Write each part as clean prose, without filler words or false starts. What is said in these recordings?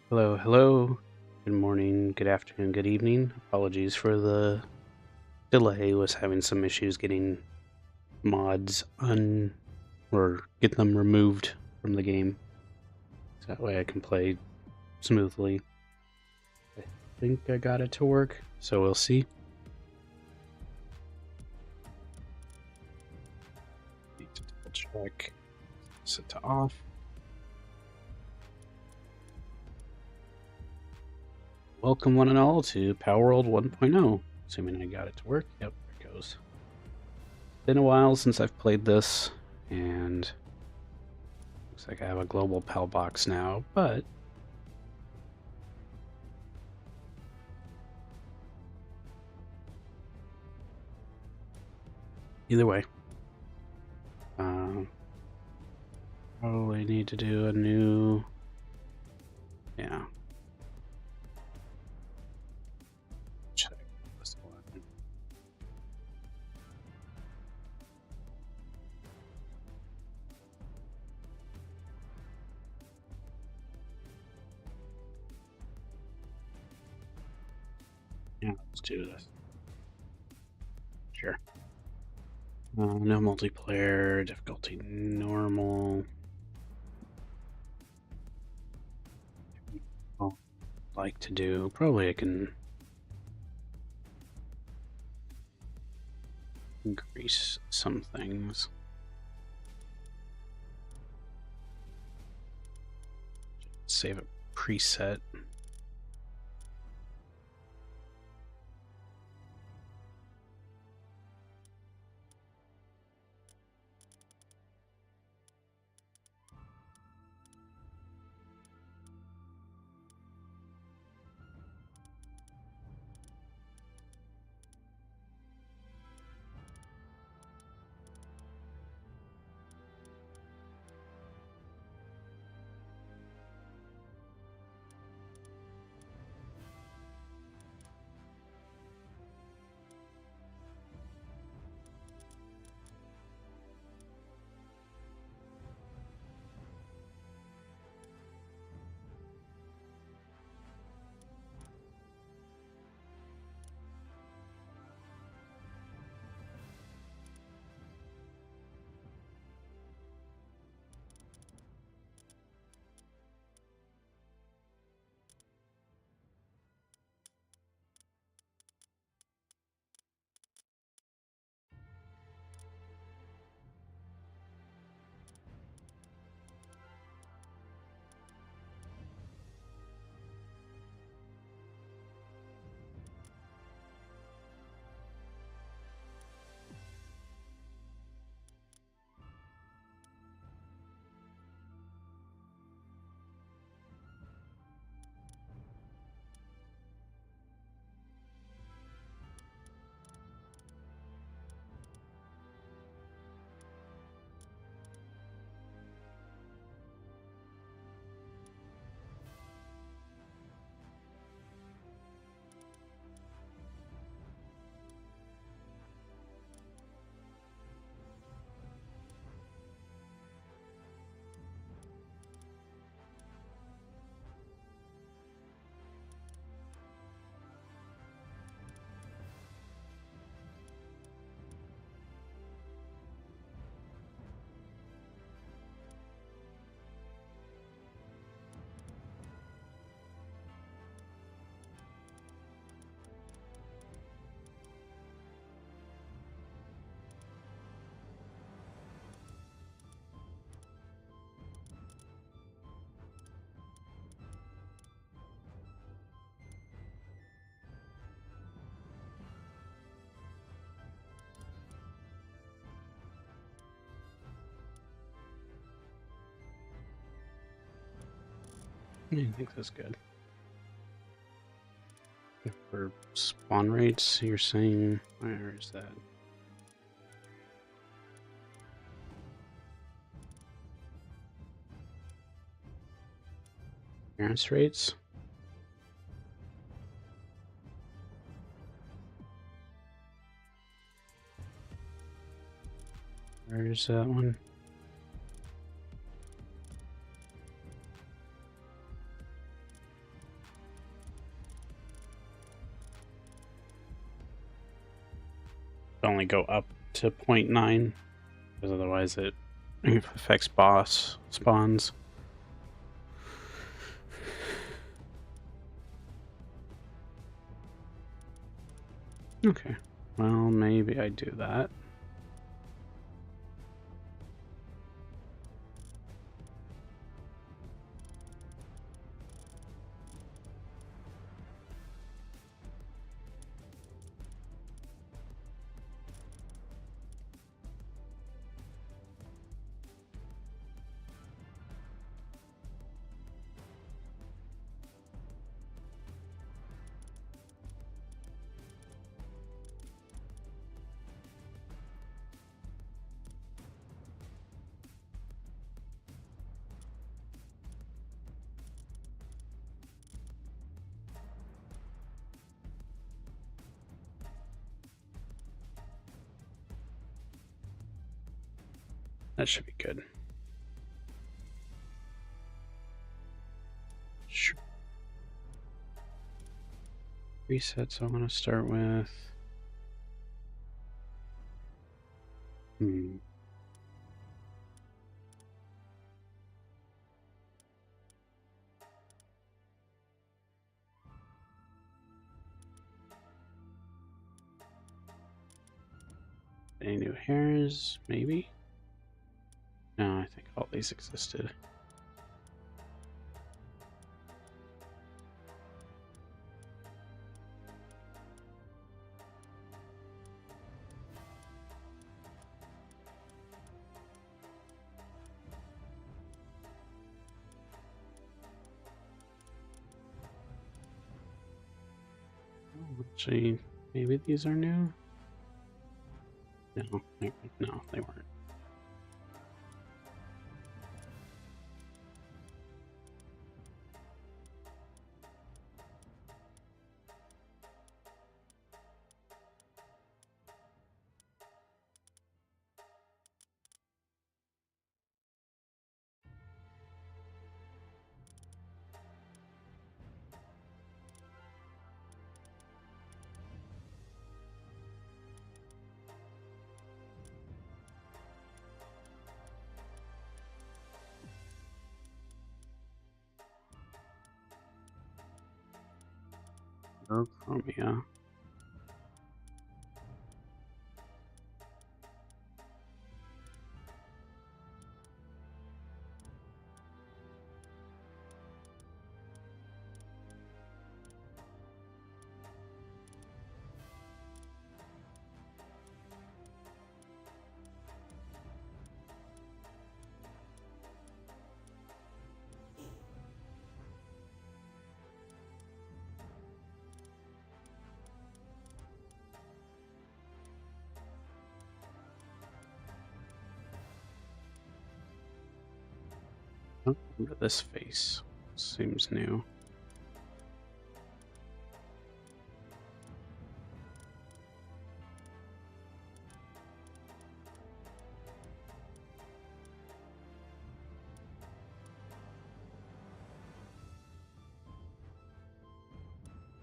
Hello, hello. Good morning, good afternoon, good evening. Apologies for the delay. Was having some issues getting mods or get them removed from the game. So that way I can play smoothly. I think I got it to work, so we'll see. Need to double check. Set to off. Welcome one and all to Palworld 1.0. Assuming I got it to work. Yep, there it goes. Been a while since I've played this, and looks like I have a global PAL box now, but either way, probably need to do a new, yeah. Check this one. Yeah, let's do this. Sure. No multiplayer, difficulty normal. I'll like to do, probably I can increase some things. Save a preset. I think that's good. For spawn rates, you're saying, where is that? Appearance rates? Where's that one? only go up to 0.9, because otherwise it affects boss spawns. Okay, well, maybe I do that. That should be good. Sure. Resets I want to start with. Any new hairs? Maybe? No, I think all these existed. Actually, maybe these are new? No, they weren't. Chromia. Oh, remember this face. Seems new.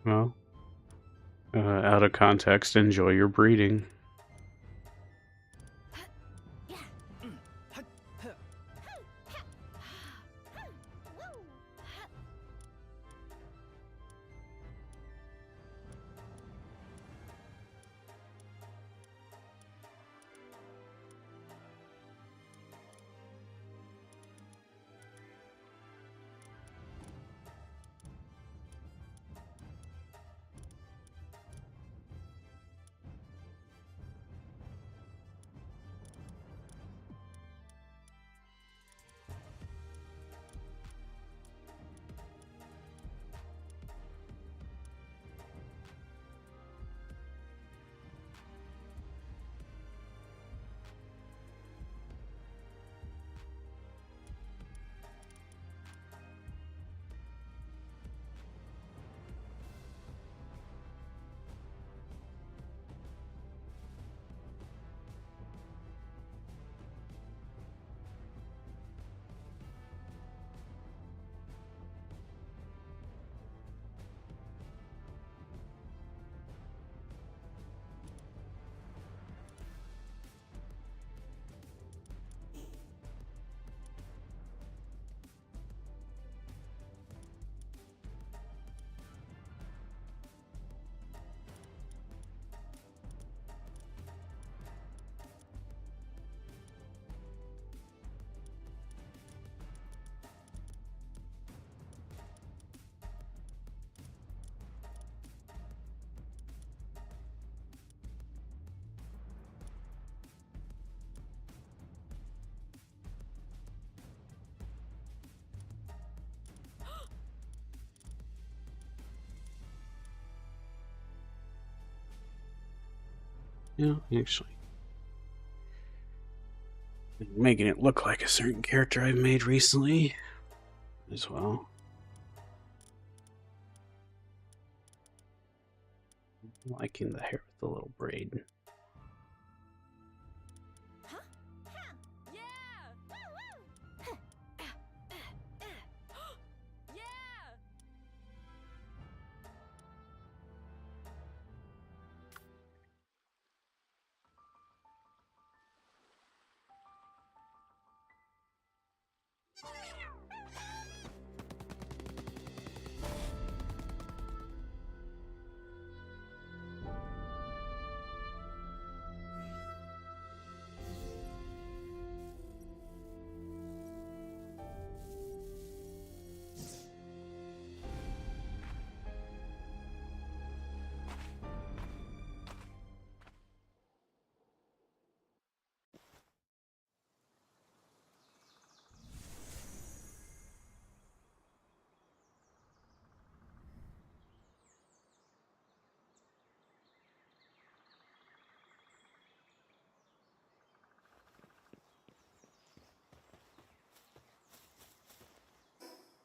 Well, out of context, enjoy your breeding. Yeah, actually. Making it look like a certain character I've made recently as well. I'm liking the hair with the little braid.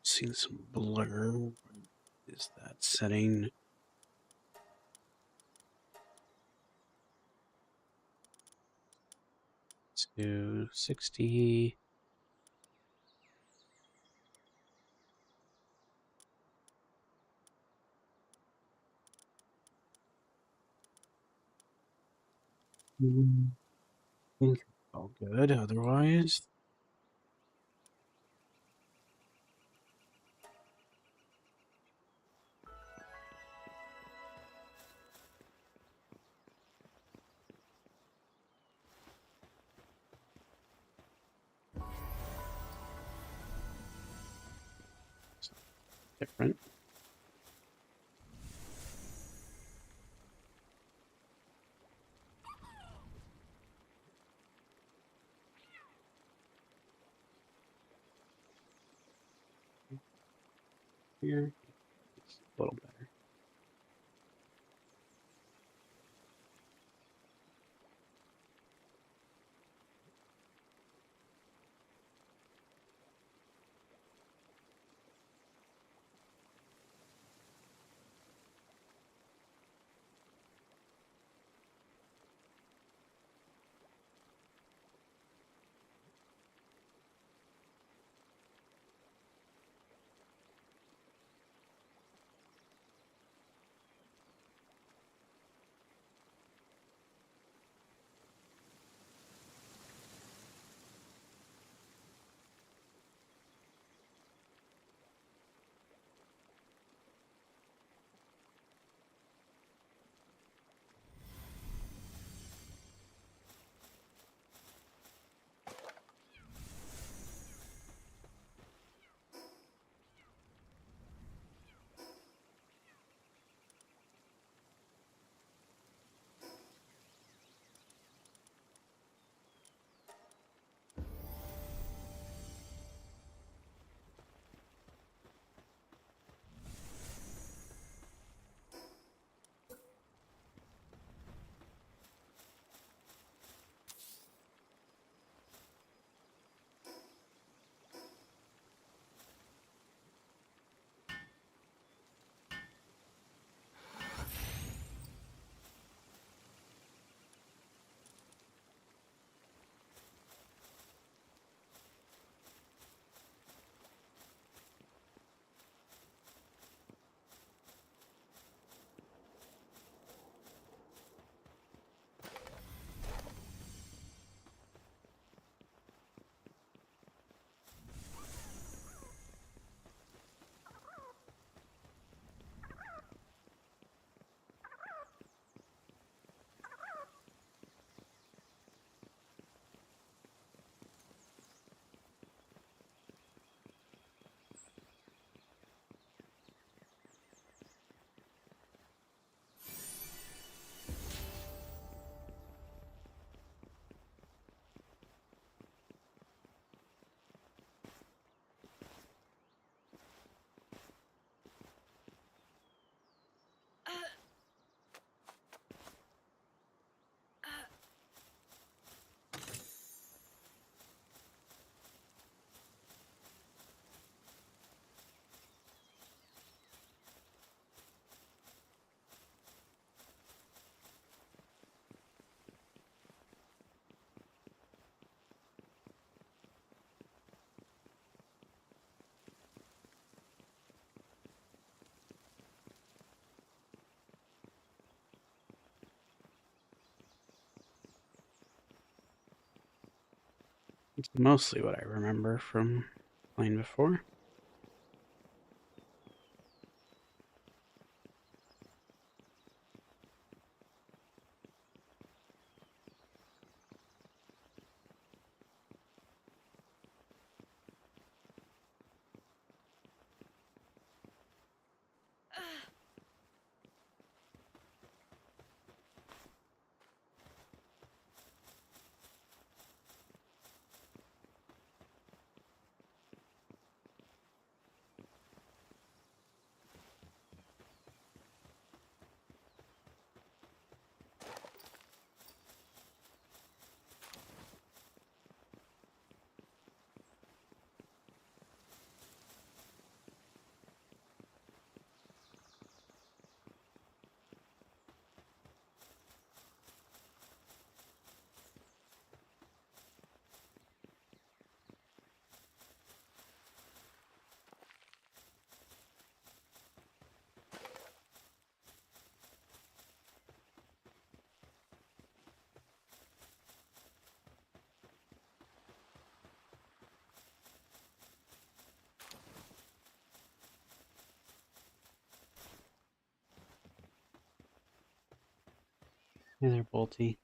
Seeing some blur. What is that setting? To 60. I think all good otherwise. Different. Here, it's a little better. It's mostly what I remember from playing before. Yeah, they're bolty.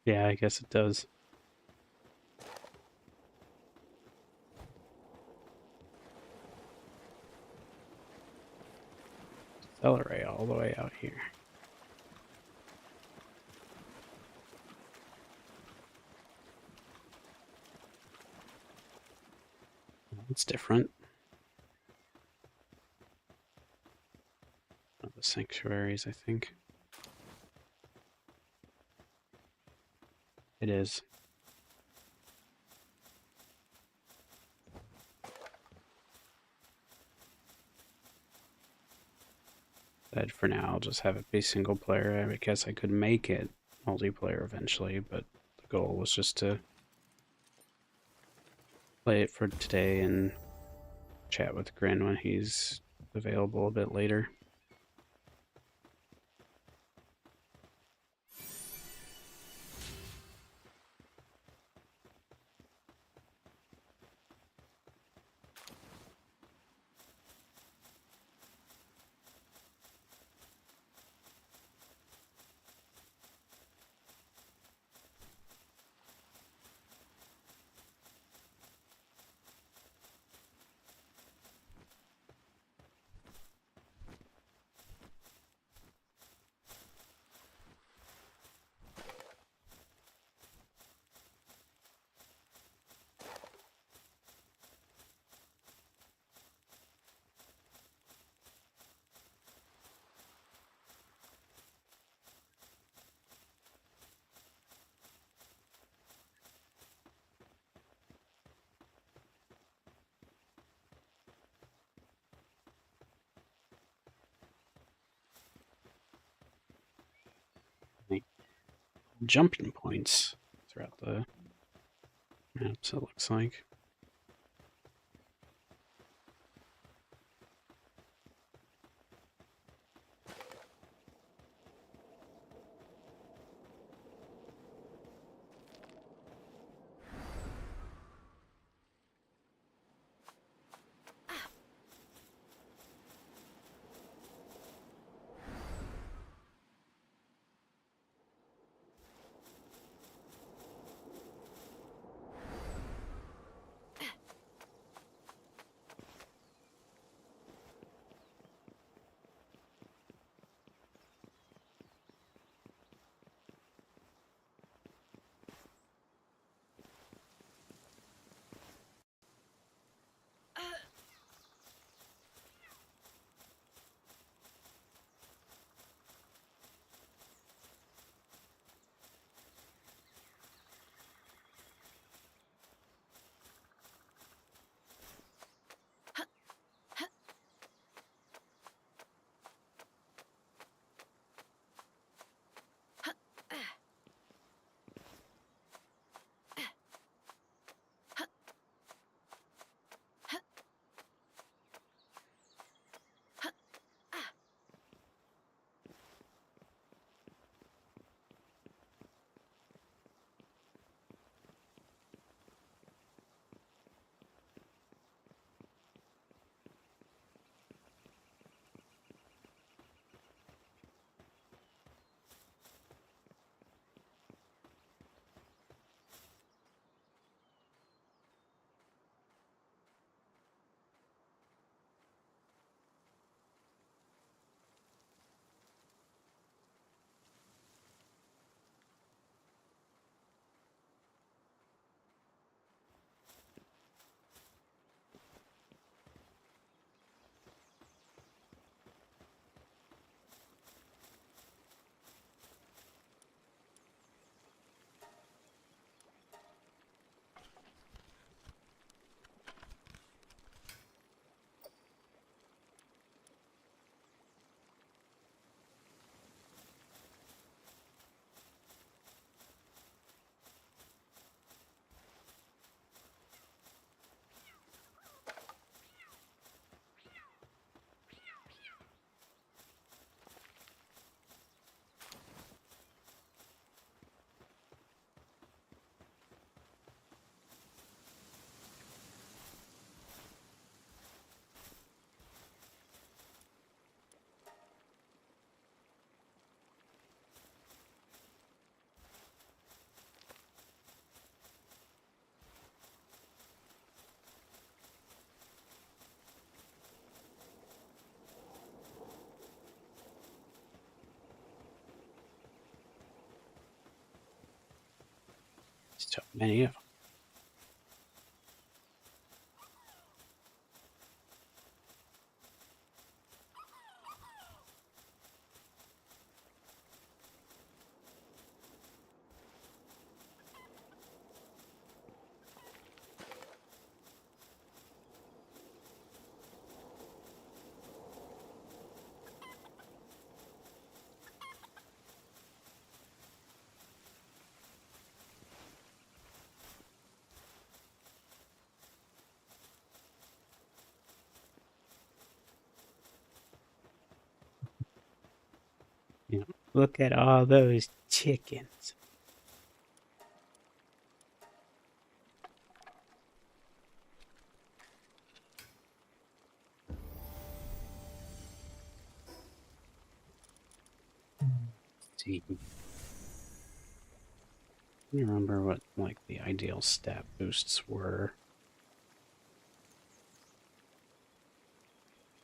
Yeah, I guess it does. Accelerate all the way out here. It's different. Oh, the sanctuaries, I think. It is. But for now, I'll just have it be single player. I guess I could make it multiplayer eventually, but the goal was just to play it for today and chat with GRINN when he's available a bit later. Jumping points throughout the maps, it looks like. So many of them. You know, look at all those chickens. See, I remember what like the ideal stat boosts were.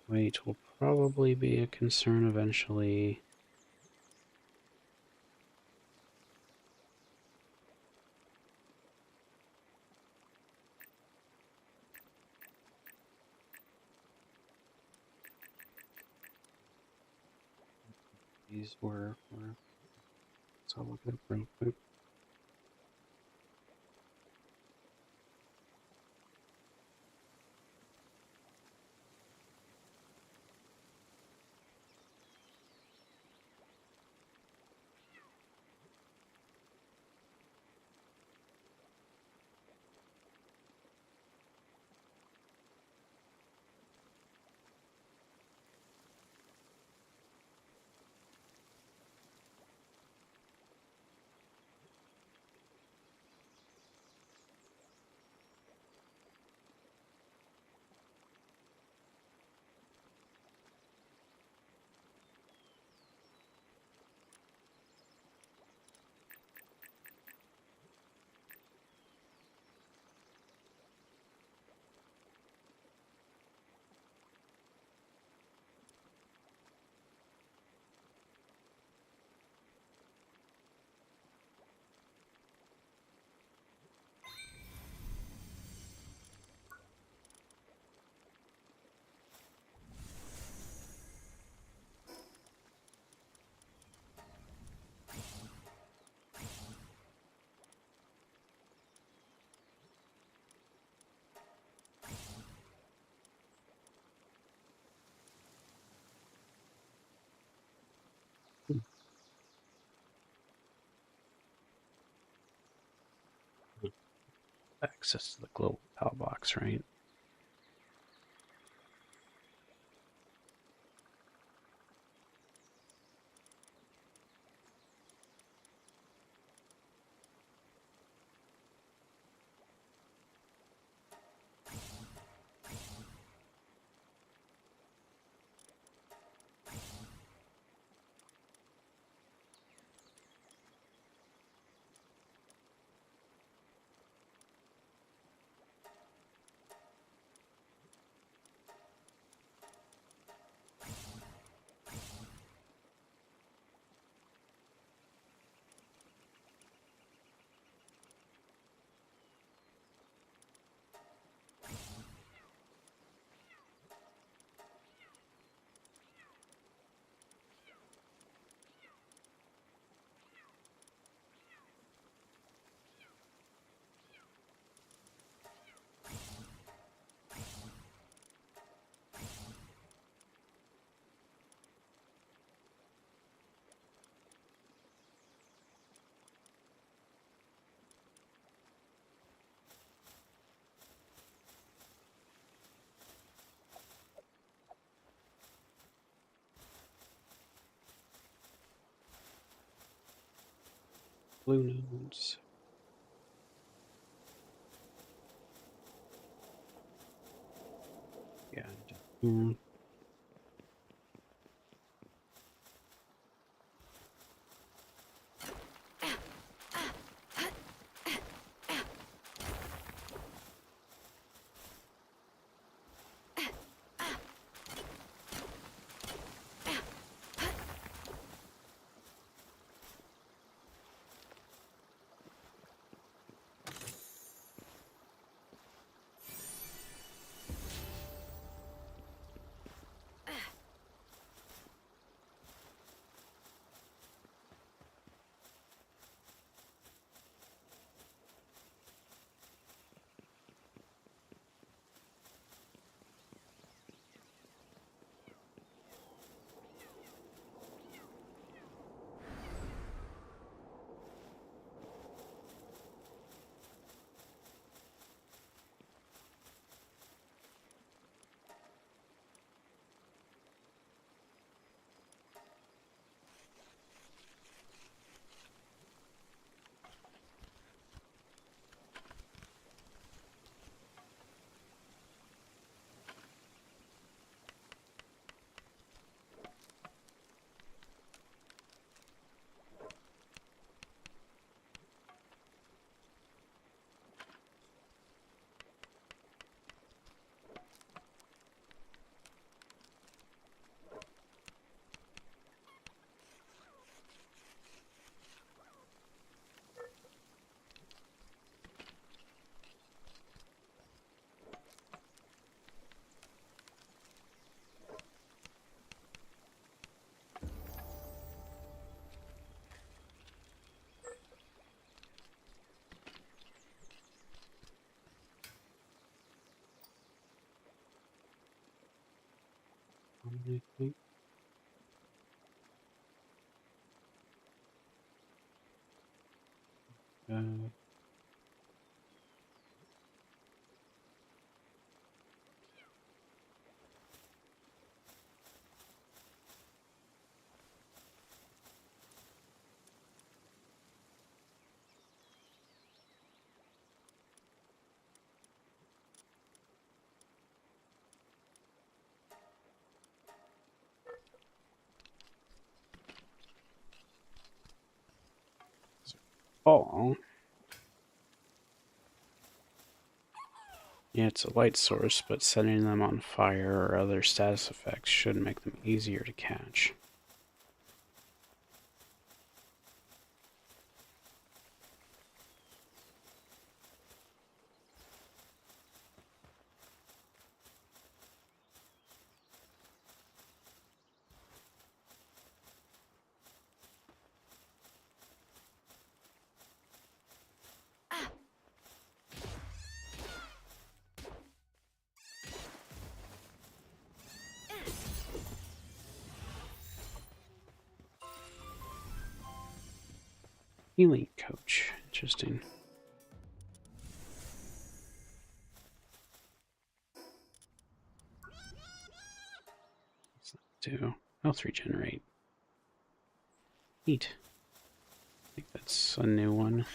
Weight will probably be a concern eventually. These were so I'll look it up real quick. Access to the global PAL box, right? Blue nodes. Yeah. Yeah. I think. Oh. Yeah, it's a light source, but setting them on fire or other status effects should make them easier to catch. Healing coach. Interesting. What's that do? Health regenerate. Neat. I think that's a new one.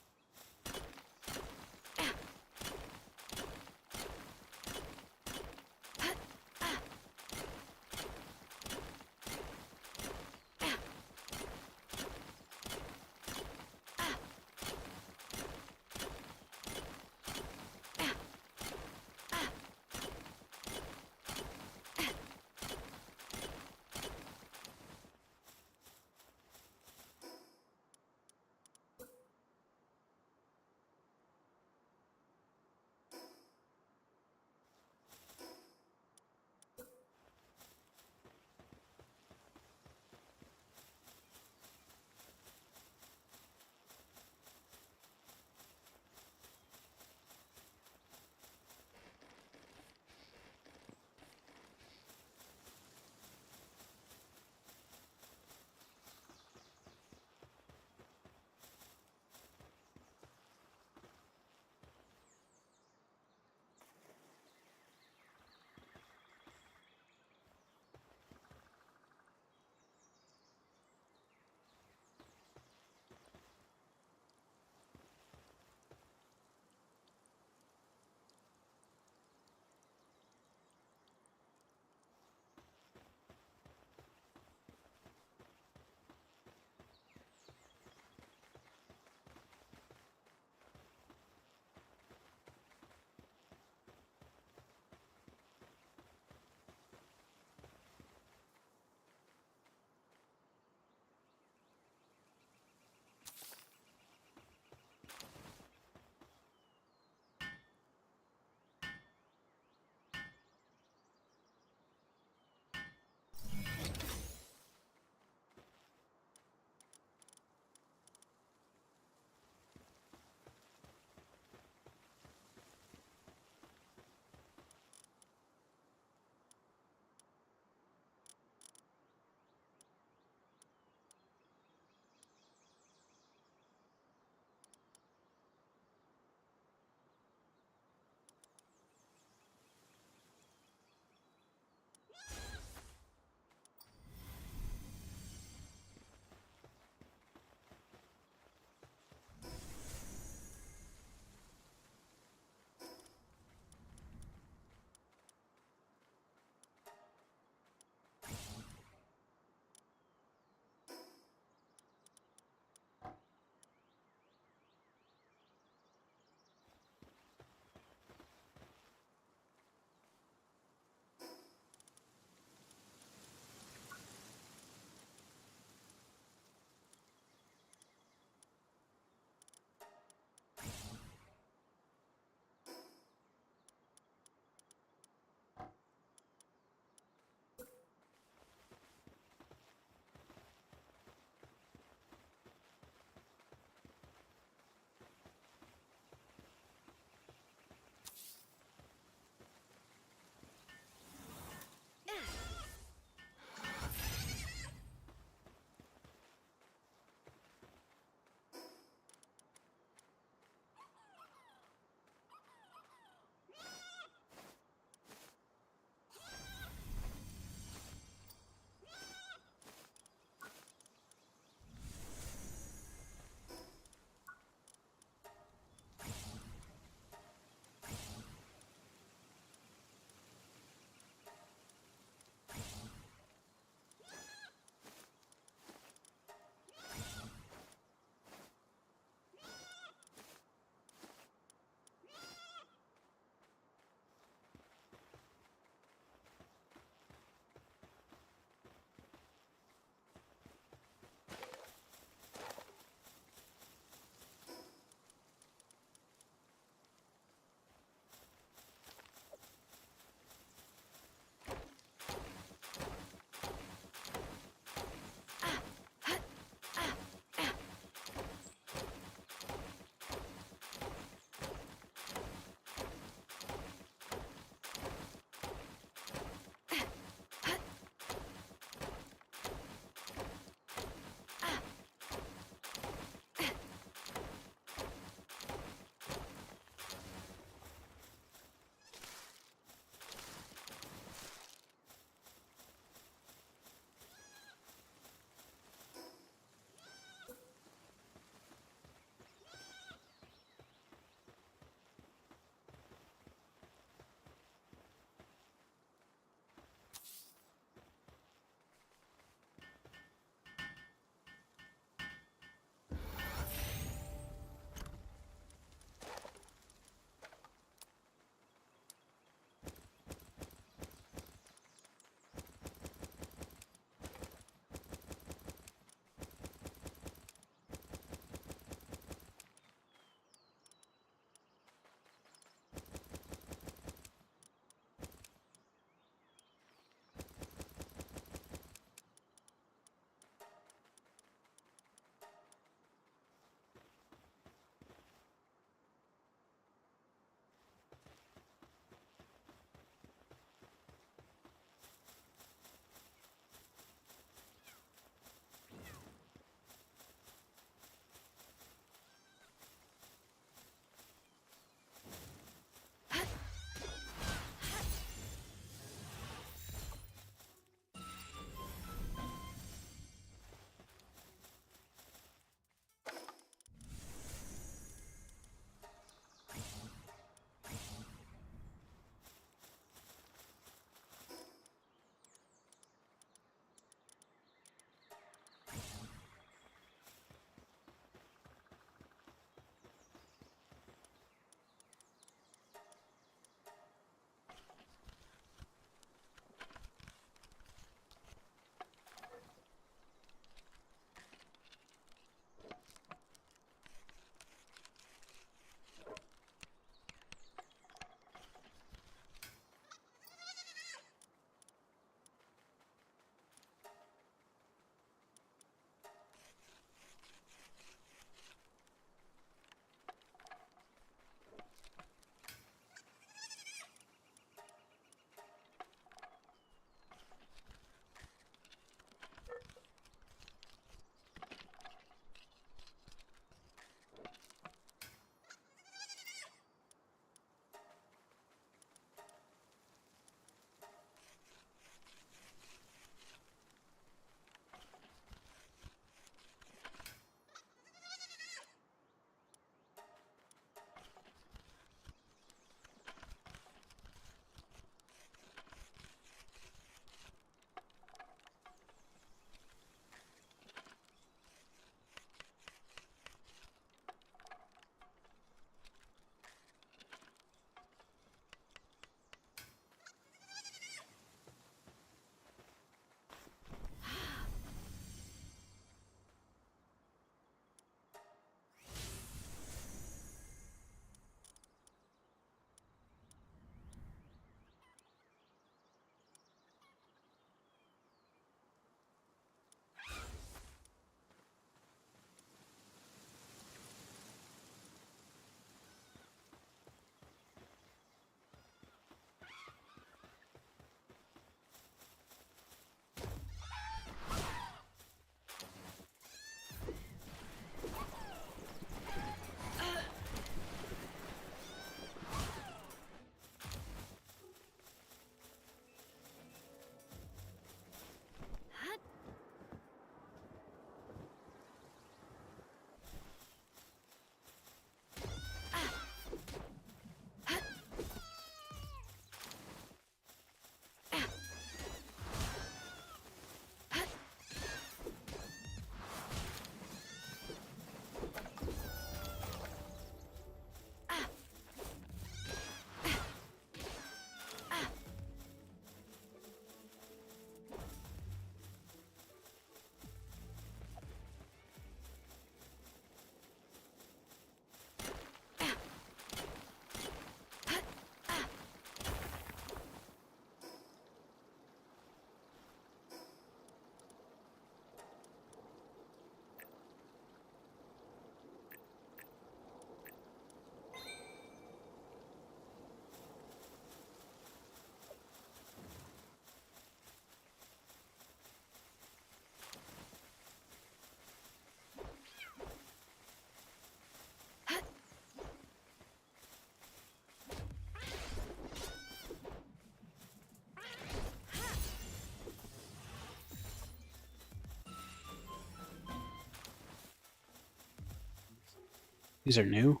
These are new.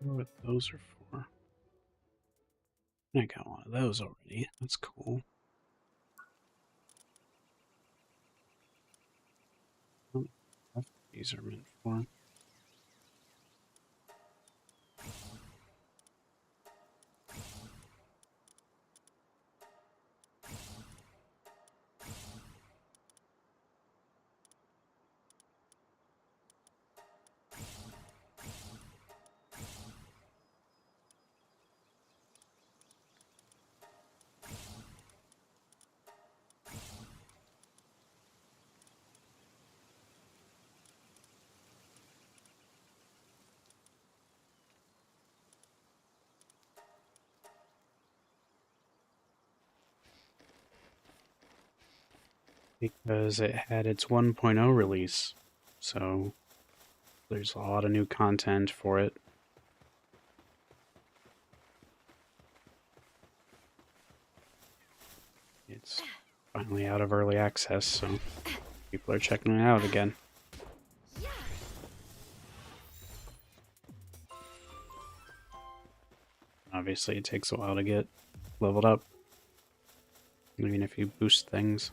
I wonder what those are for. I got one of those already. That's cool. What these are meant for. Because it had its 1.0 release. So there's a lot of new content for it. It's finally out of early access, so people are checking it out again. obviously it takes a while to get leveled up, even if you boost things.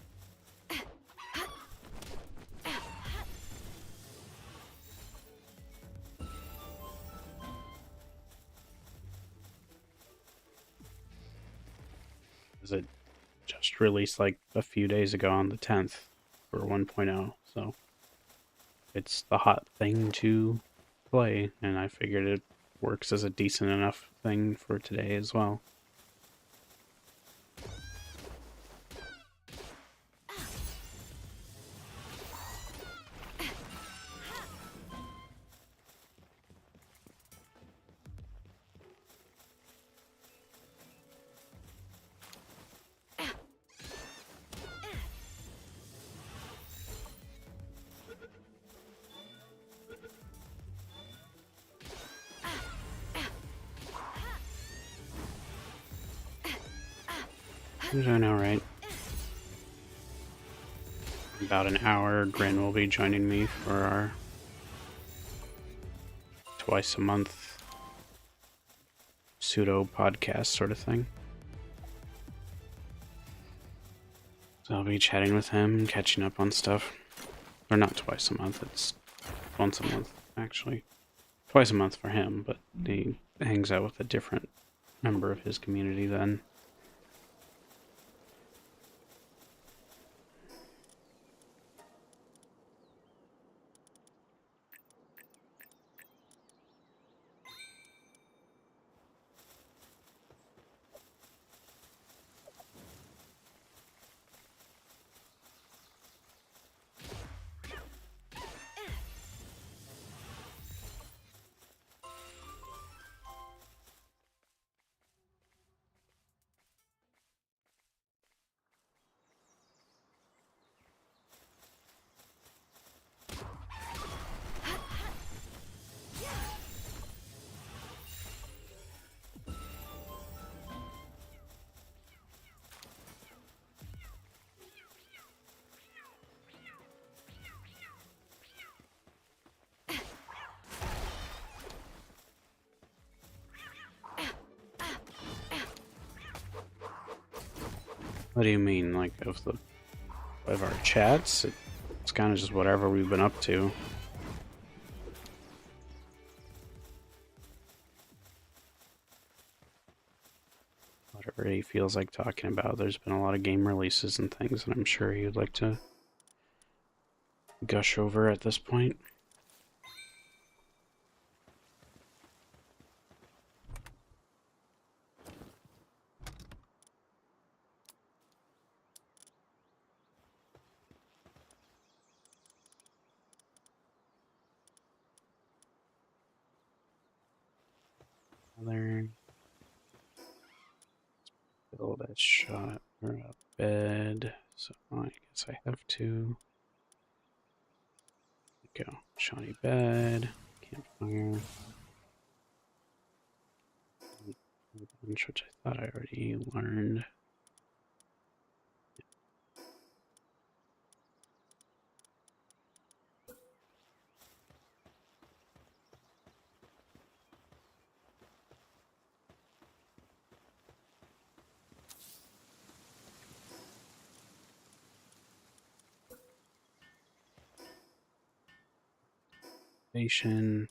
It just released like a few days ago on the 10th for 1.0, so it's the hot thing to play, and I figured it works as a decent enough thing for today as well. I'm doing alright. About an hour, GRINN will be joining me for our twice a month pseudo podcast sort of thing. So I'll be chatting with him, catching up on stuff. Or not twice a month, it's once a month, actually. Twice a month for him, but he hangs out with a different member of his community then. What do you mean, like, of our chats? It's kind of just whatever we've been up to. Whatever he feels like talking about. There's been a lot of game releases and things that I'm sure he'd like to gush over at this point. Another build a shot or a bed. So I guess I have to go. Shoddy bed, campfire, which I thought I already learned. Station.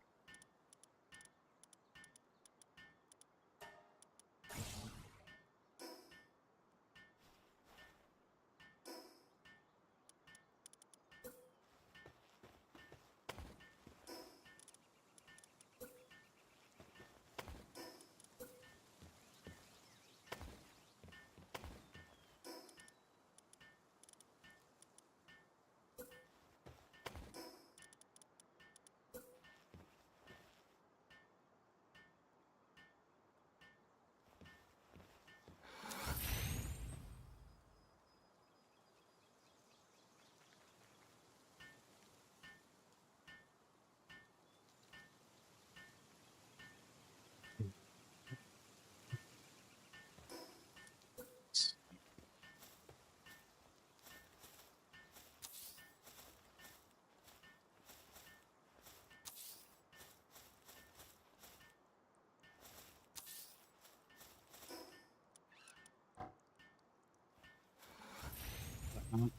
not.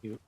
You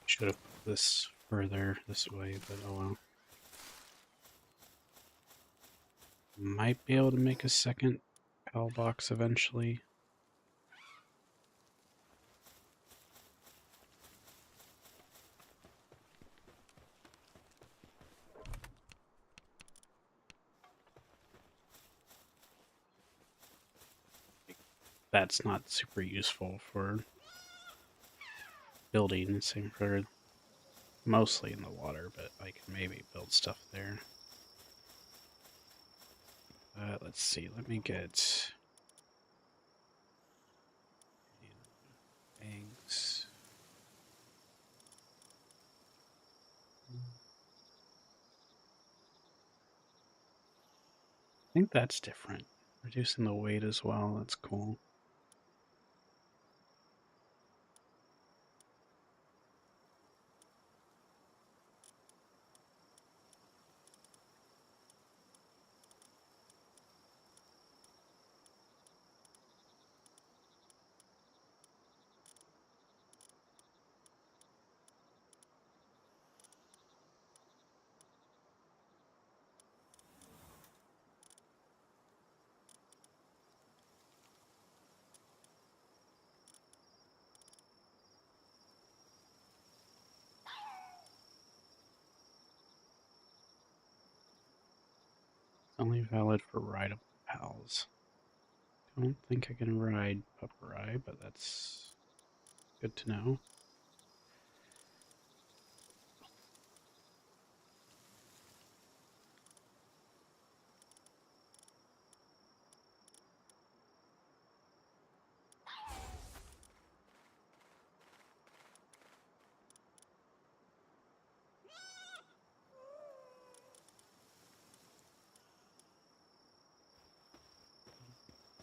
should have put this further this way, but oh well. Might be able to make a second PAL box eventually. That's not super useful for building, same for mostly in the water, but I can maybe build stuff there. Let's see, let me get eggs. I think that's different. Reducing the weight as well, that's cool. Only valid for rideable pals. Don't think I can ride Pupperai, but that's good to know.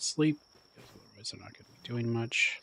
sleep, because otherwise they're not going to be doing much.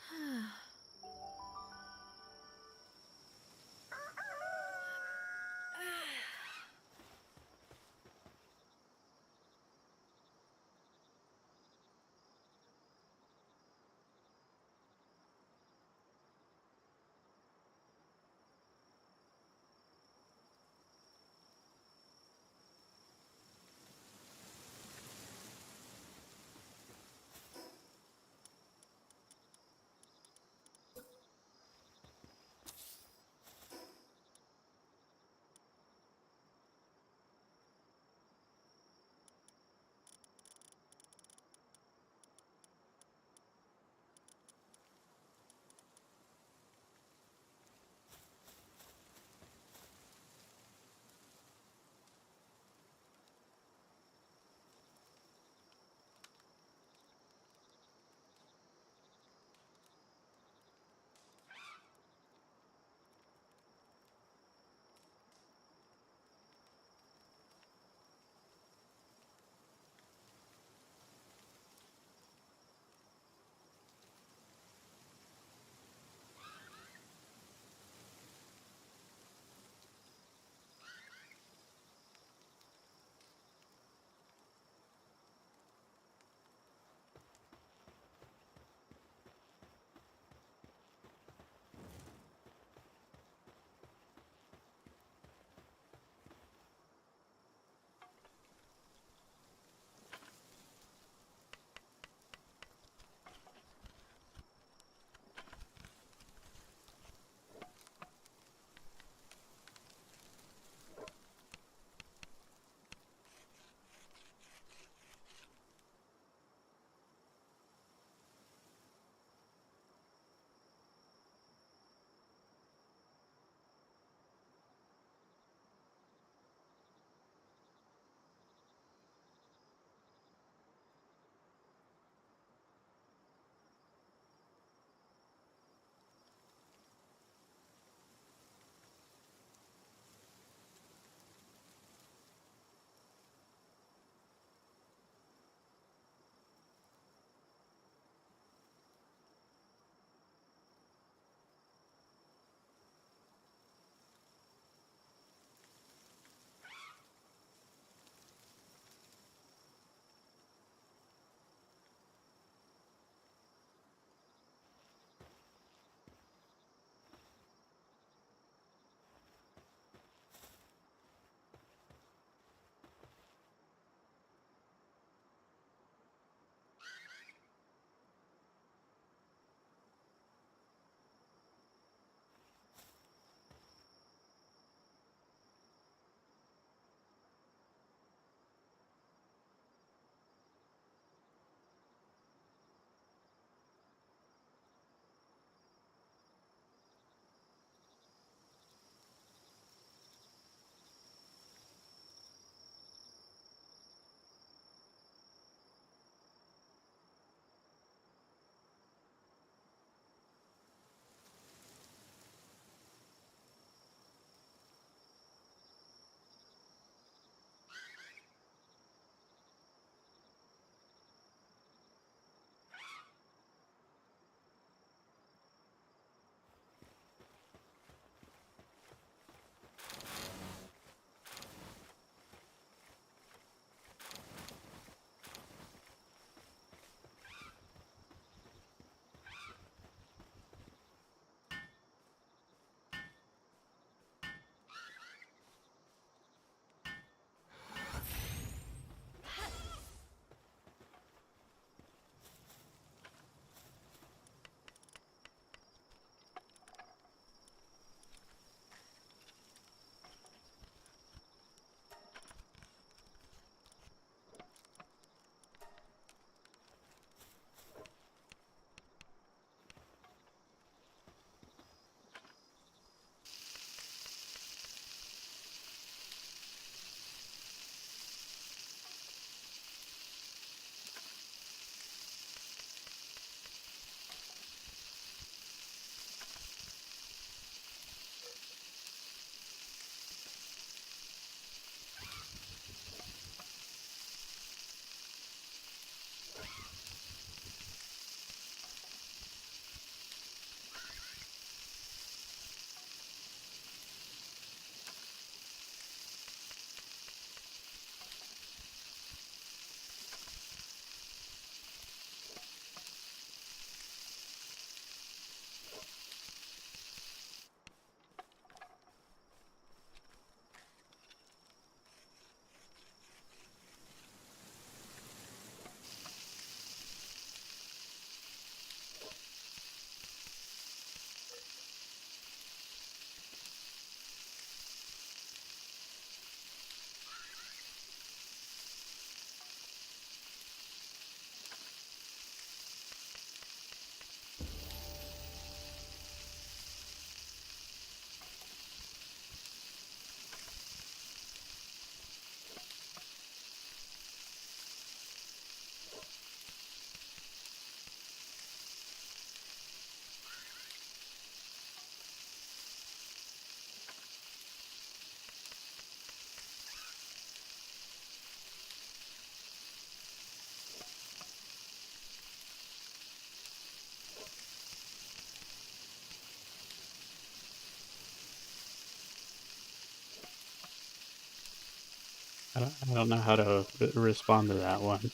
I don't know how to respond to that one.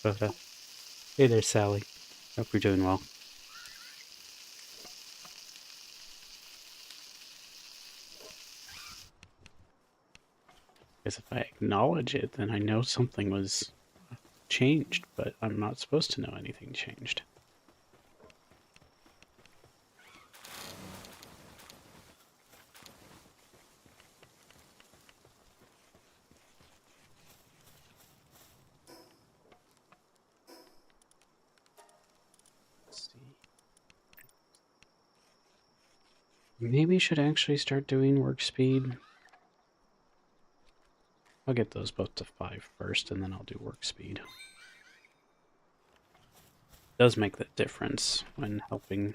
But hey there, Sally. Hope you're doing well. Because if I acknowledge it, then I know something was changed, but I'm not supposed to know anything changed. Let's see. Maybe I should actually start doing work speed. I'll get those both to 5 first, and then I'll do work speed. It does make that difference when helping.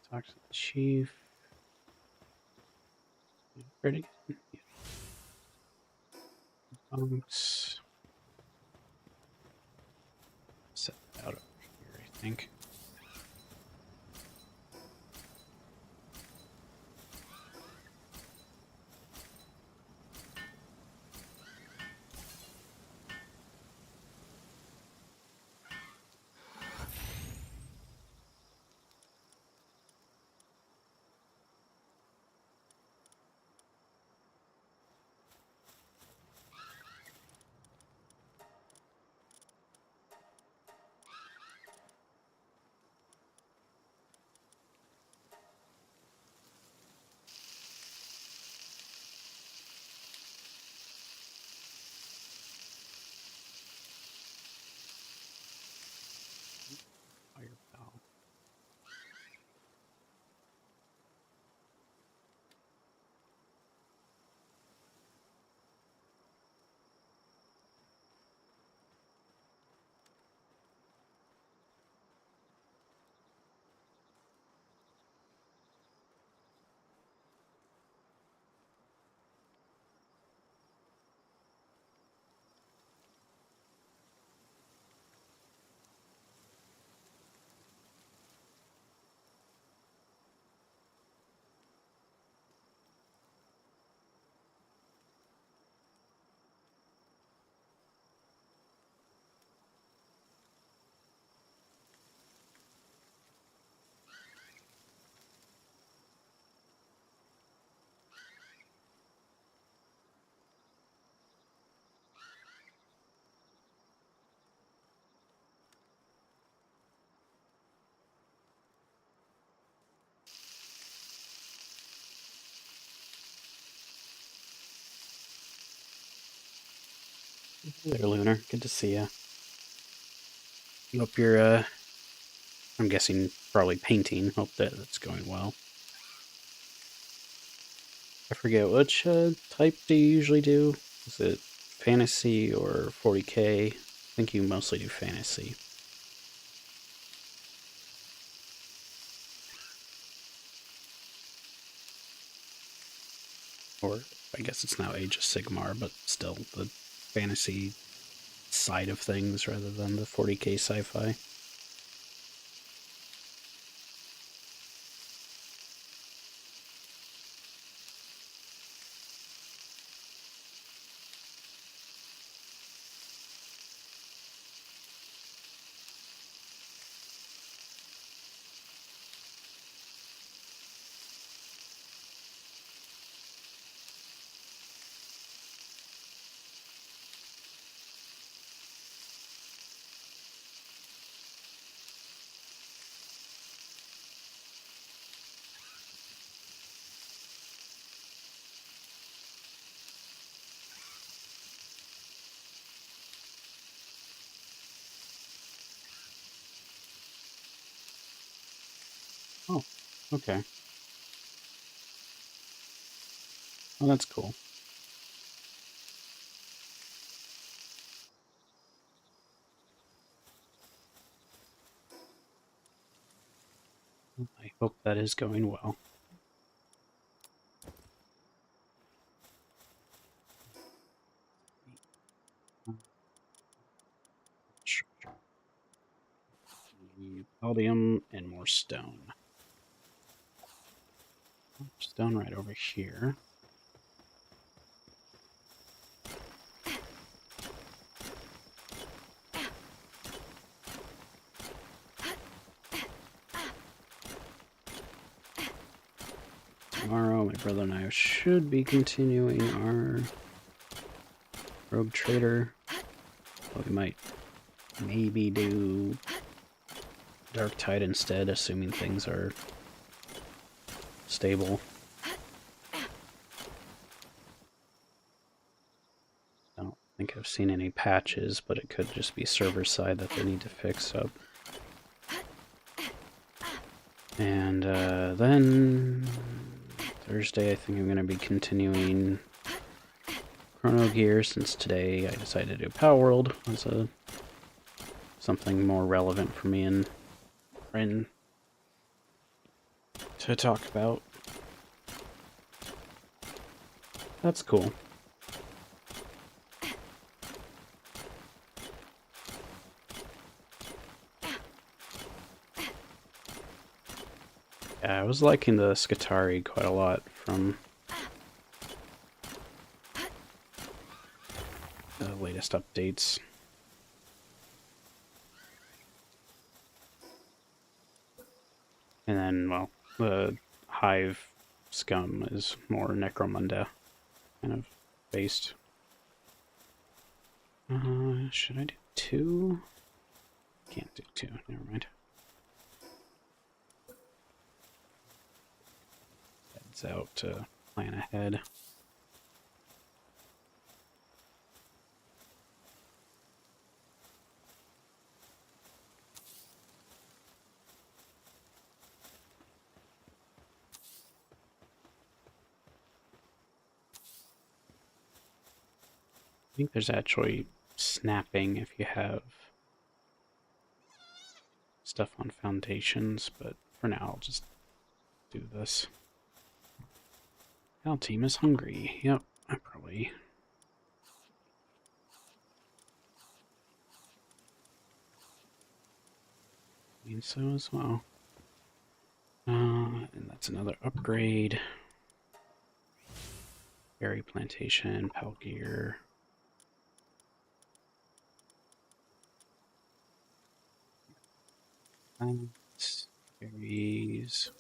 Talk to the chief. Ready? Bunks. Set that out over here, I think. Hey there, Lunar. Good to see you. Hope you're, I'm guessing probably painting. Hope that that's going well. I forget, which type do you usually do? Is it fantasy or 40k? I think you mostly do fantasy. Or I guess it's now Age of Sigmar, but still the fantasy side of things rather than the 40k sci-fi. Oh, okay. Well, that's cool. I hope that is going well. Palladium and more stone. Stone right over here. Tomorrow, my brother and I should be continuing our Rogue Trader. But we might maybe do Dark Tide instead, assuming things are stable. I don't think I've seen any patches, but it could just be server side that they need to fix up. And then Thursday, I think I'm going to be continuing Chrono Gear, since today I decided to do Palworld as something more relevant for me and GRINN to talk about. That's cool. Yeah, I was liking the Skatari quite a lot from the latest updates. And then, well, the Hive Scum is more Necromunda kind of based. Should I do 2? Can't do 2, never mind. Heads out to plan ahead. I think there's actually snapping if you have stuff on foundations, but for now I'll just do this. Our team is hungry. Yep, I probably... mean so as well. And that's another upgrade. Berry plantation, Pal gear. Berries.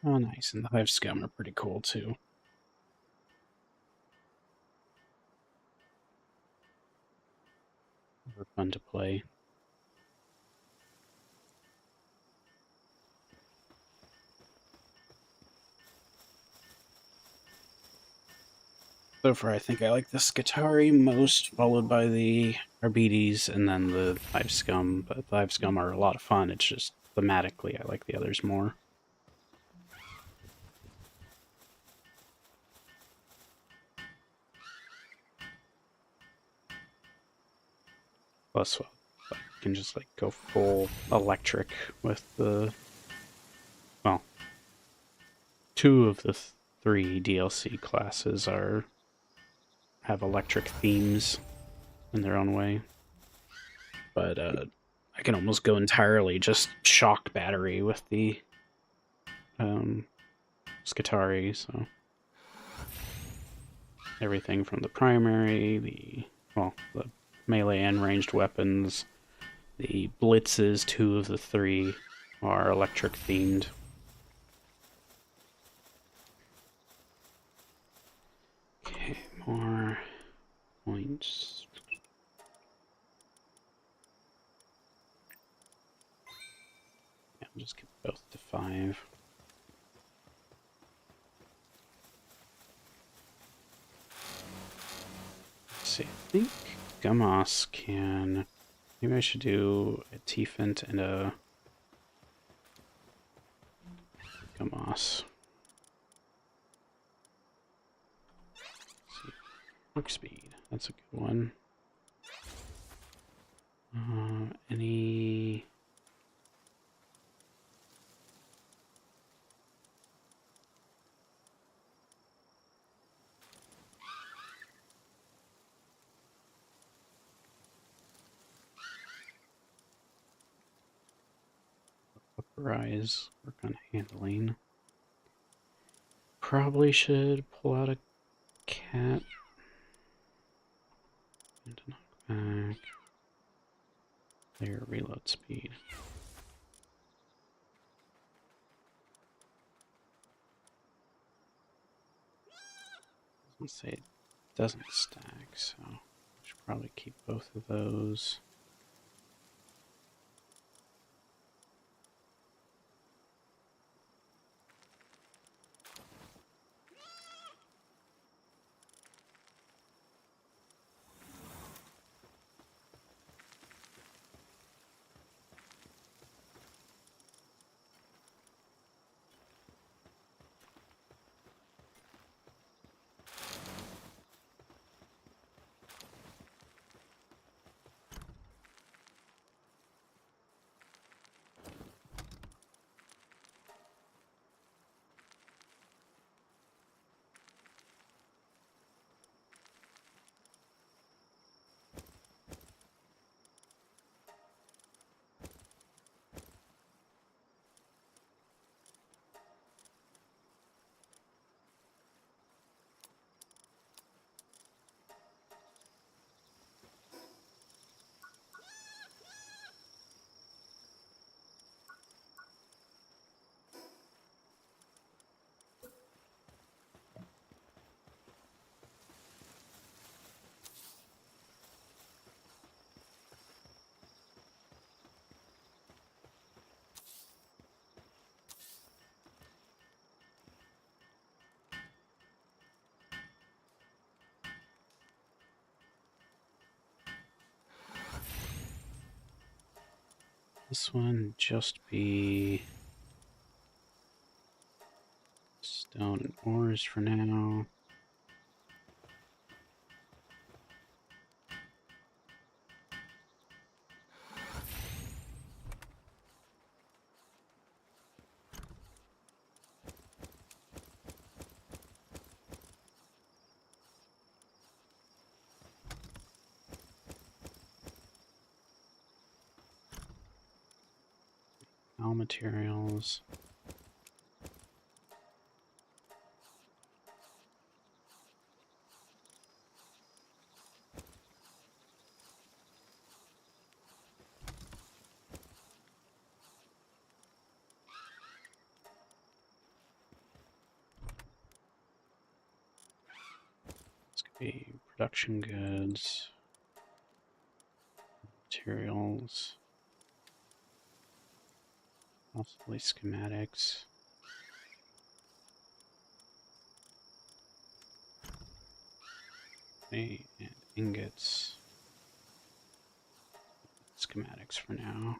Oh, nice. And the Hive Scum are pretty cool, too. They're fun to play. So far, I think I like the Skitari most, followed by the Arbites, and then the Hive Scum. But the Hive Scum are a lot of fun. It's just thematically, I like the others more. Plus, well, you can just like go full electric with the, well, two of the three DLC classes have electric themes in their own way. But I can almost go entirely just shock battery with the Skitari, so everything from the primary, the melee and ranged weapons, the blitzes, two of the three are electric themed. Okay, more points. Yeah, I'll just get both to 5. Let's see, I think Gummoss can... Maybe I should do a T-Fint and a Gummoss. Work speed, that's a good one. Any... Rise, work on handling. Probably should pull out a cat. And a knockback. Player reload speed. Doesn't say it doesn't stack, so I should probably keep both of those. This one just be stone and ores for now. All materials. be production goods, materials, possibly schematics. And ingots. Schematics for now.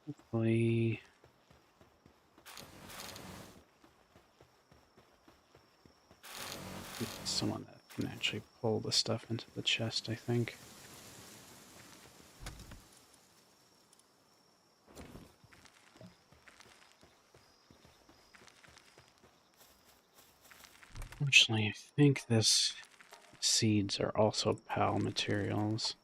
Hopefully someone that can actually pull the stuff into the chest, I think. Unfortunately, I think this seeds are also PAL materials.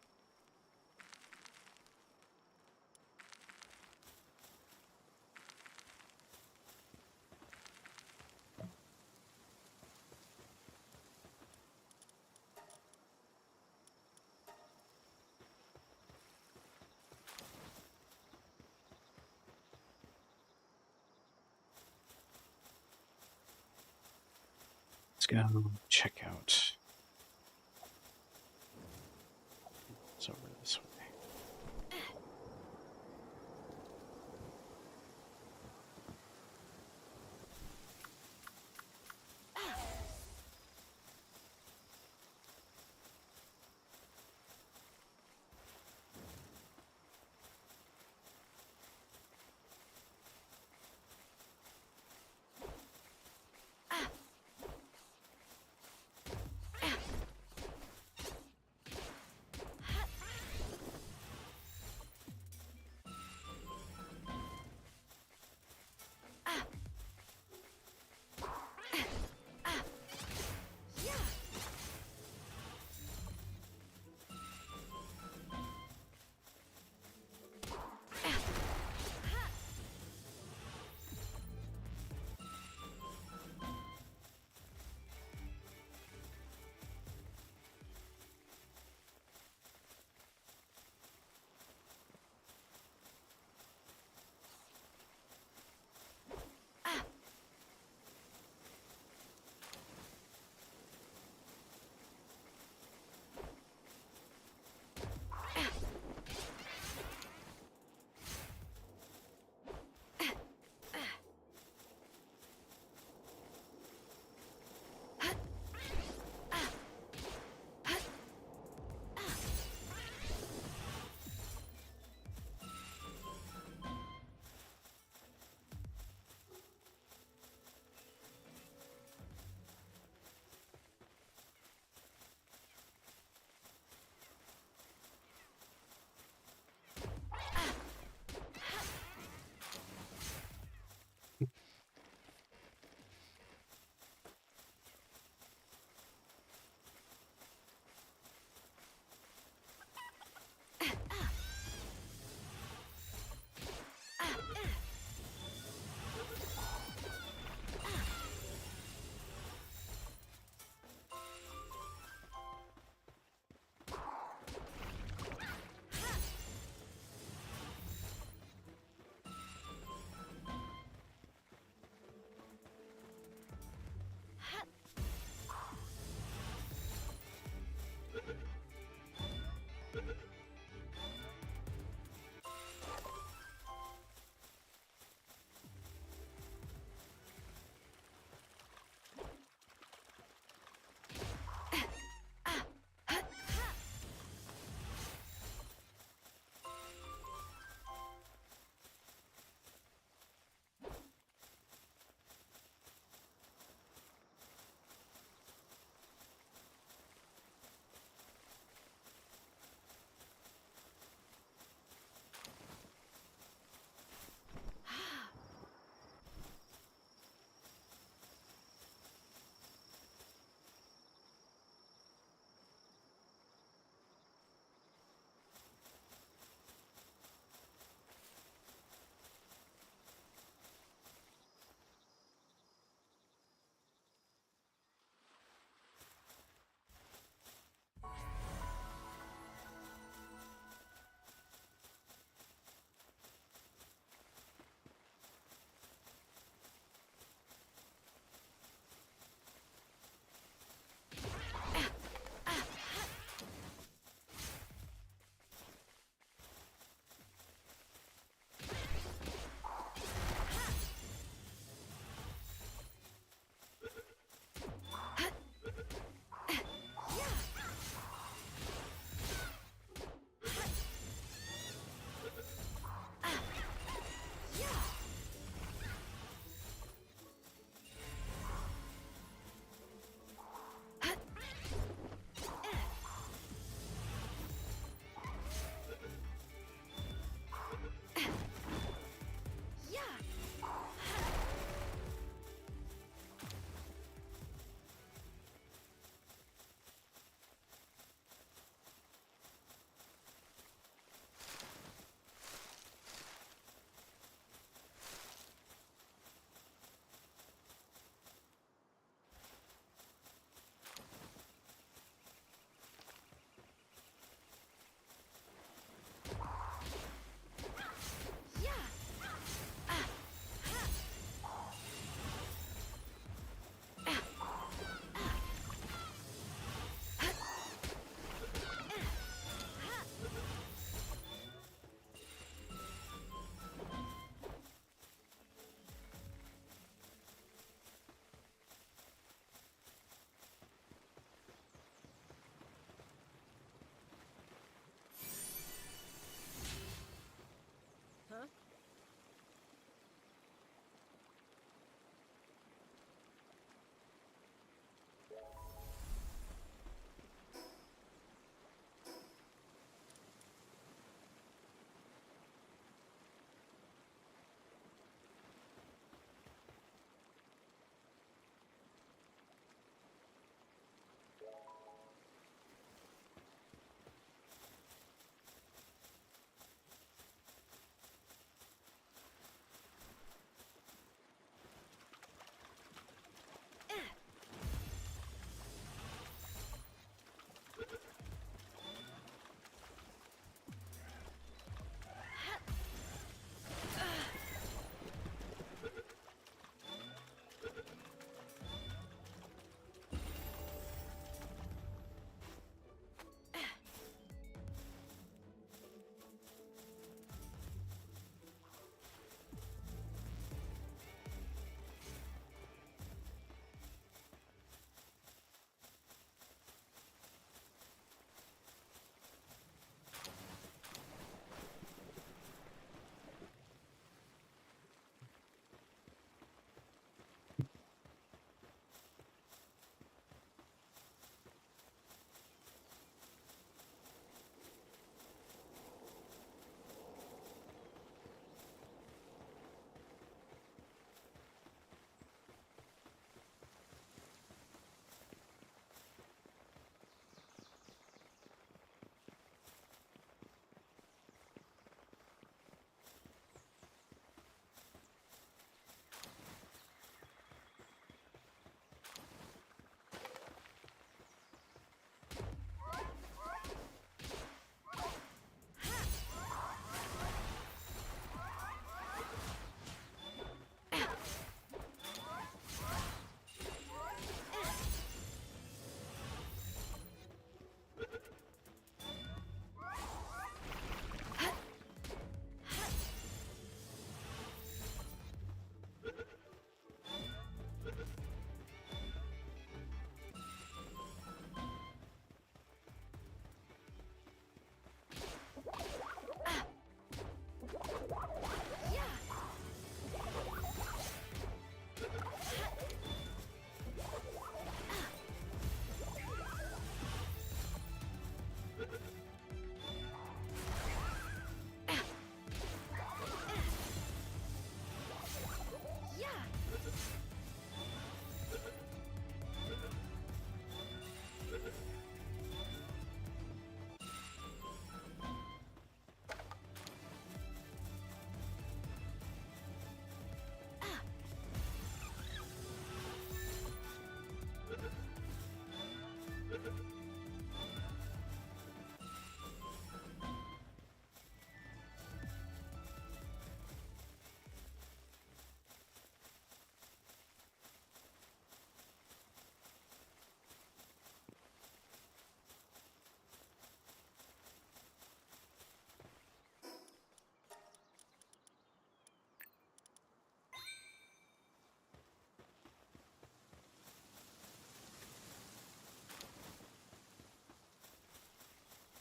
Let's go check out. It's over this way.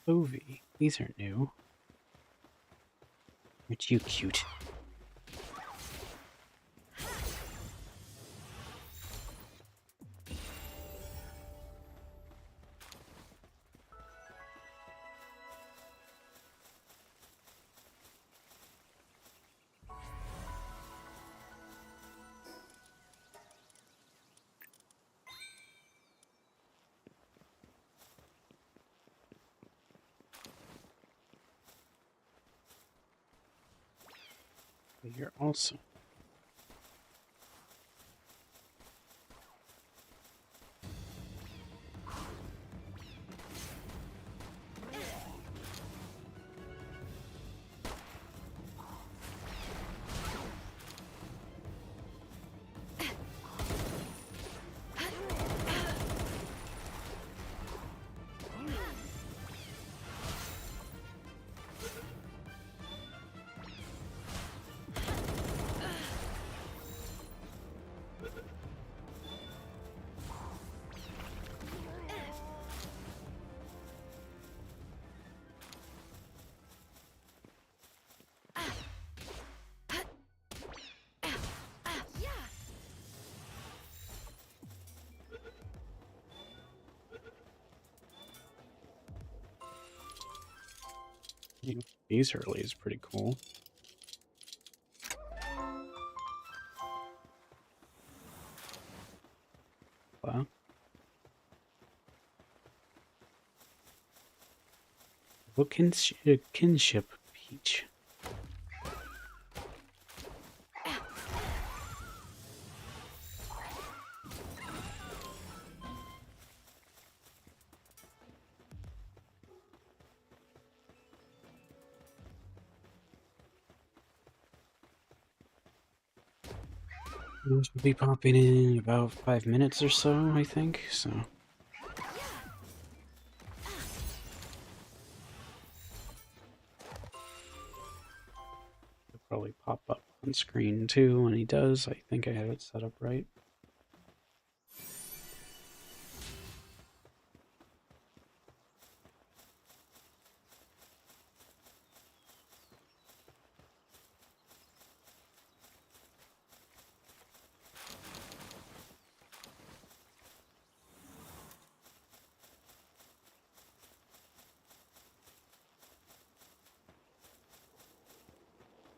Ovi. These are new. Aren't you cute? You're also. These early is pretty cool. Wow. What kinship peach? Those will be popping in about 5 minutes or so, I think. So. He'll probably pop up on screen too when he does. I think I have it set up right.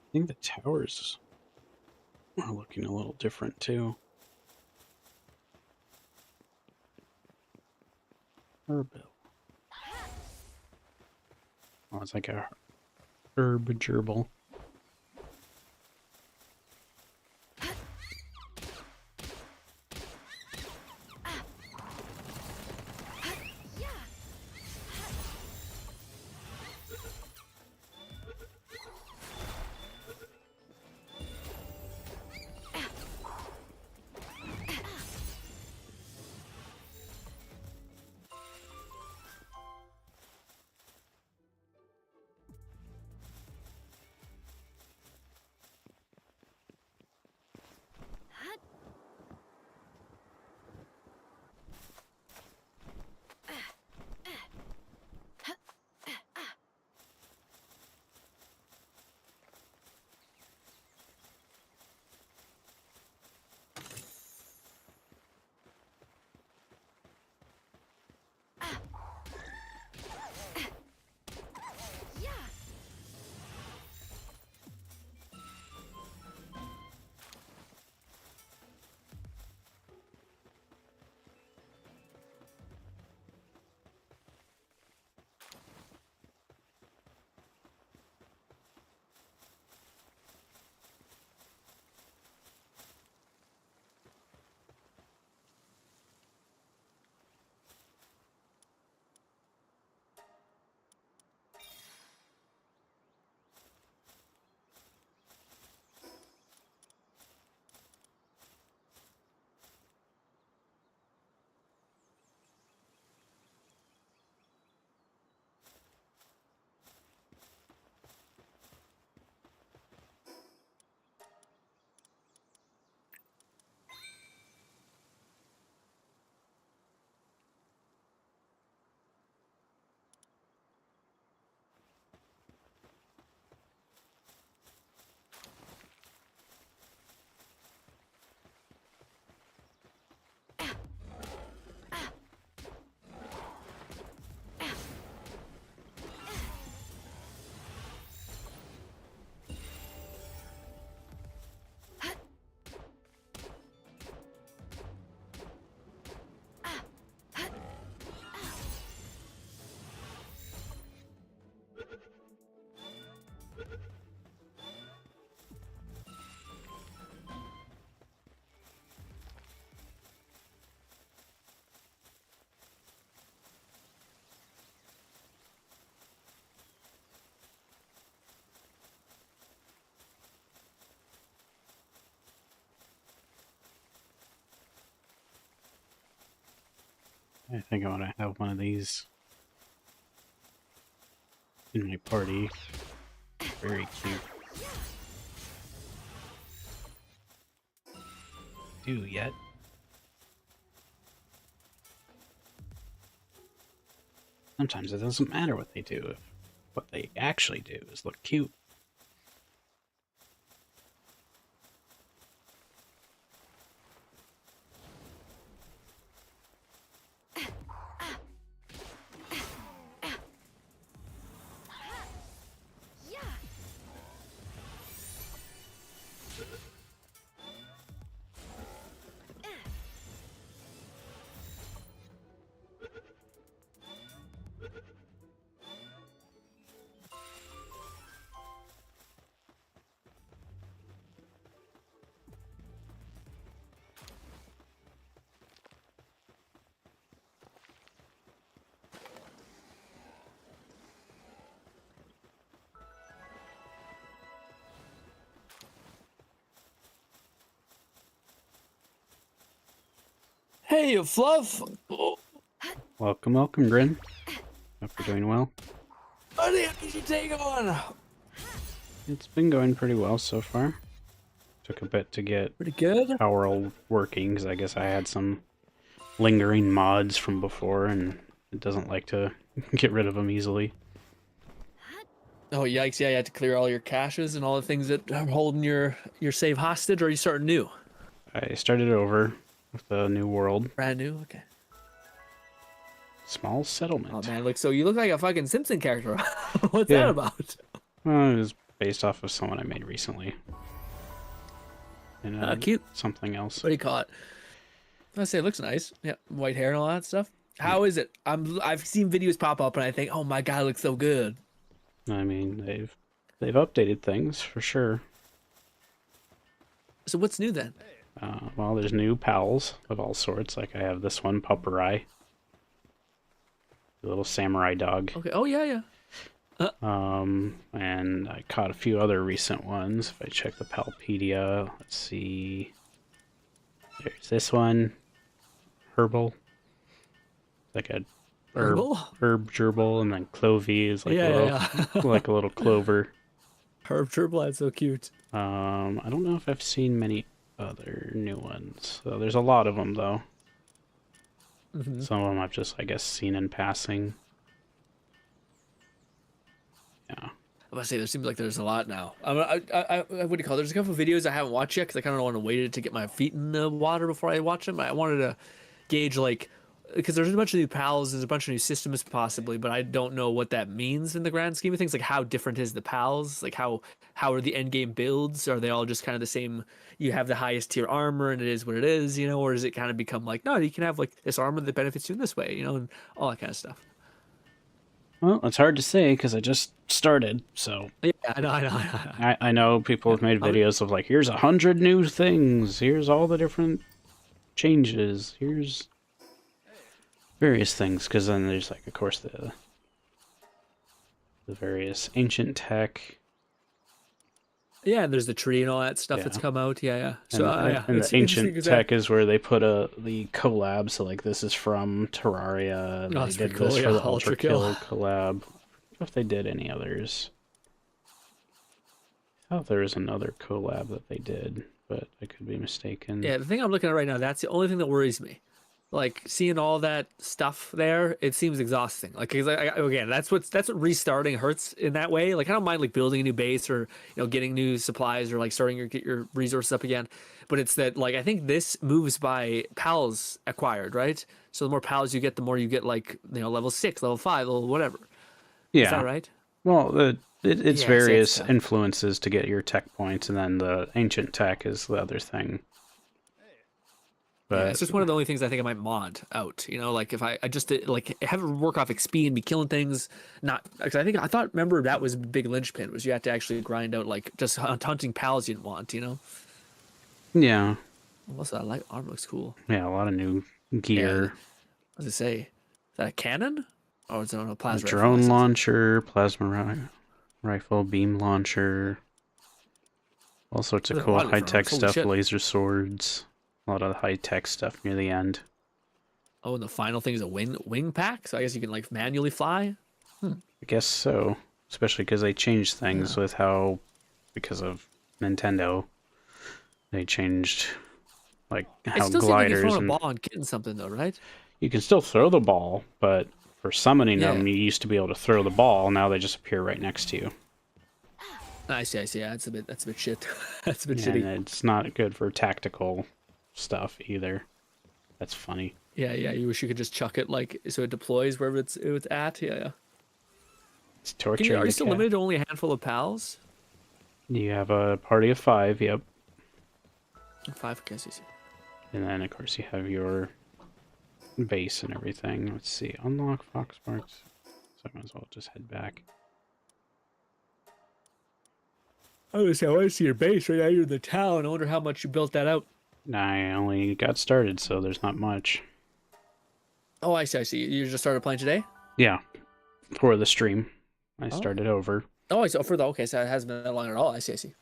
I think the towers are looking a little different too. Herbill. Oh, it's like a herb gerbil. I think I want to have one of these in my party. Very cute. Do yet? Sometimes it doesn't matter what they do if what they actually do is look cute. Hey, you Fluff! Oh, Welcome, welcome, GRINN. Hope you're doing well. buddy, how did you take on? It's been going pretty well so far. Took a bit to get Pretty good. Palworld working, because I guess I had some lingering mods from before, and it doesn't like to get rid of them easily. Oh, yikes, yeah, you had to clear all your caches and all the things that are holding your save hostage, or are you starting new? I started over with a new world. Brand new? Okay. Small settlement. Oh, man, so you look like a fucking Simpson character. What's Yeah. that about? Well, it was based off of someone I made recently. And Cute. something else. What do you call it? I say it looks nice. Yeah, white hair and all that stuff. How is it? I've seen videos pop up and I think, oh my god, it looks so good. I mean, they've updated things for sure. So what's new then? Well, there's new pals of all sorts. Like I have this one, Pupperai, the little samurai dog. Okay. Oh yeah, yeah. And I caught a few other recent ones. If I check the Palpedia, let's see. There's this one, Herbal. Like a Herbal? herb gerbil, and then Clovey is like like a little clover. Herb Turbo, that's so cute. I don't know if I've seen many other new ones. So there's a lot of them though. Mm-hmm. Some of them I've just, I guess, seen in passing. Yeah. I must say, there seems like there's a lot now. What do you call it? There's a couple of videos I haven't watched yet because I kind of want to wait to get my feet in the water before I watch them. I wanted to gauge, like, because there's a bunch of new pals, there's a bunch of new systems possibly, but I don't know what that means in the grand scheme of things. Like, how different is the pals? Like, how are the end game builds? Are they all just kind of the same? You have the highest tier armor and it is what it is, you know, or does it kind of become like, no, you can have like this armor that benefits you in this way, you know, and all that kind of stuff. Well, it's hard to say because I just started, so... Yeah, I know. I know people have made videos of like, here's 100 new things, here's all the different changes, here's various things, because then there's like, of course, the various ancient tech. Yeah, and there's the tree and all that stuff that's come out. Yeah. So and the ancient tech is where they put the collab. So like this is from Terraria. Oh, they did this for the Ultra Kill collab. I don't know if they did any others. I thought there was another collab that they did, but I could be mistaken. Yeah, the thing I'm looking at right now, that's the only thing that worries me. Like seeing all that stuff there, it seems exhausting. Like, 'cause again, that's what restarting hurts in that way. Like I don't mind like building a new base or getting new supplies or like starting get your resources up again. But it's that like I think this moves by pals acquired, right? So the more pals you get, the more you get like level 6, level 5, level whatever. Yeah. Is that right? Well, it's various influences to get your tech points, and then the ancient tech is the other thing. But yeah, it's just one of the only things I think I might mod out. Like if I just like have it work off XP and be killing things, not because remember that was a big linchpin was you had to actually grind out like just hunting pals you didn't want. Yeah. Also, that light armor looks cool. Yeah, a lot of new gear. Yeah. What does it say? Is that a cannon? Or is it a plasma rifle? Drone launcher, plasma rifle, beam launcher, all sorts of cool high-tech stuff, laser swords. A lot of high-tech stuff near the end. Oh, and the final thing is a wing pack. So I guess you can like manually fly. I guess so, especially because they changed things Yeah. with how, because of Nintendo, they changed like It how still seems like you're gliders throwing a and ball and getting something though, right? you can still throw the ball, but for summoning Yeah. them, you used to be able to throw the ball. Now they just appear right next to you, I see. I see. Yeah, that's a bit shit. That's a bit and shitty. it's not good for tactical stuff either. That's funny. Yeah, yeah. You wish you could just chuck it like so it deploys wherever it's at. Yeah, yeah. It's Are torturing you the still cat. limited to only a handful of pals? You have a party of 5, yep, Five. Okay, I see. and then of course you have your base and everything. Let's see, unlock Fox Marks. So I might as well just head back. I was say, I want to see your base right now. You're in the town. I wonder how much you built that out. I only got started, so there's not much. Oh, I see. I see. You just started playing today. Yeah, for the stream, I Oh, okay. started over. Oh, I see. Oh, for the okay. So it hasn't been that long at all. I see. I see.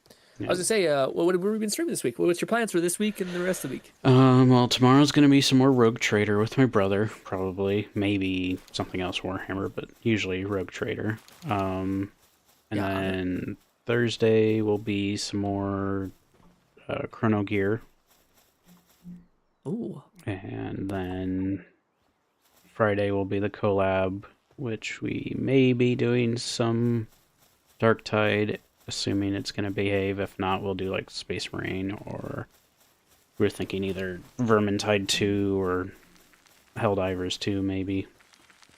I Yeah. was gonna say, what have we been streaming this week? What's your plans for this week and the rest of the week? Well, tomorrow's gonna be some more Rogue Trader with my brother, probably. Maybe something else Warhammer, but usually Rogue Trader. And Yeah. then Thursday will be some more Chrono Gear, Ooh. and then Friday will be the collab, which we may be doing some Dark Tide, assuming it's gonna behave. If not, we'll do like Space Marine, or we're thinking either Vermintide 2 or Helldivers 2, maybe.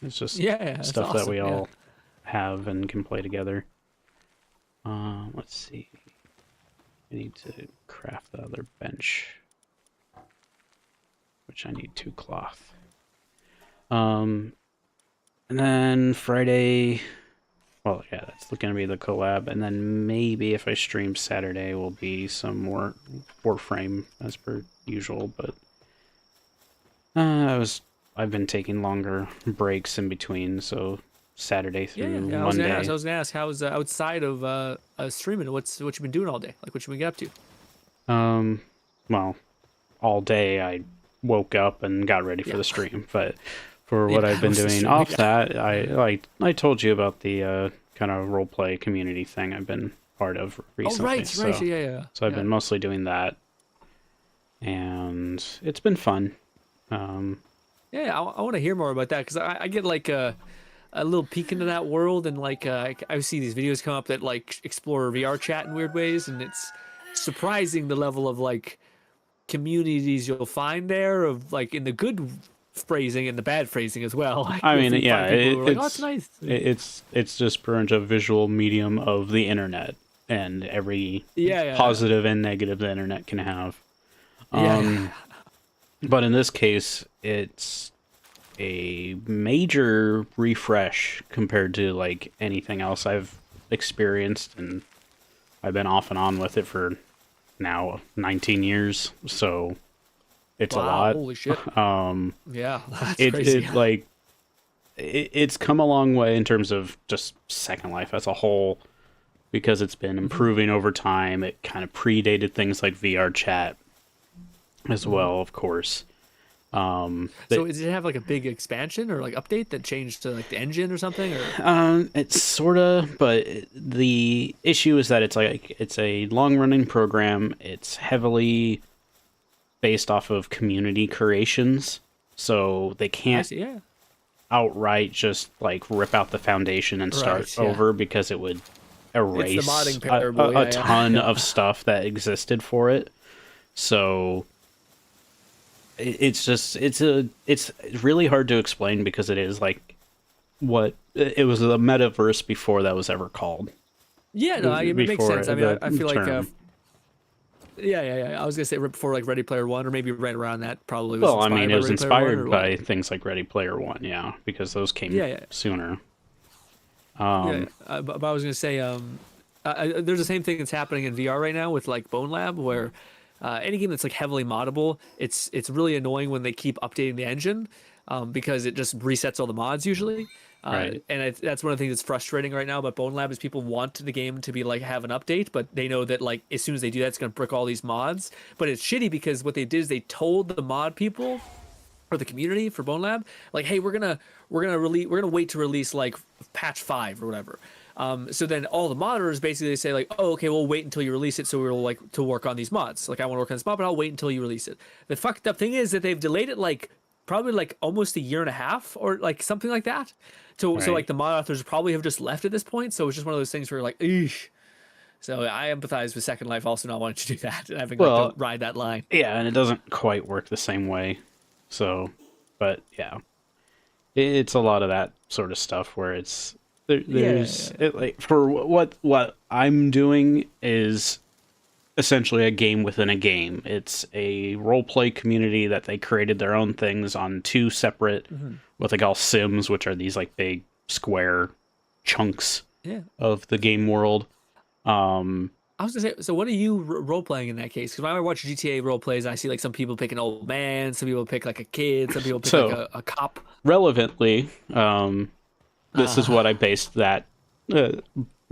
It's just Yeah, that's stuff that awesome. we Yeah. all have and can play together. Let's see. I need to craft the other bench, which I need 2 cloth. And then Friday, well, yeah, that's going to be the collab. And then maybe if I stream Saturday, will be some more Warframe as per usual. But I've been taking longer breaks in between, so Saturday Yeah, through yeah, yeah. Monday. I was gonna ask, how's outside of streaming? What you been doing all day? Like, what you been get up to? Well, all day I woke up and got ready for Yeah, the stream, but for yeah. what I've been How's the doing streaming? off that, I told you about the kind of role play community thing I've been part of Oh, recently. right, right. So Yeah, yeah. so I've Yeah. been mostly doing that, and it's been fun. Yeah, I want to hear more about that because I get like a little peek into that world and like I see these videos come up that like explore VR chat in weird ways and it's surprising the level of like communities you'll find there of like in the good phrasing and the bad phrasing as well. Like I you'll mean, yeah, find people who are like, oh, it's nice. it's just pretty much a visual medium of the internet and every Yeah, yeah, positive and negative the internet can have. yeah, yeah. But in this case, it's a major refresh compared to like anything else I've experienced, and I've been off and on with it for now 19 years, so it's a Wow, lot. holy shit. Yeah, that's It crazy. it like it's come a long way in terms of just Second Life as a whole, because it's been improving over time. It kind of predated things like VR chat as well, of course. So does it have like a big expansion or like update that changed to like the engine or something or It's sorta, but the issue is that it's a long running program. It's heavily based off of community creations, so they I can't see, yeah. outright just like rip out the foundation and start Right, yeah. over, because it would erase modding parable, a yeah, yeah. ton of stuff that existed for it. So it's really hard to explain, because it is like what it was, the metaverse before that was ever called. Yeah, no, it makes Before sense. I mean, I the feel like term. yeah, yeah, yeah. I was gonna say right before like Ready Player One, or maybe right around that. Probably was Well, I inspired mean, by it was Ready Player One, or inspired what? by things like Ready Player One, yeah, because those came Yeah, yeah, sooner. yeah. But I was gonna say, there's the same thing that's happening in VR right now with like Bone Lab, where any game that's like heavily moddable, it's really annoying when they keep updating the engine, because it just resets all the mods usually. Right. And that's one of the things that's frustrating right now about Bone Lab is people want the game to be like have an update, but they know that like as soon as they do that, it's gonna brick all these mods. But it's shitty because what they did is they told the mod people or the community for Bone Lab, like, hey, we're gonna wait to release like patch 5 or whatever. So then all the modders basically say like, oh, okay, we'll wait until you release it, so we'll like to work on these mods. Like, I want to work on this mod, but I'll wait until you release it. The fucked up thing is that they've delayed it like probably like almost a year and a half or like something like that. So like the mod authors probably have just left at this point. So it's just one of those things where like, eesh. So I empathize with Second Life also not wanting to do that and having like to ride that line. Yeah, and it doesn't quite work the same way. So, but yeah, it's a lot of that sort of stuff where it's there's it, like for what I'm doing is essentially a game within a game. It's a role play community that they created their own things on 2 separate what they call sims, which are these like big square chunks of the game world. I was gonna say, so what are you role playing in that case? Because when I watch GTA role plays, I see like some people pick an old man, some people pick like a kid, some people pick like a cop. Relevantly, this is what I based that.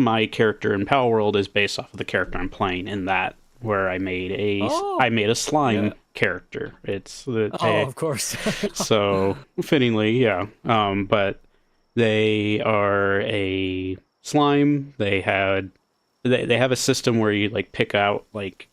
My character in Palworld is based off of the character I'm playing in that, where I made a slime character. It's of course. So fittingly, yeah. But they are a slime. They have a system where you like pick out like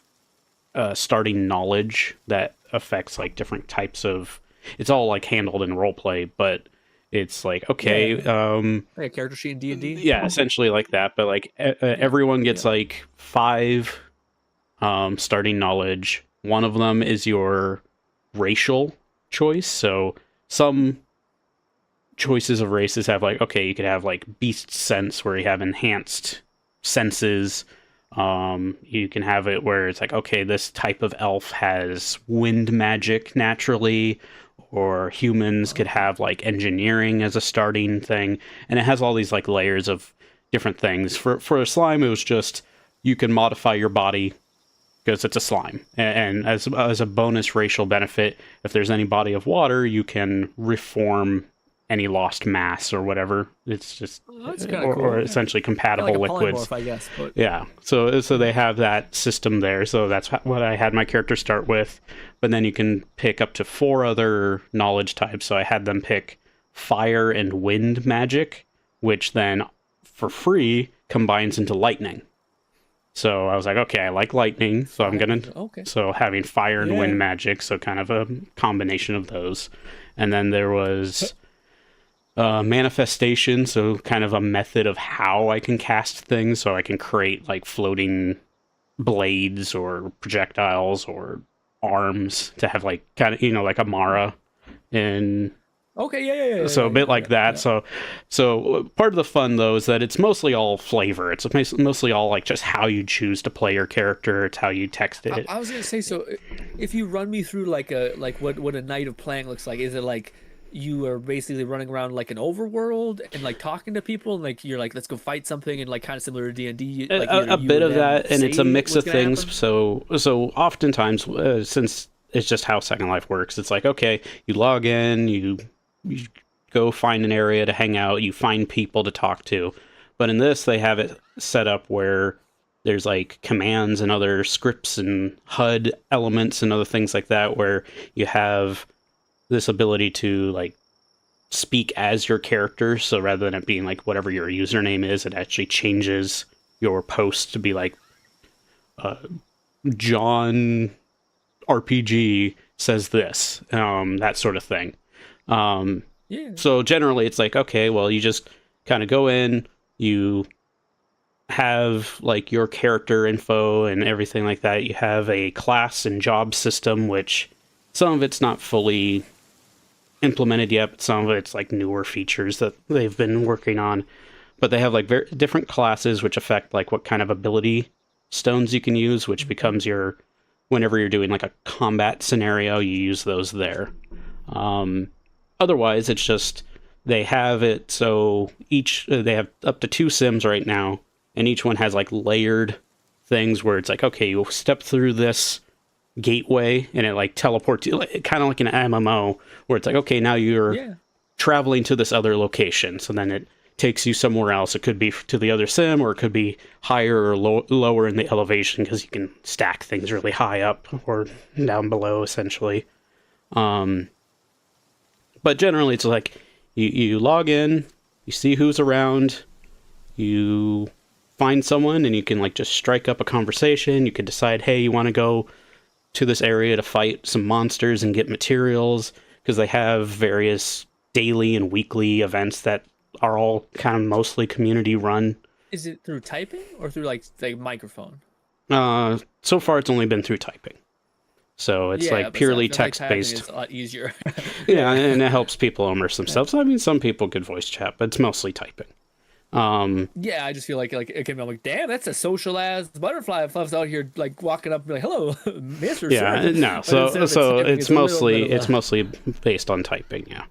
starting knowledge that affects like different types of. It's all like handled in roleplay, but it's like okay, like a character sheet in D&D. Yeah, essentially like that. But like everyone gets like 5 starting knowledge. One of them is your racial choice. So some choices of races have like okay, you could have like beast sense where you have enhanced senses. You can have it where it's like okay, this type of elf has wind magic naturally, or humans could have like engineering as a starting thing, and it has all these like layers of different things. For a slime, it was just you can modify your body because it's a slime, and as a bonus racial benefit, if there's any body of water, you can reform any lost mass or whatever. It's just or essentially compatible like liquids, I guess. But... Yeah, so they have that system there. So that's what I had my character start with. But then you can pick up to 4 other knowledge types. So I had them pick fire and wind magic, which then for free combines into lightning. So I was like, okay, I like lightning, so I'm gonna so having fire and wind magic, so kind of a combination of those. And then there was manifestation, so kind of a method of how I can cast things, so I can create like floating blades or projectiles or arms to have like kind of like Amara and so a bit like that. So part of the fun though is that it's mostly all flavor. It's mostly all like just how you choose to play your character. It's how you text it. I was gonna say, so if you run me through like what a night of playing looks like, is it like you are basically running around like an overworld and like talking to people and like you're like, let's go fight something, and like kind of similar to D&D, like a bit of that, and it's a mix of things. Happen? So oftentimes since it's just how Second Life works, it's like okay, you log in, you go find an area to hang out, you find people to talk to. But in this, they have it set up where there's like commands and other scripts and HUD elements and other things like that, where you have this ability to like speak as your character. So rather than it being like whatever your username is, it actually changes your post to be like John RPG says this, that sort of thing. So generally it's like, okay, well, you just kind of go in, you have like your character info and everything like that. You have a class and job system, which some of it's not fully implemented yet, but some of it's like newer features that they've been working on. But they have like very different classes which affect like what kind of ability stones you can use, which becomes your, whenever you're doing like a combat scenario, you use those there. Otherwise, it's just they have it so they have up to 2 sims right now, and each one has like layered things where it's like, okay, you'll step through this gateway and it like teleports you, kind of like an MMO, where it's like, okay, now you're traveling to this other location. So then it takes you somewhere else. It could be to the other sim, or it could be higher or lower in the elevation, because you can stack things really high up or down below, essentially. but generally it's like you log in, you see who's around, you find someone, and you can like just strike up a conversation. You can decide, hey, you want to go to this area to fight some monsters and get materials, because they have various daily and weekly events that are all kind of mostly community run. Is it through typing or through like microphone? So far it's only been through typing. So it's like purely text-based. It's a lot easier. Yeah, and it helps people immerse themselves. I mean, some people could voice chat, but it's mostly typing. Yeah, I just feel like it can be like, damn, that's a social ass butterfly fluffs out here like walking up and be like, hello, Mr. Yeah, Sir. no. So it's mostly based on typing. Yeah.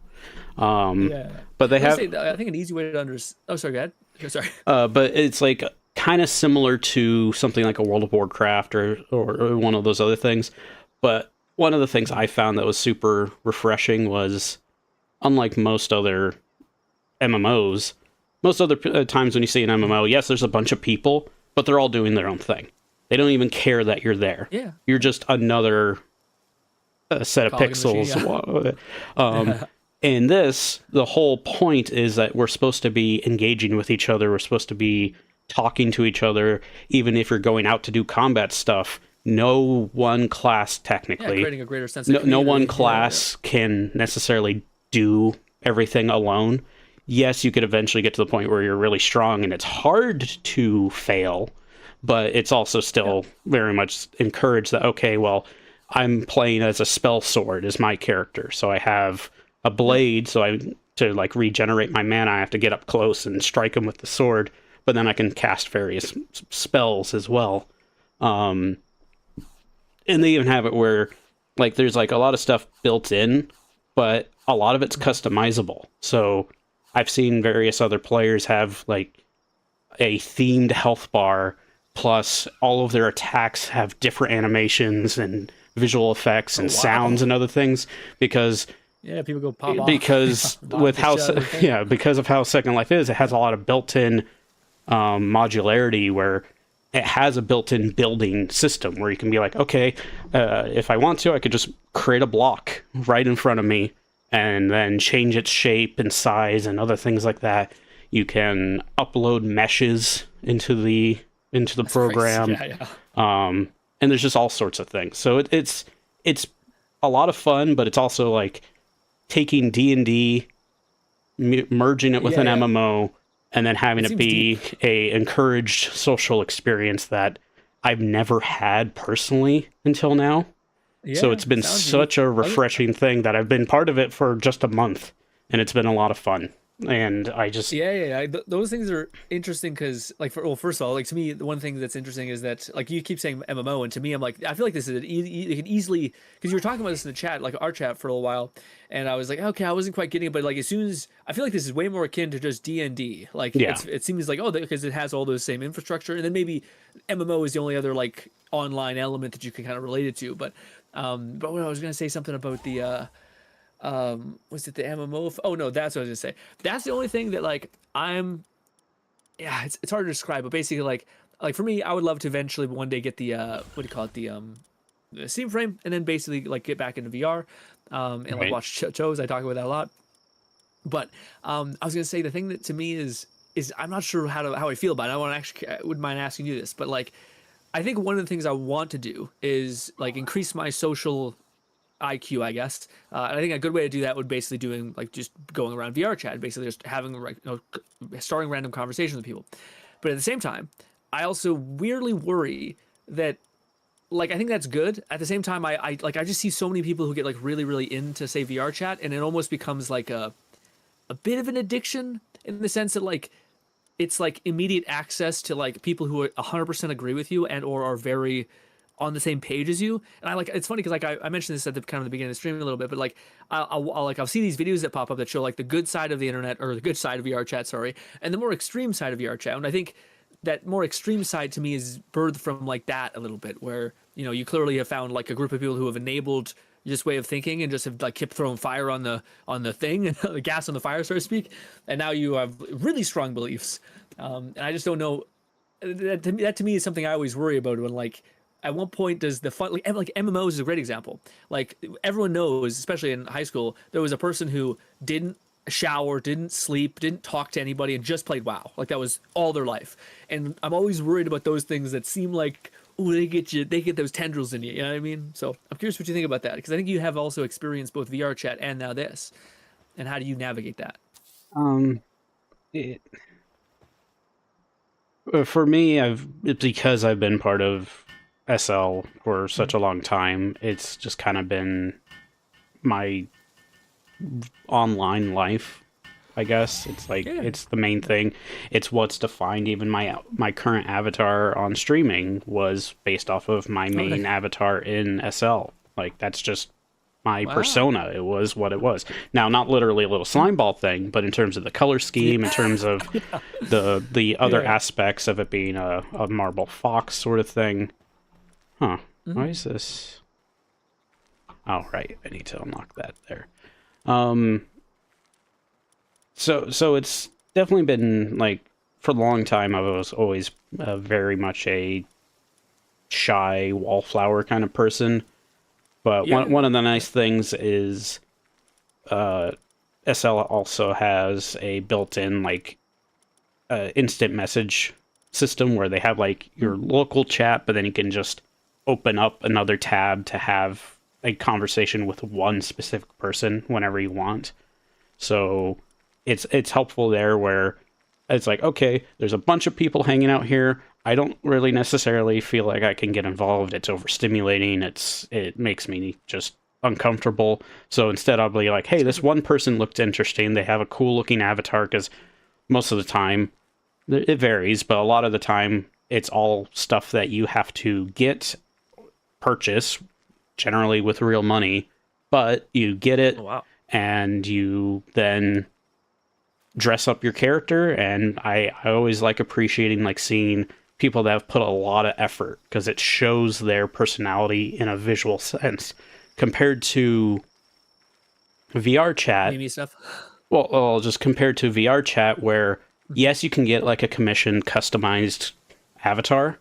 Yeah. But they have. I think an easy way to understand. Oh, sorry, go ahead. Sorry. But it's like kind of similar to something like a World of Warcraft or one of those other things. But one of the things I found that was super refreshing was, unlike most other MMOs, most other times when you see an MMO, yes, there's a bunch of people, but they're all doing their own thing. They don't even care that you're there. Yeah. You're just another set of pixels. Machine, yeah. In this, the whole point is that we're supposed to be engaging with each other. We're supposed to be talking to each other, even if you're going out to do combat stuff. No one class technically, creating a greater sense of no one class can necessarily do everything alone. Yes, you could eventually get to the point where you're really strong and it's hard to fail, but it's also still very much encouraged that, okay, well, I'm playing as a spell sword as my character, so I have a blade, so to like regenerate my mana, I have to get up close and strike him with the sword, but then I can cast various spells as well. And they even have it where, like, there's like a lot of stuff built in, but a lot of it's customizable. So I've seen various other players have like a themed health bar, plus all of their attacks have different animations and visual effects and sounds and other things, because people go pop off. Because with because of how Second Life is, it has a lot of built-in modularity where it has a built-in building system where you can be like, okay, if I want to, I could just create a block right in front of me and then change its shape and size and other things like that. You can upload meshes into the program. Nice. Yeah. And there's just all sorts of things. So it's a lot of fun, but it's also like taking D&D, merging it with an MMO, and then having it be a encouraged social experience that I've never had personally until now. Yeah, so it's been such a refreshing thing that I've been part of it for just a month, and it's been a lot of fun. And I just those things are interesting because, like, first of all, like, to me, the one thing that's interesting is that, like, you keep saying MMO, and to me, I'm like, I feel like this is it could easily, because you were talking about this in the chat, like our chat, for a while, and I was like, okay, I wasn't quite getting it, but like, as soon as I feel like this is way more akin to just D&D, like, it seems like, because it has all those same infrastructure, and then maybe MMO is the only other like online element that you can kind of relate it to, but what I was gonna say something about the was it the MMO? Oh no, that's what I was gonna say. That's the only thing that, like, it's hard to describe, but basically, like for me, I would love to eventually one day get the what do you call it, the Steam frame, and then basically like get back into VR, and like watch shows. I talk about that a lot. But I was gonna say the thing that to me is I'm not sure how I feel about it. I wouldn't mind asking you this, but like, I think one of the things I want to do is like increase my social IQ, I guess. And I think a good way to do that would basically doing like just going around VR chat, basically just having starting random conversations with people. But at the same time, I also weirdly worry that, like, I think that's good. At the same time, I just see so many people who get like really, really into, say, VR chat, and it almost becomes like a bit of an addiction, in the sense that, like, it's like immediate access to like people who 100% agree with you and or are very on the same page as you. And it's funny because like I mentioned this at the kind of the beginning of the stream a little bit, but like I'll see these videos that pop up that show like the good side of the internet, or the good side of VR chat, sorry, and the more extreme side of VR chat. And I think that more extreme side to me is birthed from like that a little bit, where, you know, you clearly have found like a group of people who have enabled this way of thinking and just have like kept throwing fire on the thing, the gas on the fire, so to speak. And now you have really strong beliefs. And I just don't know. That to me is something I always worry about when, like, at what point does the fun, like MMOs is a great example. Like everyone knows, especially in high school, there was a person who didn't shower, didn't sleep, didn't talk to anybody, and just played WoW. Like that was all their life. And I'm always worried about those things that seem like, oh, they get those tendrils in you. You know what I mean? So I'm curious what you think about that, because I think you have also experienced both VR chat and now this. And how do you navigate that? It, for me, because I've been part of SL for such a long time, it's just kind of been my online life, I guess. It's like, it's the main thing. It's what's defined. Even my current avatar on streaming was based off of my main avatar in SL. Like, that's just my persona. It was what it was. Now, not literally a little slime ball thing, but in terms of the color scheme, in terms of the other aspects of it being a marble fox sort of thing. Huh. Why is this? Oh, right. I need to unlock that there. So it's definitely been, like, for a long time, I was always very much a shy wallflower kind of person. But one of the nice things is SL also has a built-in, like, instant message system where they have, like, your local chat, but then you can just open up another tab to have a conversation with one specific person whenever you want. So it's helpful there, where it's like, okay, there's a bunch of people hanging out here. I don't really necessarily feel like I can get involved. It's overstimulating. It makes me just uncomfortable. So instead I'll be like, hey, this one person looked interesting. They have a cool looking avatar, because most of the time, it varies, but a lot of the time it's all stuff that you have to purchase, generally with real money, but you get it. And you then dress up your character. And I always like appreciating, like, seeing people that have put a lot of effort, because it shows their personality in a visual sense compared to VR chat. Meme stuff. Well, just compared to VR chat, where yes, you can get like a commissioned customized avatar,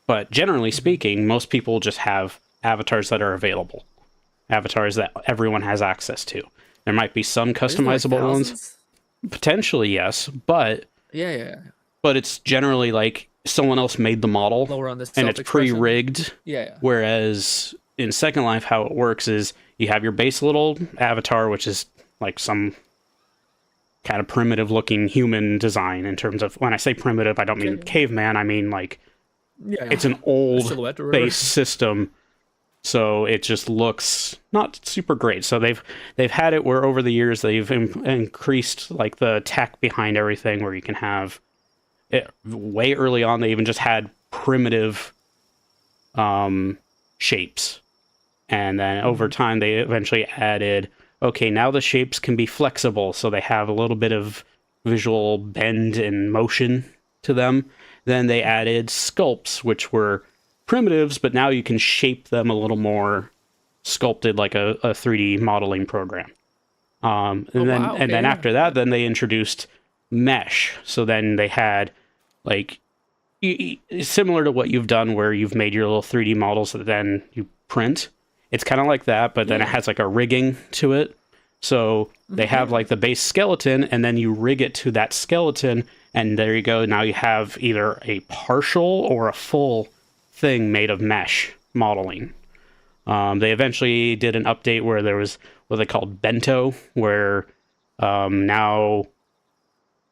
but generally speaking, most people just have avatars that are available, avatars that everyone has access to. There might be some customizable ones, potentially, yes, but but it's generally like someone else made the model and it's pre-rigged. Whereas in Second Life, how it works is you have your base little avatar, which is like some kind of primitive looking human design. In terms of, when I say primitive, I don't mean caveman, I mean like it's an old base system. So it just looks not super great. So they've had it where over the years they've increased like the tech behind everything, where you can have it. Way early on, they even just had primitive shapes, and then over time they eventually added, okay, now the shapes can be flexible, so they have a little bit of visual bend and motion to them. Then they added sculpts, which were primitives, but now you can shape them a little more sculpted, like a 3D modeling program. And then after that, then they introduced mesh. So then they had like similar to what you've done, where you've made your little 3D models that then you print. It's kind of like that, but then it has like a rigging to it. So they have like the base skeleton, and then you rig it to that skeleton, and there you go. Now you have either a partial or a full thing made of mesh modeling. They eventually did an update where there was what they called bento, where now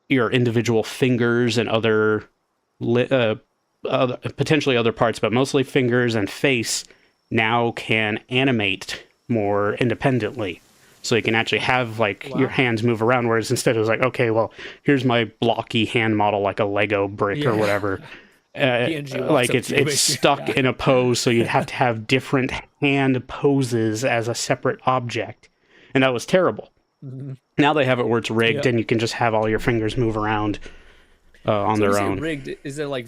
your individual fingers and other potentially other parts, but mostly fingers and face, now can animate more independently. So you can actually have like your hands move around, whereas instead it was like, okay, well, here's my blocky hand model, like a Lego brick or whatever. Like it's stuck in a pose, so you'd have to have different hand poses as a separate object, and that was terrible. Now they have it where it's rigged, and you can just have all your fingers move around on their own. Rigged? Is it like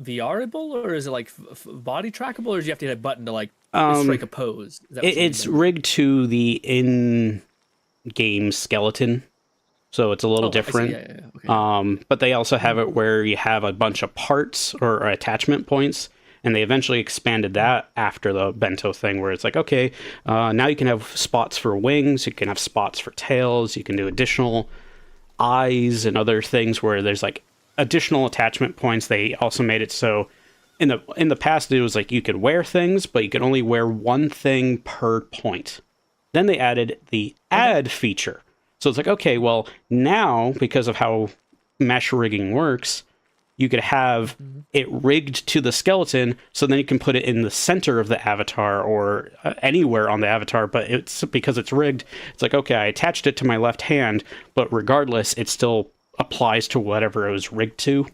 VRable, or is it like body trackable, or do you have to hit a button to like strike a pose? It's rigged to the in-game skeleton. So it's a little different. Okay. But they also have it where you have a bunch of parts or attachment points, And they eventually expanded that after the bento thing, where it's like, okay, now you can have spots for wings, you can have spots for tails, you can do additional eyes and other things where there's like additional attachment points. They also made it so in the past it was like you could wear things, but you could only wear one thing per point. Then they added the add feature. So it's like, okay, well, now because of how mesh rigging works, you could have it rigged to the skeleton, so then you can put it in the center of the avatar or anywhere on the avatar, but it's because it's rigged, it's like, okay, I attached it to my left hand, but regardless, it still applies to whatever it was rigged to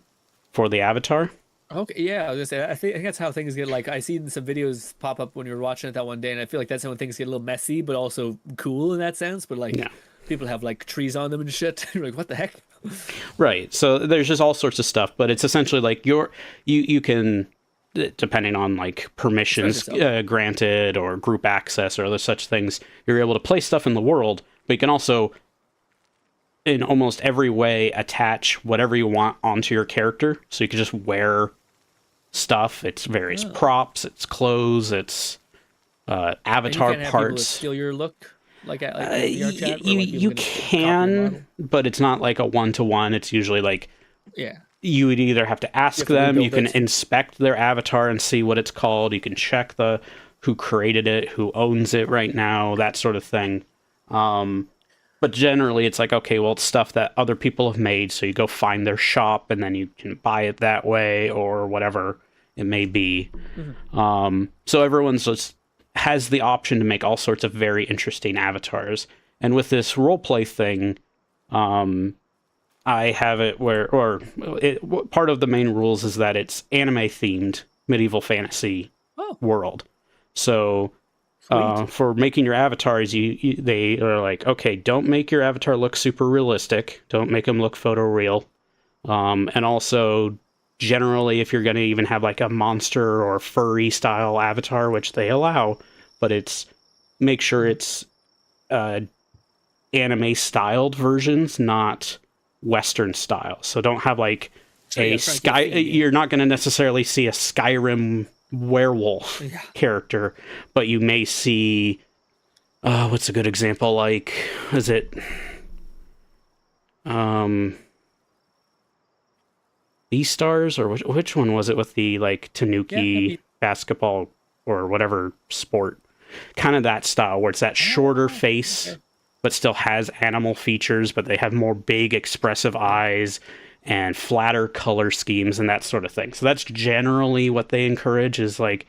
for the avatar. Okay, yeah, I was gonna say, I think that's how things get, like, I seen some videos pop up when you were watching it that one day, and I feel like that's how things get a little messy, but also cool in that sense, but like, people have like trees on them and shit. You're like, what the heck? Right. So there's just all sorts of stuff, but it's essentially like you can, depending on like permissions granted or group access or other such things, you're able to place stuff in the world, but you can also in almost every way attach whatever you want onto your character. So you can just wear stuff. It's various props, it's clothes, it's avatar and you can't have parts. people steal your look. Like VR chat, you can, but it's not like a one-to-one. It's usually like you would either have to ask them, you can inspect their avatar and see what it's called, you can check who created it, who owns it right now, that sort of thing. But generally it's like, okay, well, it's stuff that other people have made, so you go find their shop and then you can buy it that way or whatever it may be. So everyone's just has the option to make all sorts of very interesting avatars. And with this roleplay thing, I have it where, part of the main rules is that it's anime-themed medieval fantasy world. So for making your avatars, they are like, okay, don't make your avatar look super realistic. Don't make them look photoreal. And also, generally, if you're going to even have like a monster or furry style avatar, which they allow, but make sure it's anime styled versions, not Western style. So don't have like you're not going to necessarily see a Skyrim werewolf character, but you may see, what's a good example? Like, is it, Beastars, or which one was it with the like Tanuki basketball or whatever sport? Kind of that style where it's that shorter face, but still has animal features, but they have more big expressive eyes and flatter color schemes and that sort of thing. So that's generally what they encourage, is like,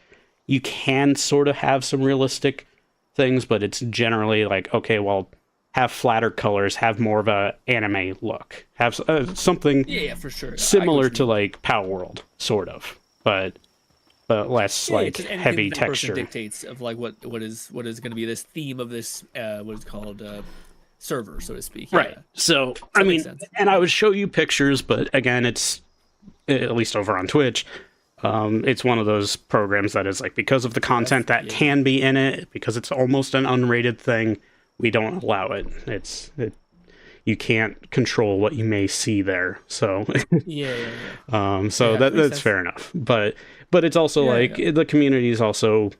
you can sort of have some realistic things, but it's generally like, okay, well, have flatter colors, have more of a anime look, have something for sure similar to like Palworld, sort of, but less like heavy texture. Dictates of like what is going to be this theme of this what is called server, so to speak. Right. So I mean, and I would show you pictures, but again, it's, at least over on Twitch, it's one of those programs that is like, because of the content that can be in it, because it's almost an unrated thing, we don't allow it. You can't control what you may see there. So that's fair enough. But it's also the community is also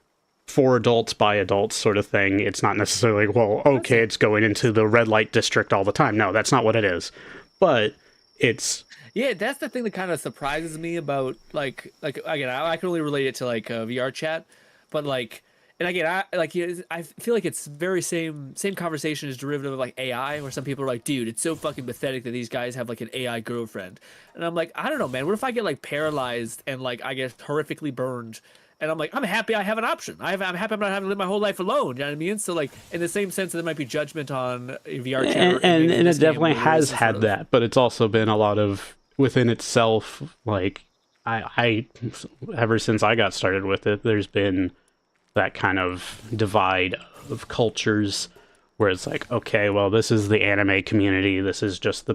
for adults by adults sort of thing. It's not necessarily like, well, okay, it's going into the red light district all the time. No, that's not what it is. But it's that's the thing that kind of surprises me about like again, I can only relate it to like VR chat, but like. And again, I feel like it's very same conversation as derivative of like AI, where some people are like, dude, it's so fucking pathetic that these guys have like an AI girlfriend. And I'm like, I don't know, man. What if I get like paralyzed and like I get horrifically burned? And I'm like, I'm happy I have an option. I'm happy I'm not having to live my whole life alone. You know what I mean? So like, in the same sense that there might be judgment on VR chat. And it definitely has had that, but it's also been a lot of within itself. Like I ever since I got started with it, there's been that kind of divide of cultures where it's like, okay, well, this is the anime community, this is just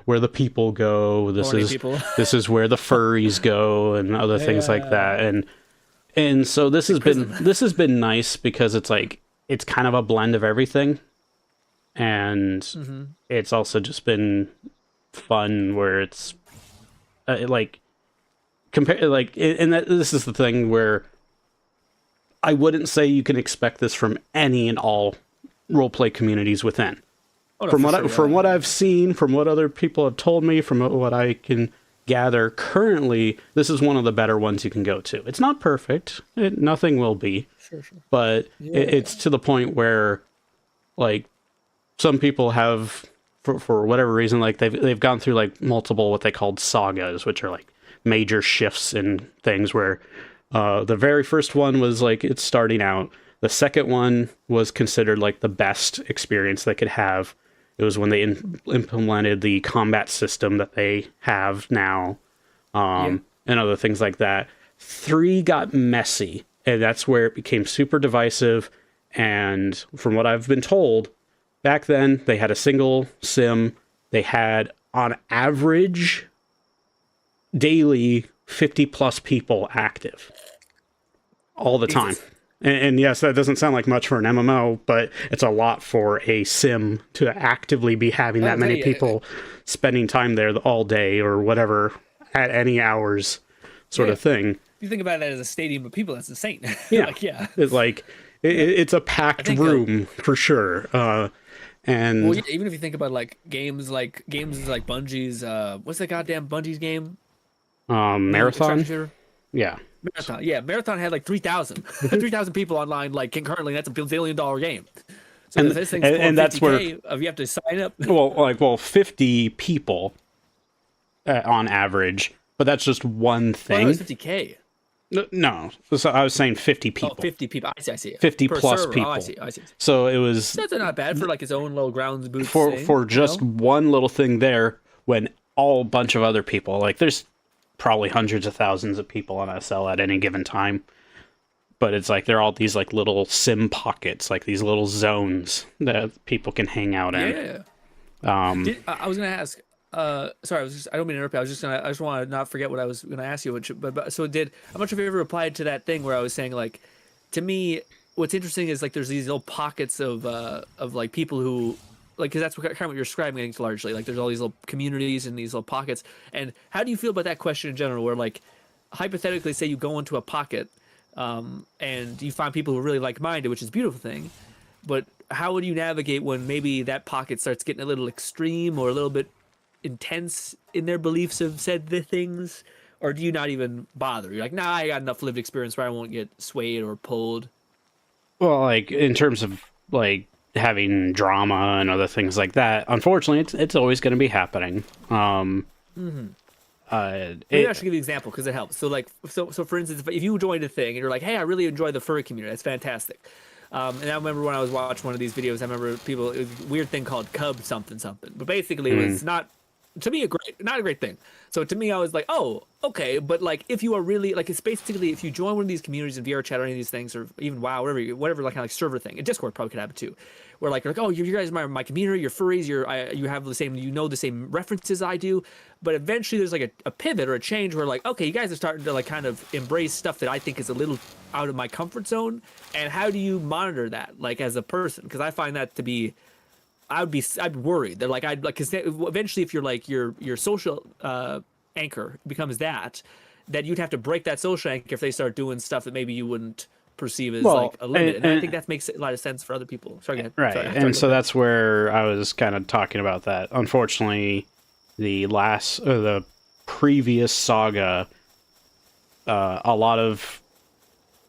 where the people go, this is where the furries go and other things like that, and so this has been nice because it's like, it's kind of a blend of everything, and it's also just been fun where it's like, compare, like, and this is the thing where I wouldn't say you can expect this from any and all roleplay communities within. Oh, no, From what I've seen, from what other people have told me, from what I can gather currently, this is one of the better ones you can go to. It's not perfect. Nothing will be. Sure. But it's to the point where, like, some people have, for whatever reason, like they've gone through like multiple what they called sagas, which are like major shifts in things where the very first one was like it's starting out. The second one was considered like the best experience they could have. It was when they implemented the combat system that they have now, and other things like that. 3 got messy, and that's where it became super divisive. And from what I've been told, back then they had a single sim. They had, on average, daily 50 plus people active all the time. And yes, that doesn't sound like much for an MMO, but it's a lot for a sim to actively be having that many people spending time there all day or whatever at any hours sort of thing. If you think about that as a stadium of people, that's insane. Yeah. It's like, it's a packed room for sure. And well, even if you think about like games like Bungie's, what's that goddamn Bungie's game? Marathon? Yeah. Marathon, Marathon had like 3,000 people online, like concurrently. That's a $1 billion game. So and this thing's that's where you have to sign up. 50 people on average, but that's just one thing. Oh, it's 50K. No, so I was saying 50 people. Oh, 50 people. I see. 50 per plus server. people. Oh, I see. So it was. That's not bad for like its own little grounds boots for just one little thing there. When a bunch of other people, like there's probably hundreds of thousands of people on SL at any given time, but it's like they're all these like little sim pockets, like these little zones that people can hang out in. I was gonna ask. Sorry, I don't mean to interrupt. I just want to not forget what I was gonna ask you. I'm not sure if you ever replied to that thing where I was saying like, to me, what's interesting is like there's these little pockets of like people who. Like, because that's kind of what you're describing largely. Like, there's all these little communities and these little pockets. And how do you feel about that question in general? Where, like, hypothetically, say you go into a pocket, and you find people who are really like-minded, which is a beautiful thing. But how would you navigate when maybe that pocket starts getting a little extreme or a little bit intense in their beliefs of said things? Or do you not even bother? You're like, nah, I got enough lived experience where I won't get swayed or pulled. Well, like in terms of like having drama and other things like that, unfortunately it's always going to be happening. Maybe I should give you an example because it helps. So like so for instance, if you joined a thing and you're like, hey, I really enjoy the furry community, that's fantastic. And I remember when I was watching one of these videos, I remember people, it was a weird thing called cub something, but basically it was not, to me, not a great thing. So to me, I was like, oh, okay. But like, if you are really like, it's basically, if you join one of these communities in VR chat or any of these things, or even WoW, whatever like kind of like server thing, and Discord probably could happen too, where like, you're like, oh, you guys are my community, you're furries, you have the same, the same references I do. But eventually there's like a pivot or a change where like, okay, you guys are starting to like kind of embrace stuff that I think is a little out of my comfort zone. And how do you monitor that, like as a person? Because I find that to be, I'd be worried that like because eventually if you're like your social anchor becomes that you'd have to break that social anchor if they start doing stuff that maybe you wouldn't perceive as like a limit. And I think that makes a lot of sense for other people. Sorry, go ahead. Right. Sorry, and so that's where I was kind of talking about that. Unfortunately, the previous saga, a lot of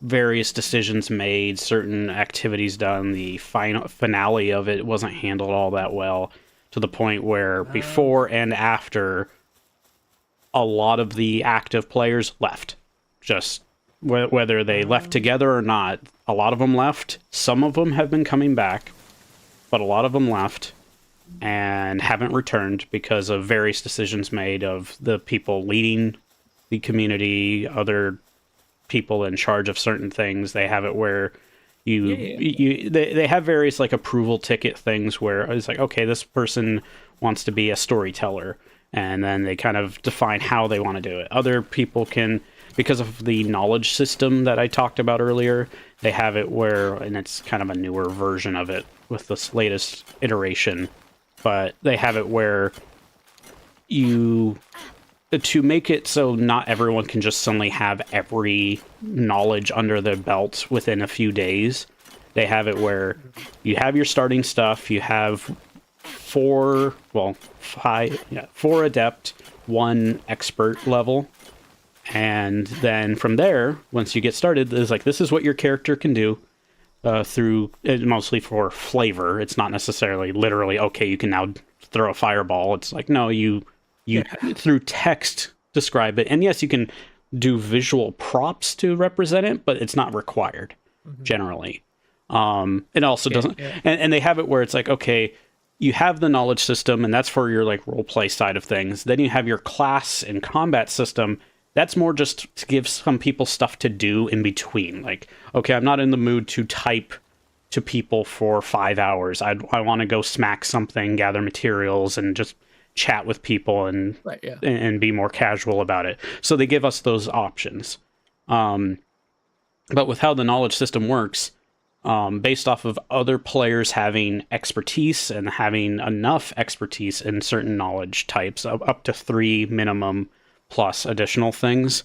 various decisions made, certain activities done, the finale of it wasn't handled all that well, to the point where before and after, a lot of the active players left. Just whether they left together or not, a lot of them left. Some of them have been coming back, but a lot of them left and haven't returned because of various decisions made of the people leading the community, other people in charge of certain things. They have it where they have various like approval ticket things where it's like, okay, this person wants to be a storyteller, and then they kind of define how they want to do it. Other people can, because of the knowledge system that I talked about earlier, they have it where, and it's kind of a newer version of it with this latest iteration, but they have it where to make it so not everyone can just suddenly have every knowledge under their belt within a few days, they have it where you have your starting stuff, you have four adept, one expert level, and then from there, once you get started, it's like, this is what your character can do. Through mostly for flavor. It's not necessarily literally, okay, you can now throw a fireball. It's like, no, you through text describe it. And yes, you can do visual props to represent it, but it's not required generally. It also doesn't, and they have it where it's like, okay, you have the knowledge system, and that's for your like role play side of things. Then you have your class and combat system. That's more just to give some people stuff to do in between. Like, okay, I'm not in the mood to type to people for 5 hours. I want to go smack something, gather materials, and just chat with people and and be more casual about it. So they give us those options. But with how the knowledge system works, based off of other players having expertise and having enough expertise in certain knowledge types, up to 3 minimum, plus additional things,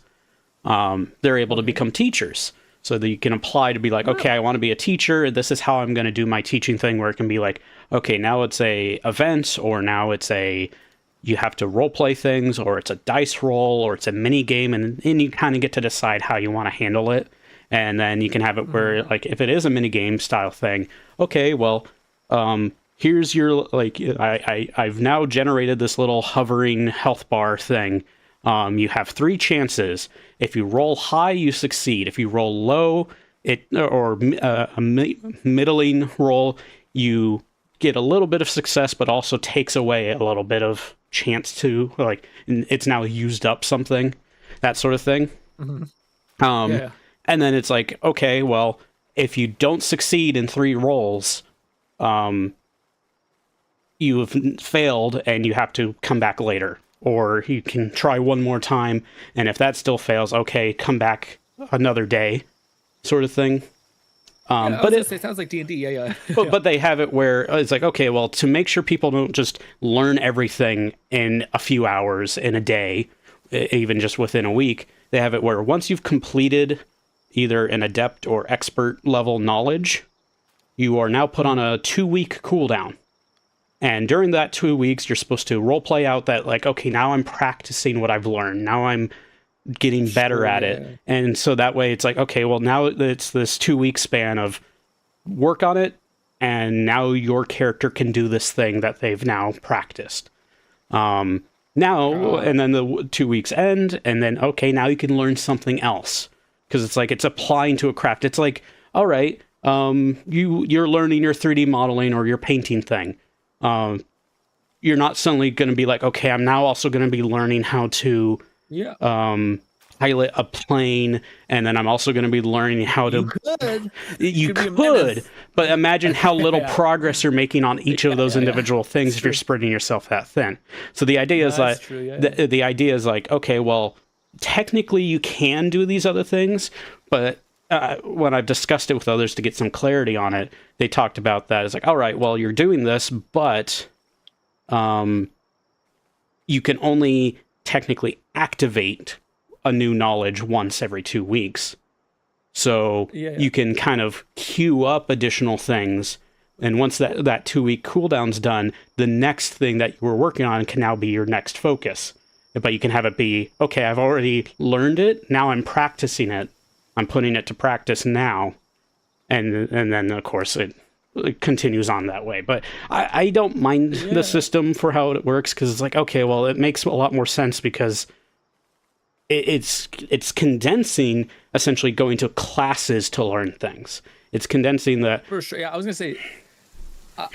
they're able to become teachers. So that you can apply to be like, okay, I want to be a teacher. This is how I'm going to do my teaching thing, where it can be like, okay, now it's a event, or now it's you have to role play things, or it's a dice roll, or it's a mini game, and you kind of get to decide how you want to handle it. And then you can have it where, like, if it is a mini game style thing, okay, well, here's your, like, I've now generated this little hovering health bar thing. You have 3 chances. If you roll high, you succeed. If you roll low, a middling roll, you get a little bit of success, but also takes away a little bit of chance to, like, it's now used up something, that sort of thing. And then it's like, okay, well, if you don't succeed in 3 rolls, you have failed and you have to come back later. Or you can try one more time, and if that still fails, okay, come back another day, sort of thing. But it sounds like D&D, But they have it where it's like, okay, well, to make sure people don't just learn everything in a few hours in a day, even just within a week, they have it where once you've completed either an adept or expert level knowledge, you are now put on a 2-week cooldown. And during that 2 weeks, you're supposed to role play out that, like, okay, now I'm practicing what I've learned. Now I'm getting better at it. And so that way it's like, okay, well, now it's this 2-week span of work on it. And now your character can do this thing that they've now practiced. And then the 2 weeks end. And then, okay, now you can learn something else. Because it's like, it's applying to a craft. It's like, all right, you're learning your 3D modeling or your painting thing. You're not suddenly going to be like, okay, I'm now also going to be learning how to pilot a plane, and then I'm also going to be learning how to... You could, but imagine how little progress you're making on each of those individual things if you're spreading yourself that thin. So the idea is like, the idea is like, okay, well, technically you can do these other things, but when I've discussed it with others to get some clarity on it, they talked about that. It's like, all right, well, you're doing this, but you can only technically activate a new knowledge once every 2 weeks. So you can kind of queue up additional things. And once that 2-week cooldown's done, the next thing that you were working on can now be your next focus. But you can have it be, okay, I've already learned it. Now I'm practicing it. I'm putting it to practice now. And then, of course, it continues on that way. But I don't mind the system for how it works, because it's like, okay, well, it makes a lot more sense because it's condensing, essentially going to classes to learn things. It's condensing the... For sure, yeah, I was going to say...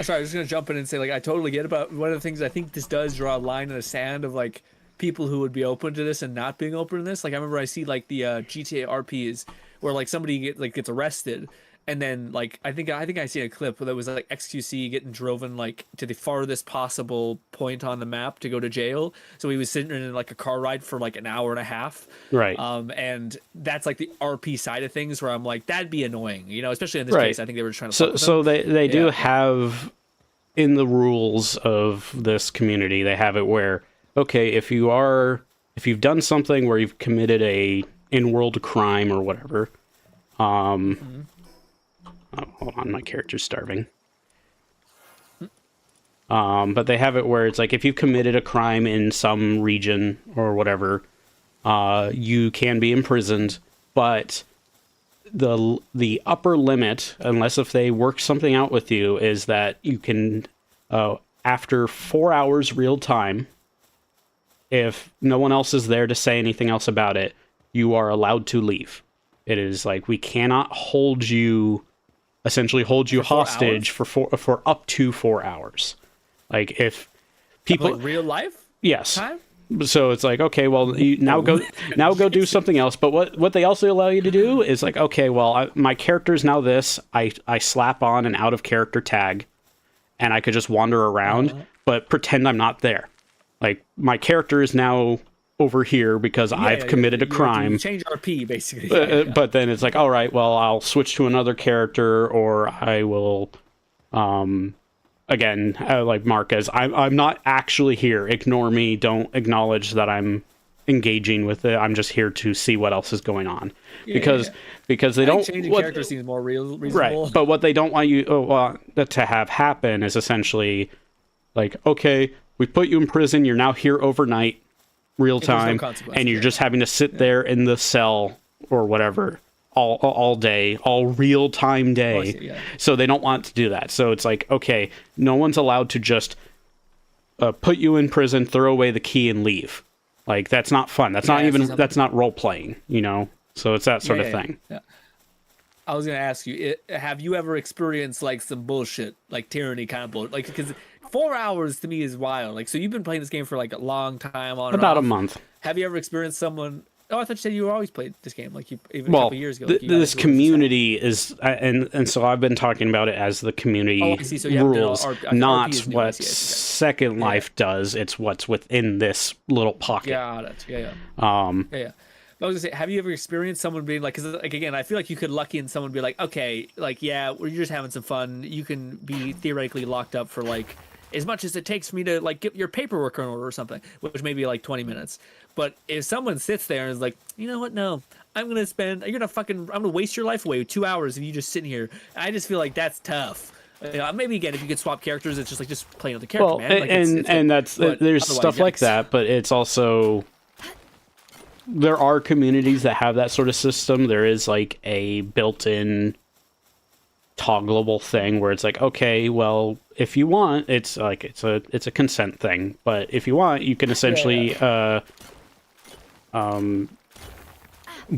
sorry, I was going to jump in and say, like, I totally get it, but one of the things I think this does draw a line in the sand of, like, people who would be open to this and not being open to this. Like, I remember I see, like, the GTA RPs where, like, somebody gets arrested, and then, like, I think I see a clip where there was, like, XQC getting driven, like, to the farthest possible point on the map to go to jail. So he was sitting in, like, a car ride for, like, an hour and a half. Right. And that's, like, the RP side of things where I'm like, that'd be annoying, you know, especially in this case. I think they were trying to So they do have, in the rules of this community, they have it where, okay, if you are if you've done something where you've committed a in-world crime or whatever, oh, hold on, my character's starving. But they have it where it's like if you've committed a crime in some region or whatever, you can be imprisoned, but the upper limit, unless if they work something out with you, is that you can, after 4 hours real time, if no one else is there to say anything else about it, you are allowed to leave. It is like we cannot hold you, essentially hold you hostage for up to 4 hours. Like if people like real life, yes. time? So it's like, okay, well, you now go do something else. But what they also allow you to do is like, okay, well, my character's now this. I slap on an out of character tag, and I could just wander around, but pretend I'm not there. Like my character is now over here because I've committed a crime. You change RP basically. But then it's like, all right, well, I'll switch to another character, or I will, again, like Marquez, I'm not actually here. Ignore me. Don't acknowledge that I'm engaging with it. I'm just here to see what else is going on, because they don't. Changing character seems more reasonable. Right, but what they don't want you to have happen is essentially like, okay, we put you in prison. You're now here overnight, real time, and you're just having to sit there in the cell or whatever all day, all real time day. So they don't want to do that. So it's like, okay, no one's allowed to just put you in prison, throw away the key, and leave. Like that's not fun. That's not even that's not role playing, you know. So it's that sort of thing. Yeah. I was gonna ask you, have you ever experienced like some bullshit, like tyranny kind of bullshit? Like because 4 hours to me is wild. Like so, you've been playing this game for like a long time on about a month. Have you ever experienced someone? Oh, I thought you said you always played this game, like even a couple years ago. Like this community is, and so I've been talking about it as the community rules, not what Second Life does. It's what's within this little pocket. Got it. Yeah. I was gonna say, have you ever experienced someone being like, because like again, I feel like you could lucky in someone be like, okay, like you're just having some fun. You can be theoretically locked up for like as much as it takes for me to like get your paperwork in order or something, which may be like 20 minutes. But if someone sits there and is like, you know what, no, I'm gonna waste your life away with 2 hours of you just sitting here. I just feel like that's tough. Maybe again, if you could swap characters, it's just playing with the character, man. Like, and that's there's stuff like that, but it's also there are communities that have that sort of system. There is like a built-in toggleable thing where it's like, okay, well, if you want, it's like it's a consent thing, but if you want, you can essentially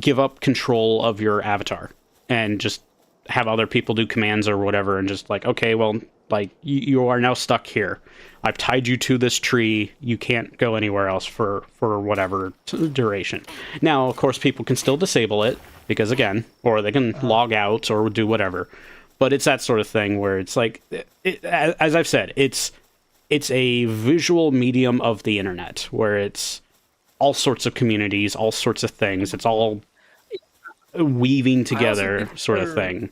give up control of your avatar and just have other people do commands or whatever, and just like, okay, well, like you are now stuck here. I've tied you to this tree. You can't go anywhere else for whatever duration. Now, of course, people can still disable it because again, or they can log out or do whatever. But it's that sort of thing where it's like, as I've said, it's a visual medium of the internet where it's all sorts of communities, all sorts of things. It's all weaving together sort of thing.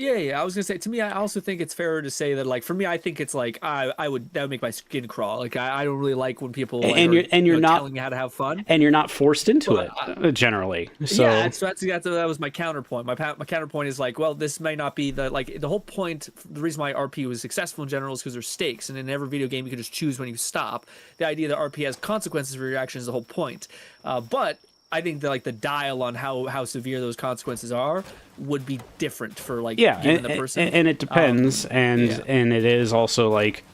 Yeah. I was gonna say, to me, I also think it's fairer to say that, like, for me, I think it's like that would make my skin crawl. Like, I don't really like when people like, you're not telling you how to have fun, and you're not forced into it generally. So yeah, that was my counterpoint. My counterpoint is like, well, this may not be the whole point. The reason why RP was successful in general is because there's stakes, and in every video game you can just choose when you stop. The idea that RP has consequences for your actions is the whole point. But I think that like the dial on how severe those consequences are would be different for like given the person. And it depends, and it is also like,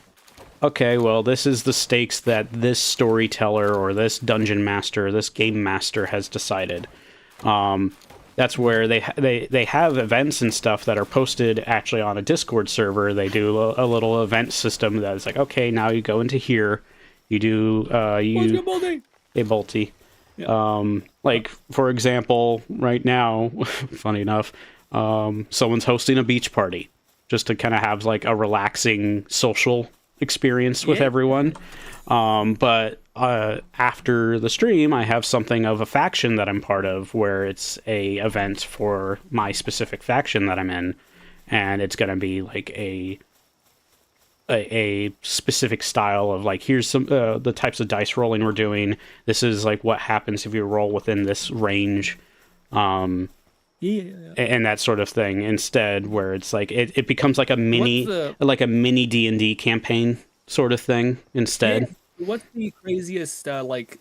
okay, well, this is the stakes that this storyteller or this dungeon master, this game master has decided. That's where they have events and stuff that are posted actually on a Discord server. They do a little event system that is like, okay, now you go into here, you do bolty. Yeah. Like for example, right now, funny enough, someone's hosting a beach party just to kind of have like a relaxing social experience with everyone. But after the stream, I have something of a faction that I'm part of where it's a event for my specific faction that I'm in, and it's going to be like a specific style of like, here's some the types of dice rolling we're doing. This is like what happens if you roll within this range. And that sort of thing, instead, where it's like it becomes like a mini D&D campaign sort of thing instead. Yeah. What's the craziest like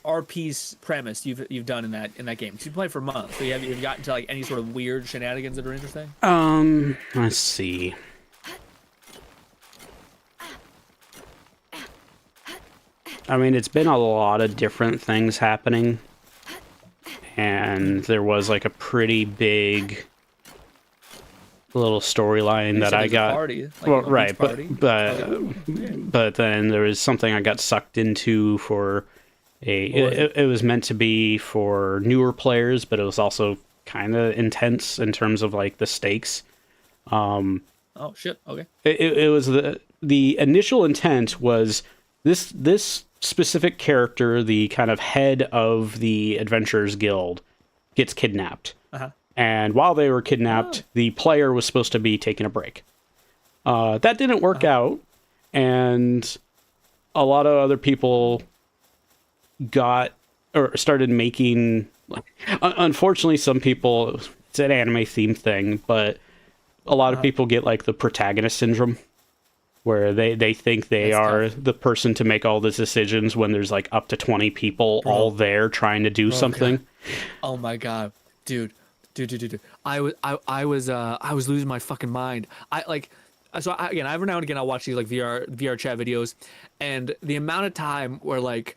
RP's premise you've done in that game? 'Cause you played for months, so you've gotten to like any sort of weird shenanigans that are interesting? Let's see. I mean, it's been a lot of different things happening. And there was like a pretty big little storyline that I got. Party, like well, right, but then there was something I got sucked into for it was meant to be for newer players, but it was also kind of intense in terms of like the stakes. Oh shit! Okay. It was the initial intent was this specific character, the kind of head of the Adventurers Guild, gets kidnapped. And while they were kidnapped, the player was supposed to be taking a break. That didn't work out, and a lot of other people started making... Unfortunately, some people... It's an anime-themed thing, but a lot of people get like the protagonist syndrome, where they think they are the person to make all the decisions when there's like up to 20 people all there trying to do something. God. Oh my god, dude. I was losing my fucking mind. Again, every now and again I'll watch these like VR chat videos, and the amount of time where like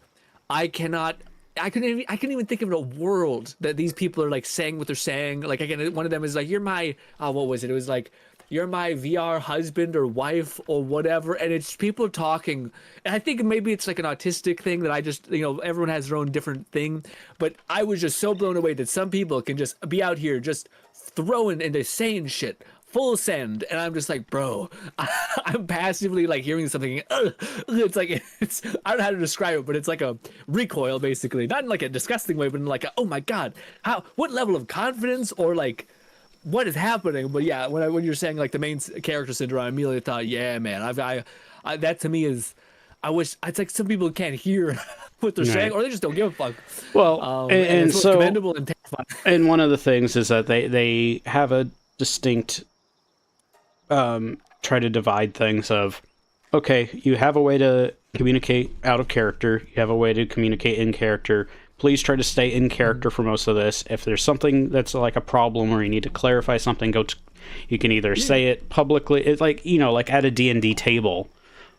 I couldn't even think of a world that these people are like saying what they're saying. Like again, one of them is like, "You're my what was it? It was like, you're my VR husband or wife or whatever," and it's people talking. And I think maybe it's like an autistic thing that I just, everyone has their own different thing. But I was just so blown away that some people can just be out here just throwing into saying shit full send, and I'm just like, bro, I'm passively like hearing something. It's like I don't know how to describe it, but it's like a recoil basically, not in like a disgusting way, but in like oh my god, what level of confidence or like what is happening? But yeah, when you're saying like the main character syndrome, I immediately thought, yeah, man, I that to me is, I wish it's like some people can't hear what they're saying, or they just don't give a fuck. Well, and so commendable and terrifying. And one of the things is that they have a distinct try to divide things of, okay, you have a way to communicate out of character, you have a way to communicate in character. Please try to stay in character for most of this. If there's something that's like a problem or you need to clarify something, you can either say it publicly. It's like, like at a D&D table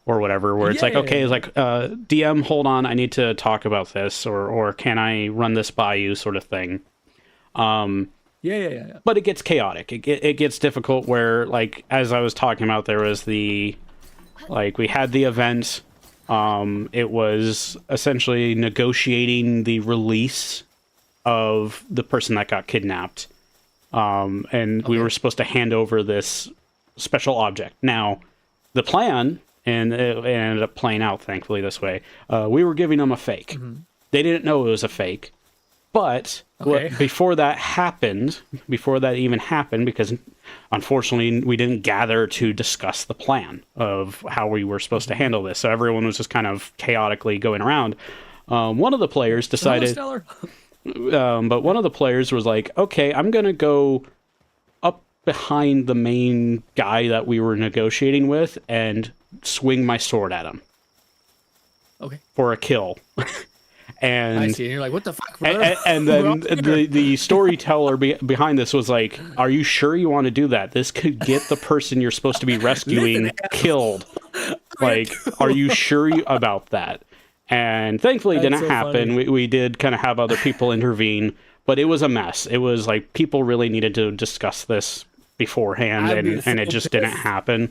or whatever, where it's it's like, DM, hold on, I need to talk about this, or can I run this by you, sort of thing. But it gets chaotic. It gets difficult where, like, as I was talking about, there was we had the event. It was essentially negotiating the release of the person that got kidnapped. And we were supposed to hand over this special object. Now, the plan, and it ended up playing out, thankfully, this way, we were giving them a fake. They didn't know it was a fake. But before that even happened, because unfortunately we didn't gather to discuss the plan of how we were supposed to handle this. So everyone was just kind of chaotically going around. One of the players decided, but one of the players was like, okay, I'm going to go up behind the main guy that we were negotiating with and swing my sword at him. Okay. For a kill. And I see. And you're like, what the fuck? And then the storyteller behind this was like, are you sure you want to do that? This could get the person you're supposed to be rescuing killed. Like, are you sure about that? And thankfully it didn't happen. We did kind of have other people intervene, but it was a mess. It was like people really needed to discuss this beforehand, and it just didn't happen.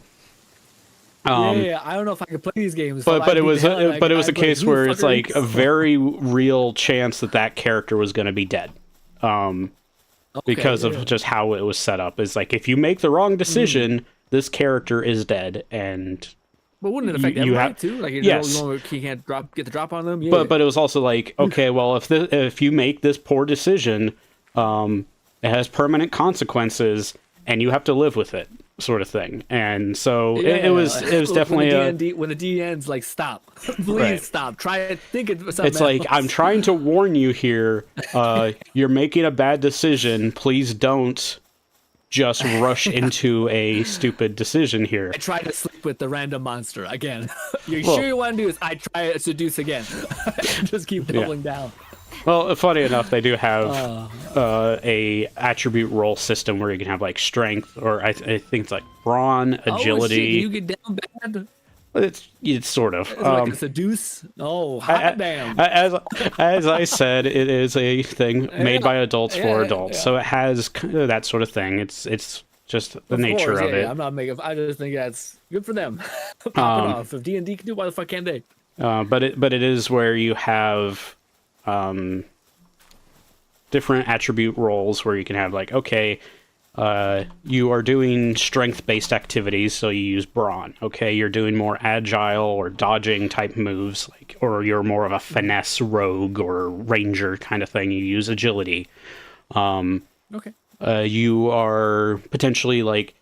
I don't know if I could play these games. But it was a case where it's like a very real chance that character was going to be dead, because of just how it was set up. It's like, if you make the wrong decision, this character is dead, and but wouldn't it affect everybody too? Like, yes, you can't get the drop on them. But it was also like, okay, well, if you make this poor decision, it has permanent consequences, and you have to live with it. sort of thing. And so Yeah, it was definitely when the D ends, like, stop, please Right. stop. Try to think of something It's like, I'm else. trying to warn you here. You're making a bad decision. Please don't just rush into a stupid decision here. I try to sleep with the random monster again. You Well- sure you want to do this? I try to seduce again. Just keep doubling down. Well, funny enough, they do have a attribute roll system where you can have like strength, or I think it's like brawn, agility. Oh, shit, you get down bad. It's sort of. Like a seduce. Oh, hot damn. As I said, it is a thing made by adults for yeah, adults, yeah. so it has that sort of thing. It's just the nature course, of it. I'm not making. I just think that's good for them. Pop it off. If D&D can do, why the fuck can't they? But it is where you have different attribute roles where you can have like, okay, you are doing strength-based activities, so you use brawn. Okay, you're doing more agile or dodging type moves, like, or you're more of a finesse rogue or ranger kind of thing. You use agility. Okay. You are potentially like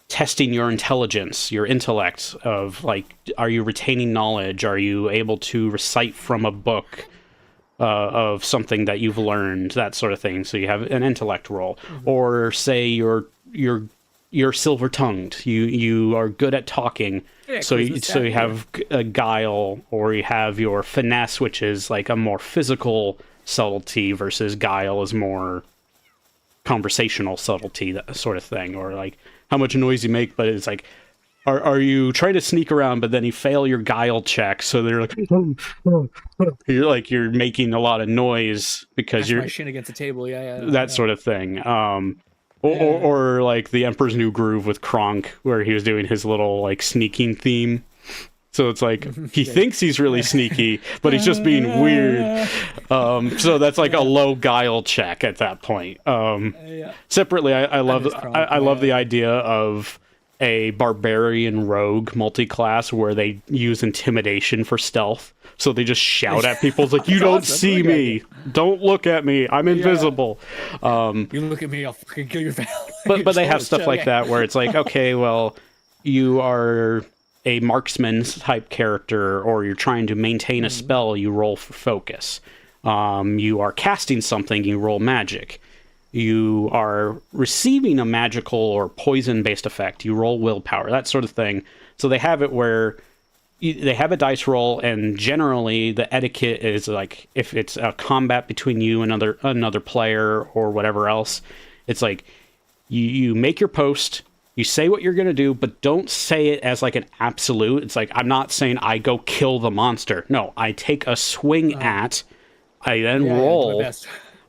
testing your intelligence, your intellect of like, are you retaining knowledge? Are you able to recite from a book of something that you've learned, that sort of thing. So you have an intellect roll, or say you're silver tongued. You are good at talking. Yeah, so charisma you have a guile, or you have your finesse, which is like a more physical subtlety, versus guile is more conversational subtlety, that sort of thing, or like how much noise you make. But it's like, are you trying to sneak around, but then you fail your guile check, so they're like, you're making a lot of noise because Smash my shin against the table. Yeah. sort of thing. Or like the Emperor's New Groove with Kronk, where he was doing his little like sneaking theme. So it's like he thinks he's really sneaky, but he's just being weird. So that's like a low guile check at that point. Separately, I love the idea of a barbarian rogue multi-class where they use intimidation for stealth. So they just shout at people. It's like, you don't see me. Don't look at me. I'm invisible. You look at me, I'll fucking kill your family. But they have stuff like that where it's like, okay, well, you are a marksman type character, or you're trying to maintain a spell, you roll for focus. You are casting something, you roll magic. You are receiving a magical or poison-based effect, you roll willpower, that sort of thing. So they have it where they have a dice roll, and generally the etiquette is like, if it's a combat between you and another player or whatever else, it's like you make your post, you say what you're going to do, but don't say it as like an absolute. It's like, I'm not saying I go kill the monster. No, I take a swing at, I then roll.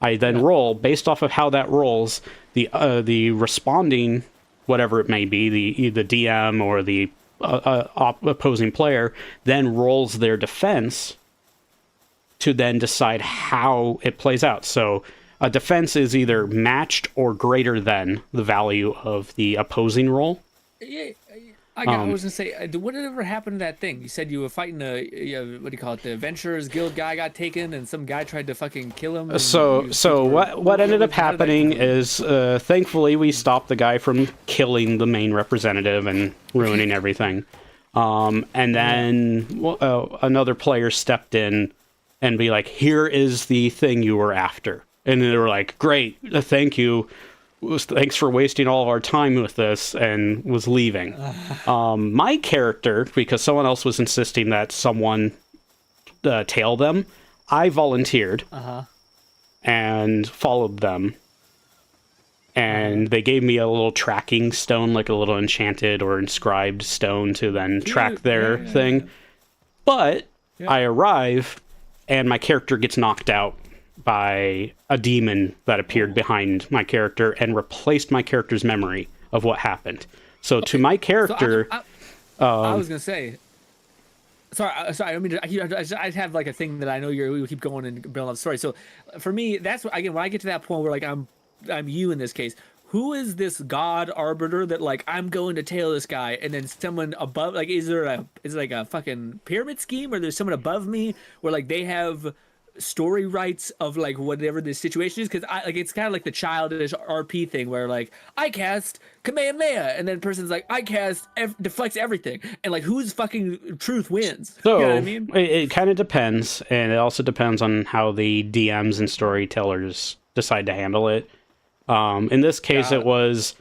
I then roll based off of how that rolls. The responding, whatever it may be, the DM or the opposing player, then rolls their defense to then decide how it plays out. So a defense is either matched or greater than the value of the opposing roll. Yeah, I was gonna say, what did ever happen to that thing? You said you were fighting what do you call it? The Adventurers Guild guy got taken, and some guy tried to fucking kill him. So what ended up happening is, thankfully, we stopped the guy from killing the main representative and ruining everything. And then another player stepped in and be like, "Here is the thing you were after," and they were like, "Great, thank you. Thanks for wasting all of our time with this," and was leaving. My character, because someone else was insisting that someone tail them, I volunteered and followed them. And they gave me a little tracking stone, like a little enchanted or inscribed stone to then track their thing. But I arrive, and my character gets knocked out by a demon that appeared behind my character and replaced my character's memory of what happened. So to my character, I was gonna say, sorry. I mean, I have like a thing that I know we keep going and building up the story. So for me, that's again when I get to that point where like I'm you in this case. Who is this god arbiter that like I'm going to tail this guy, and then someone above, like is it like a fucking pyramid scheme, or there's someone above me where like they have story rights of like whatever the situation is, because I like it's kind of like the childish RP thing where like I cast Kamehameha and then person's like I cast deflects everything, and like whose fucking truth wins. You know what I So mean? it kind of depends, and it also depends on how the DMs and storytellers decide to handle it. In this case, Got it was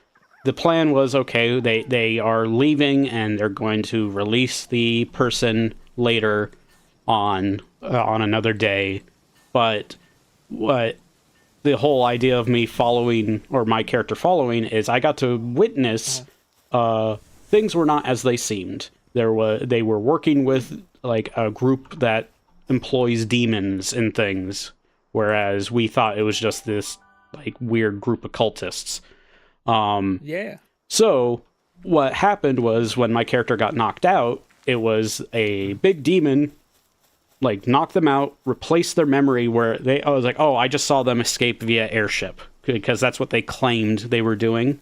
the plan was okay. They are leaving, and they're going to release the person later on another day. But what the whole idea of me following, or my character following, is I got to witness things were not as they seemed. They were working with like a group that employs demons and things, whereas we thought it was just this like weird group of cultists. Yeah. So what happened was when my character got knocked out, it was a big demon like knocked them out, replaced their memory where I was like, oh, I just saw them escape via airship because that's what they claimed they were doing.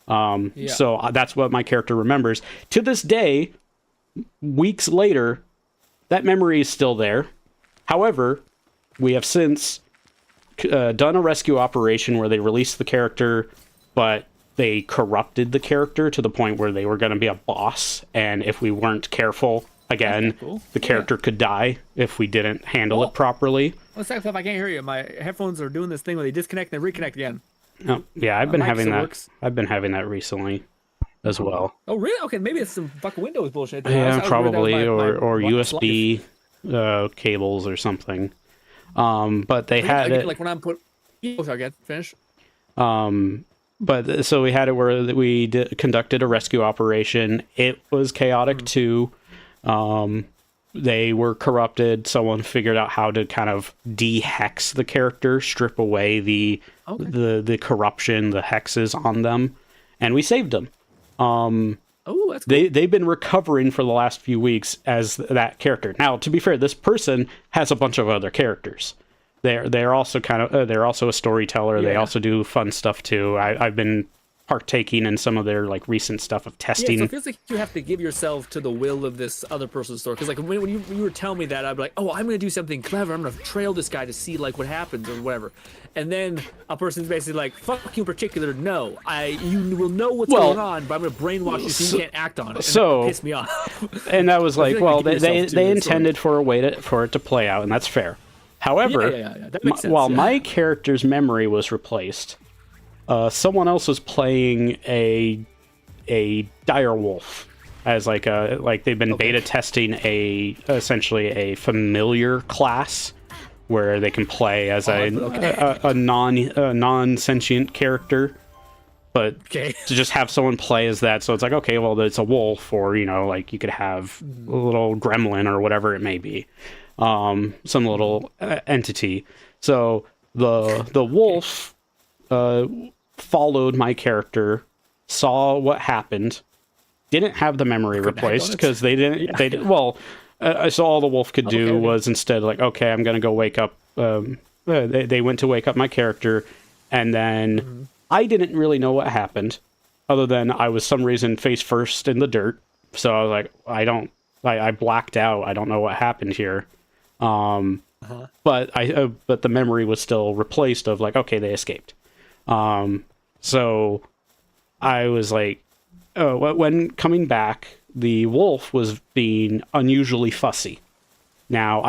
So that's what my character remembers. To this day, weeks later, that memory is still there. However, we have since done a rescue operation where they released the character, but they corrupted the character to the point where they were going to be a boss, and if we weren't careful, again, the character could die if we didn't handle it properly. One second, Fluff, I can't hear you. My headphones are doing this thing where they disconnect and reconnect again. Oh, yeah, I've been having that. I've been having that recently as well. Oh, really? Okay, maybe it's some fucking Windows bullshit. Yeah, probably, or USB cables or something. But they had it like when I'm put. Oh, sorry, again, finish. But so we had it where we conducted a rescue operation. It was chaotic too. They were corrupted. Someone figured out how to kind of de-hex the character, strip away the corruption, the hexes on them, and we saved them. Oh, that's cool. They've been recovering for the last few weeks as that character. Now, to be fair, this person has a bunch of other characters. They're also they're also a storyteller. Yeah. They also do fun stuff too. I've been partaking in some of their like recent stuff of testing. Yeah, so it feels like you have to give yourself to the will of this other person's story. Because like when you were telling me that, I'd be like, oh, I'm gonna do something clever. I'm gonna trail this guy to see like what happens or whatever. And then a person's basically like, fuck you in particular. No, you will know what's going on, but I'm gonna brainwash you so you can't act on it. And so piss me off. And I was like, well, they intended for a way for it to play out, and that's fair. However, that makes sense, while my character's memory was replaced, someone else was playing a dire wolf as like they've been beta testing essentially a familiar class where they can play as a non-sentient character, but to just have someone play as that. So it's like, okay, well, it's a wolf, or like you could have a little gremlin or whatever it may be. Some little entity. So the wolf followed my character, saw what happened, didn't have the memory replaced because they didn't. Well, so all the wolf could do was instead like, okay, I'm gonna go wake up. They went to wake up my character, and then I didn't really know what happened, other than I was some reason face first in the dirt. So I was like, I blacked out. I don't know what happened here. But the memory was still replaced of like, okay, they escaped. So I was like, when coming back, the wolf was being unusually fussy. Now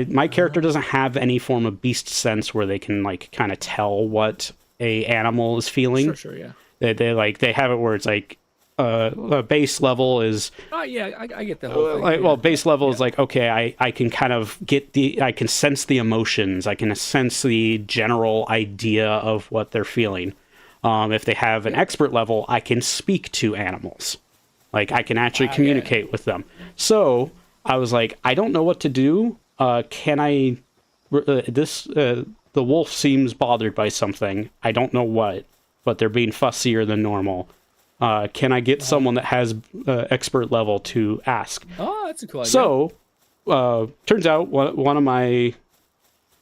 my character doesn't have any form of beast sense where they can like kind of tell what a animal is feeling. Sure, yeah. They have it where it's like, a base level is I get the whole thing. Well, base level is like, okay, I can kind of I can sense the emotions, I can sense the general idea of what they're feeling. If they have an expert level, I can speak to animals, like I can actually communicate with them. So I was like, I don't know what to do. Can I the wolf seems bothered by something, I don't know what, but they're being fussier than normal. Can I get someone that has expert level to ask? Oh, that's a cool idea. So, turns out one of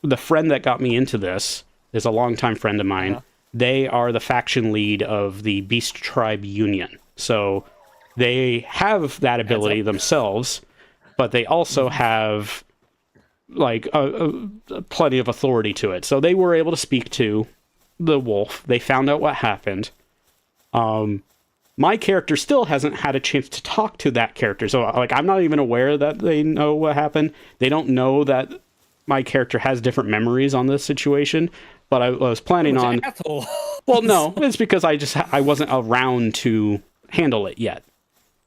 the friend that got me into this is a longtime friend of mine. They are the faction lead of the Beast Tribe Union. So they have that ability themselves, but they also have like plenty of authority to it. So they were able to speak to the wolf. They found out what happened. My character still hasn't had a chance to talk to that character. So, like, I'm not even aware that they know what happened. They don't know that my character has different memories on this situation. But I was planning on... Well, no, it's because I wasn't around to handle it yet.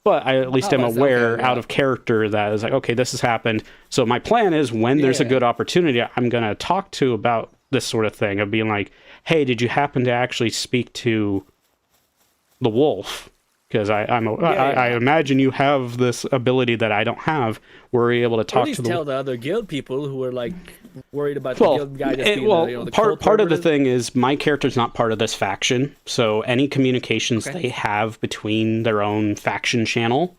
But I at least am aware out of character that is like, okay, this has happened. So my plan is when there's a good opportunity, I'm going to talk to about this sort of thing of being like, hey, did you happen to actually speak to the wolf? Because I imagine you have this ability that I don't have. We're able to talk to tell the other guild people who are like worried about the guild guy just being the part of the thing is my character's not part of this faction, so any communications they have between their own faction channel,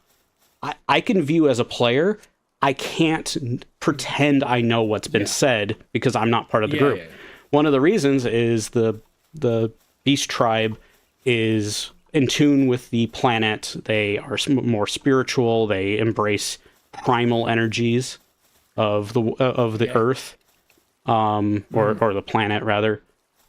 I can view as a player. I can't pretend I know what's been said because I'm not part of the group. Yeah. One of the reasons is the Beast Tribe is in tune with the planet. They are more spiritual. They embrace primal energies of the earth, or the planet rather.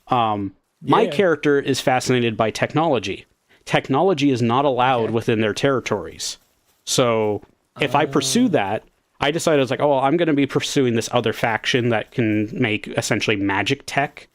My character is fascinated by technology. Technology is not allowed within their territories. So if I pursue that, I decided I was like, oh, well, I'm going to be pursuing this other faction that can make essentially magic tech.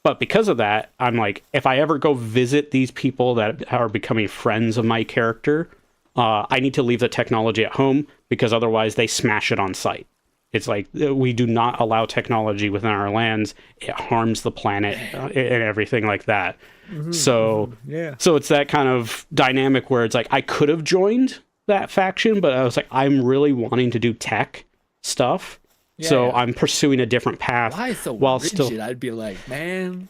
But because of that, I'm like, if I ever go visit these people that are becoming friends of my character, I need to leave the technology at home because otherwise they smash it on sight. It's like, we do not allow technology within our lands. It harms the planet and everything like that. So it's that kind of dynamic where it's like, I could have joined that faction, but I was like, I'm really wanting to do tech stuff. So I'm pursuing a different path. Why so while rigid? Still, I'd be like, man.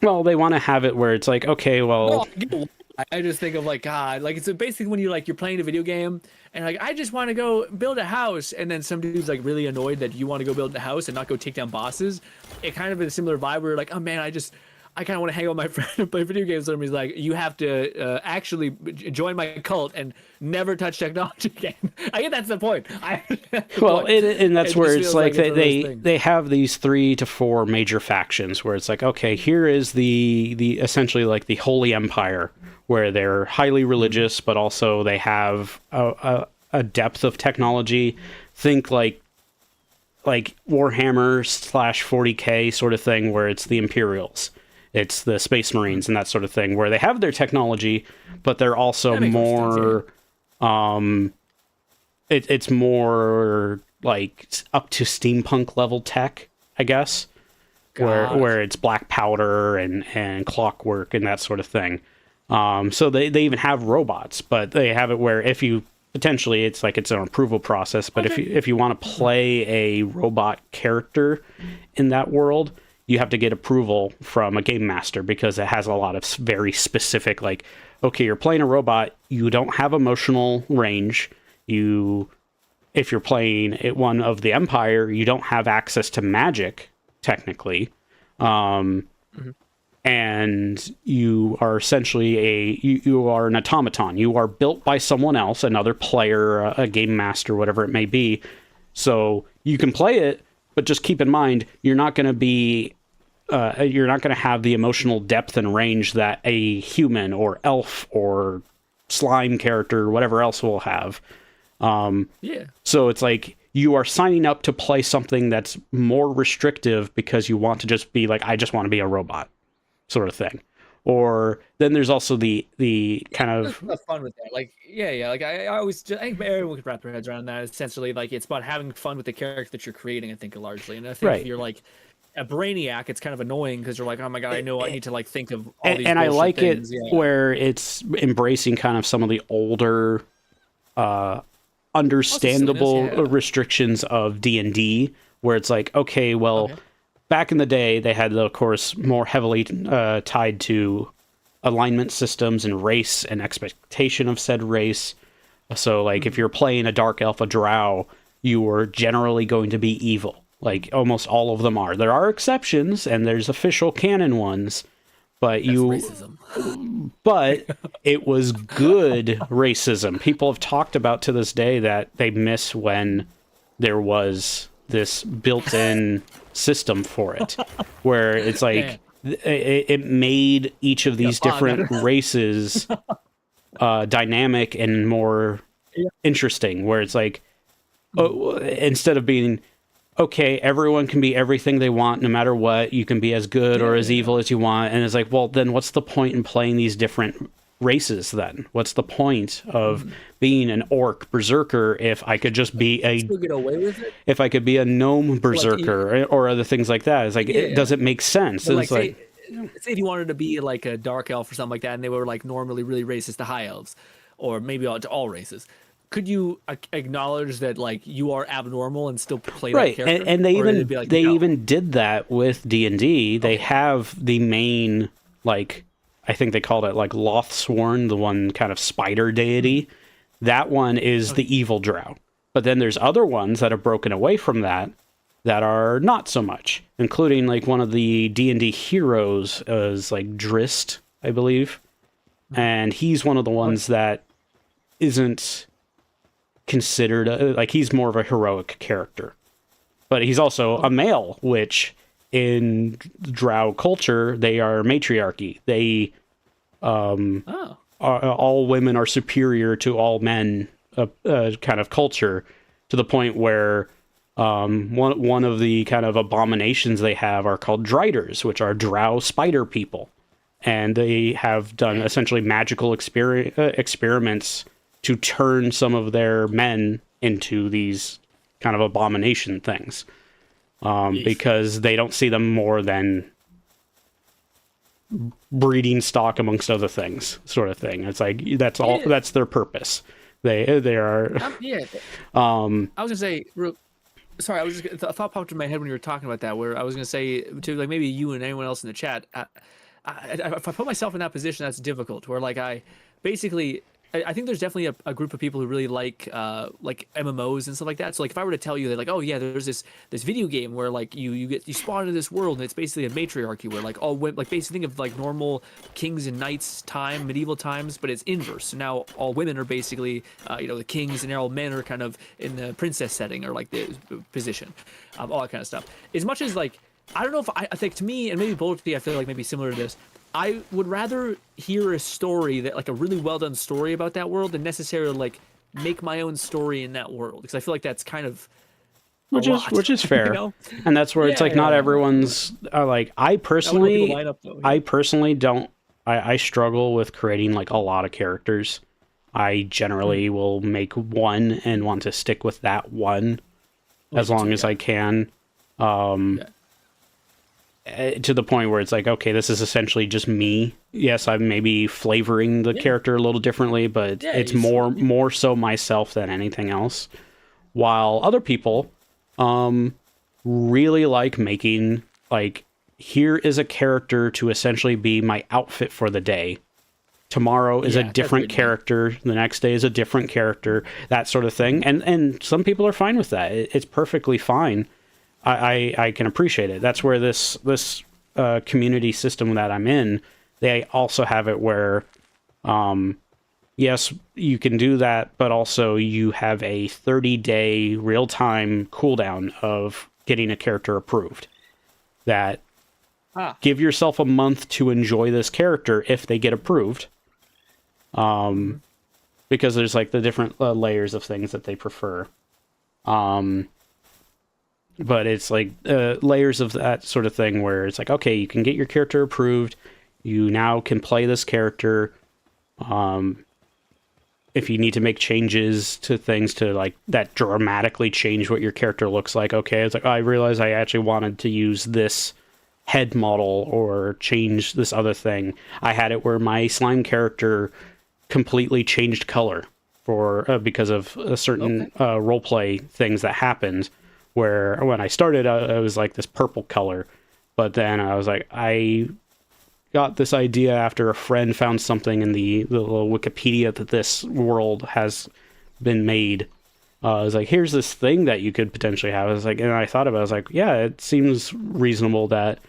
Well, they want to have it where it's like, okay, well. No, I just think of like, God, like it's basically when you're playing a video game and like, I just want to go build a house, and then some dude's like really annoyed that you want to go build a house and not go take down bosses. It kind of is a similar vibe where you're like, oh man, I kind of want to hang out with my friend and play video games. And he's like, you have to actually join my cult and never touch technology again. I think that's the point. And that's where it's like they have these 3 to 4 major factions where it's like, okay, here is the essentially like the Holy Empire, where they're highly religious, but also they have a depth of technology. Think like Warhammer /40K sort of thing, where it's the Imperials. It's the Space Marines and that sort of thing, where they have their technology, but they're also more, it's more like up to steampunk level tech, I guess, where it's black powder and clockwork and that sort of thing. So they even have robots, but they have it where if you potentially, it's like it's an approval process, but if you want to play a robot character in that world, you have to get approval from a game master because it has a lot of very specific, like, okay, you're playing a robot, you don't have emotional range. If you're playing one of the Empire, you don't have access to magic, technically. And you are essentially you are an automaton. You are built by someone else, another player, a game master, whatever it may be. So you can play it, but just keep in mind, you're not going to have the emotional depth and range that a human or elf or slime character or whatever else will have. So it's like you are signing up to play something that's more restrictive because you want to just be like, I just want to be a robot sort of thing. Or then there's also the kind of fun with that. Like, like I think everyone could wrap their heads around that. Essentially, like it's about having fun with the character that you're creating, I think, largely. And I think if you're like a brainiac, it's kind of annoying because you're like, oh my God, I know I need to like think of all these. And I like things. it where it's embracing kind of some of the older, understandable restrictions of D&D, where it's like, okay, well, back in the day, they had, of course, more heavily tied to alignment systems and race and expectation of said race. So, like, if you're playing a Dark Elf, a Drow, you were generally going to be evil. Like, almost all of them are. There are exceptions, and there's official canon ones, but racism. But it was good racism. People have talked about to this day that they miss when there was this built-in system for it, where it's like it made each of these different races dynamic and more interesting. Where it's like, instead of being okay, everyone can be everything they want no matter what. You can be as good or as evil as you want. And it's like, well, then what's the point in playing these different races then? What's the point of being an orc berserker if I could just be get away with it? If I could be a gnome berserker or other things like that? It's like, it doesn't make sense. But it's like, say if you wanted to be like a dark elf or something like that, and they were like normally really racist to high elves, or maybe to all races, could you acknowledge that like you are abnormal and still play that character? And they even did that with D&D. They have the main, like, I think they called it like Lothsworn, the one kind of spider deity. That one is the evil drow. But then there's other ones that have broken away from that are not so much, including like one of the D&D heroes is like Drist, I believe. And he's one of the ones that isn't considered like, he's more of a heroic character, but he's also a male, which in drow culture they are matriarchy. They all women are superior to all men, kind of culture, to the point where one of the kind of abominations they have are called driders, which are drow spider people, and they have done essentially magical experiments to turn some of their men into these kind of abomination things, because they don't see them more than breeding stock amongst other things, sort of thing. It's like, that's all. That's their purpose. They are. I was gonna say. Sorry, a thought popped in my head when you were talking about that, where I was gonna say to like maybe you and anyone else in the chat. If I put myself in that position, that's difficult. Where like I think there's definitely a group of people who really like MMOs and stuff like that. So like if I were to tell you that like, oh yeah, there's this video game where like you spawn into this world and it's basically a matriarchy where like all women, like basically think of like normal kings and knights time, medieval times, but it's inverse. So now all women are basically the kings, and all men are kind of in the princess setting or like the position, all that kind of stuff. As much as like, I don't know if I think, to me, and maybe both of you, I feel like maybe similar to this, I would rather hear a story that like a really well done story about that world than necessarily like make my own story in that world, because I feel like that's kind of which is fair. You know? And that's where it's like not everyone's like, I personally don't. I struggle with creating like a lot of characters. I generally will make one and want to stick with that one as long as I can. To the point where it's like, okay, this is essentially just me. Yes, I'm maybe flavoring the character a little differently, but it's more so myself than anything else. While other people really like making, like, here is a character to essentially be my outfit for the day. Tomorrow is a different character. The next day is a different character. That sort of thing. And some people are fine with that. It's perfectly fine. I can appreciate it. That's where this community system that I'm in, they also have it where, yes, you can do that, but also you have a 30-day real-time cooldown of getting a character approved. That give yourself a month to enjoy this character if they get approved. Because there's like the different layers of things that they prefer. But it's like layers of that sort of thing where it's like, okay, you can get your character approved. You now can play this character. If you need to make changes to things to like that dramatically change what your character looks like, okay, it's like, I realized I actually wanted to use this head model or change this other thing. I had it where my slime character completely changed color for because of a certain roleplay things that happened. Where when I started, I was like this purple color, but then I was like, I got this idea after a friend found something in the little Wikipedia that this world has been made. I was like, here's this thing that you could potentially have. I was like, and I thought about it, I was like, yeah, it seems reasonable that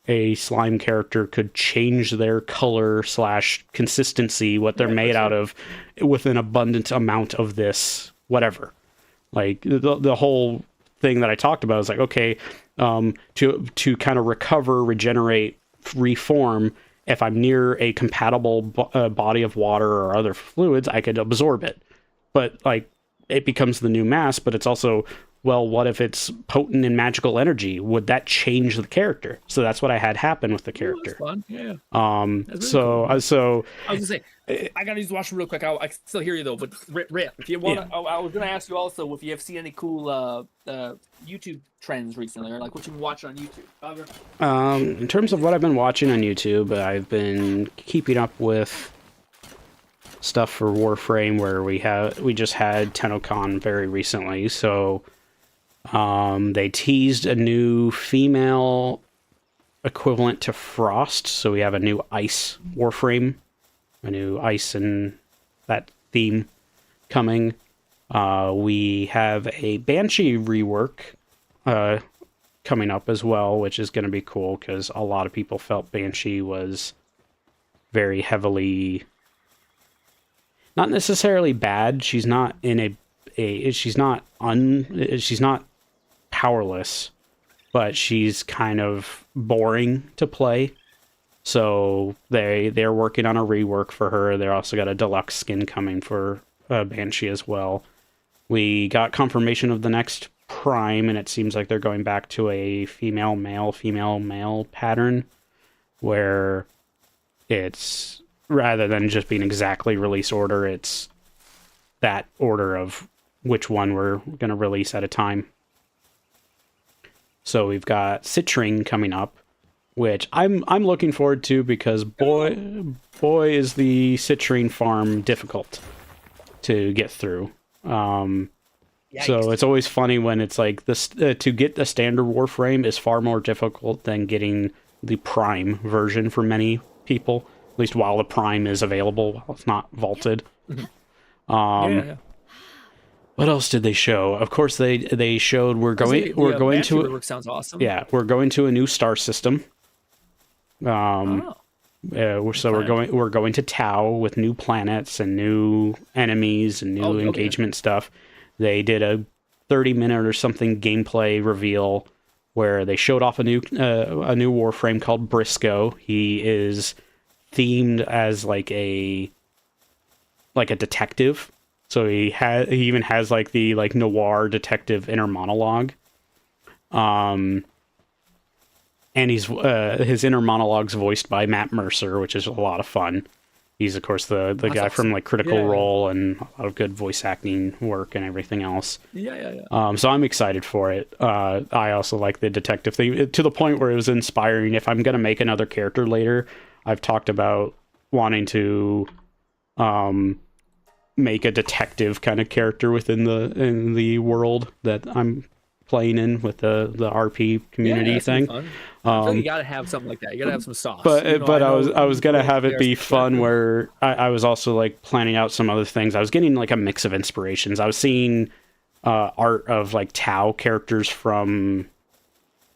a slime character could change their color / consistency, what they're made out of, with an abundant amount of this, whatever. Like the whole thing that I talked about is like, okay, to kind of recover, regenerate, reform, if I'm near a compatible body of water or other fluids, I could absorb it. But like, it becomes the new mass, but it's also, well, what if it's potent and magical energy? Would that change the character? So that's what I had happen with the character. Ooh, that's fun. Yeah. That's really cool. So I was gonna say, I gotta use the washroom real quick. I can still hear you though. But Rip, if you want, I was gonna ask you also if you have seen any cool YouTube trends recently, or like what you've been watching on YouTube. In terms of what I've been watching on YouTube, I've been keeping up with stuff for Warframe, where we just had TennoCon very recently. So they teased a new female equivalent to Frost. So we have a new Ice Warframe, a new Ice and that theme coming. We have a Banshee rework coming up as well, which is going to be cool because a lot of people felt Banshee was very heavily, not necessarily bad. She's not in she's not powerless, but she's kind of boring to play. So they're working on a rework for her. They're also got a deluxe skin coming for Banshee as well. We got confirmation of the next Prime, and it seems like they're going back to a female male pattern, where it's, rather than just being exactly release order, it's that order of which one we're going to release at a time. So we've got Citrine coming up, which I'm looking forward to, because boy is the Citrine farm difficult to get through. So it's always funny when it's like this, to get the standard Warframe is far more difficult than getting the Prime version for many people, at least while the Prime is available, while it's not vaulted. What else did they show? Of course, they showed we're going to. Sounds awesome. Yeah, we're going to a new star system. So we're going to Tau with new planets and new enemies and new engagement stuff. They did a 30-minute or something gameplay reveal where they showed off a new Warframe called Briscoe. He is themed as like a detective. So he even has like the noir detective inner monologue. And his inner monologue's voiced by Matt Mercer, which is a lot of fun. He's, of course, the guy from like Critical Role and a lot of good voice acting work and everything else. So I'm excited for it. I also like the detective thing, to the point where it was inspiring. If I'm going to make another character later, I've talked about wanting to make a detective kind of character in the world that I'm playing in with the RP community thing. You gotta have something like that. You gotta have some sauce. But I was gonna have it be fun, where I was also like planning out some other things. I was getting like a mix of inspirations. I was seeing art of like Tau characters from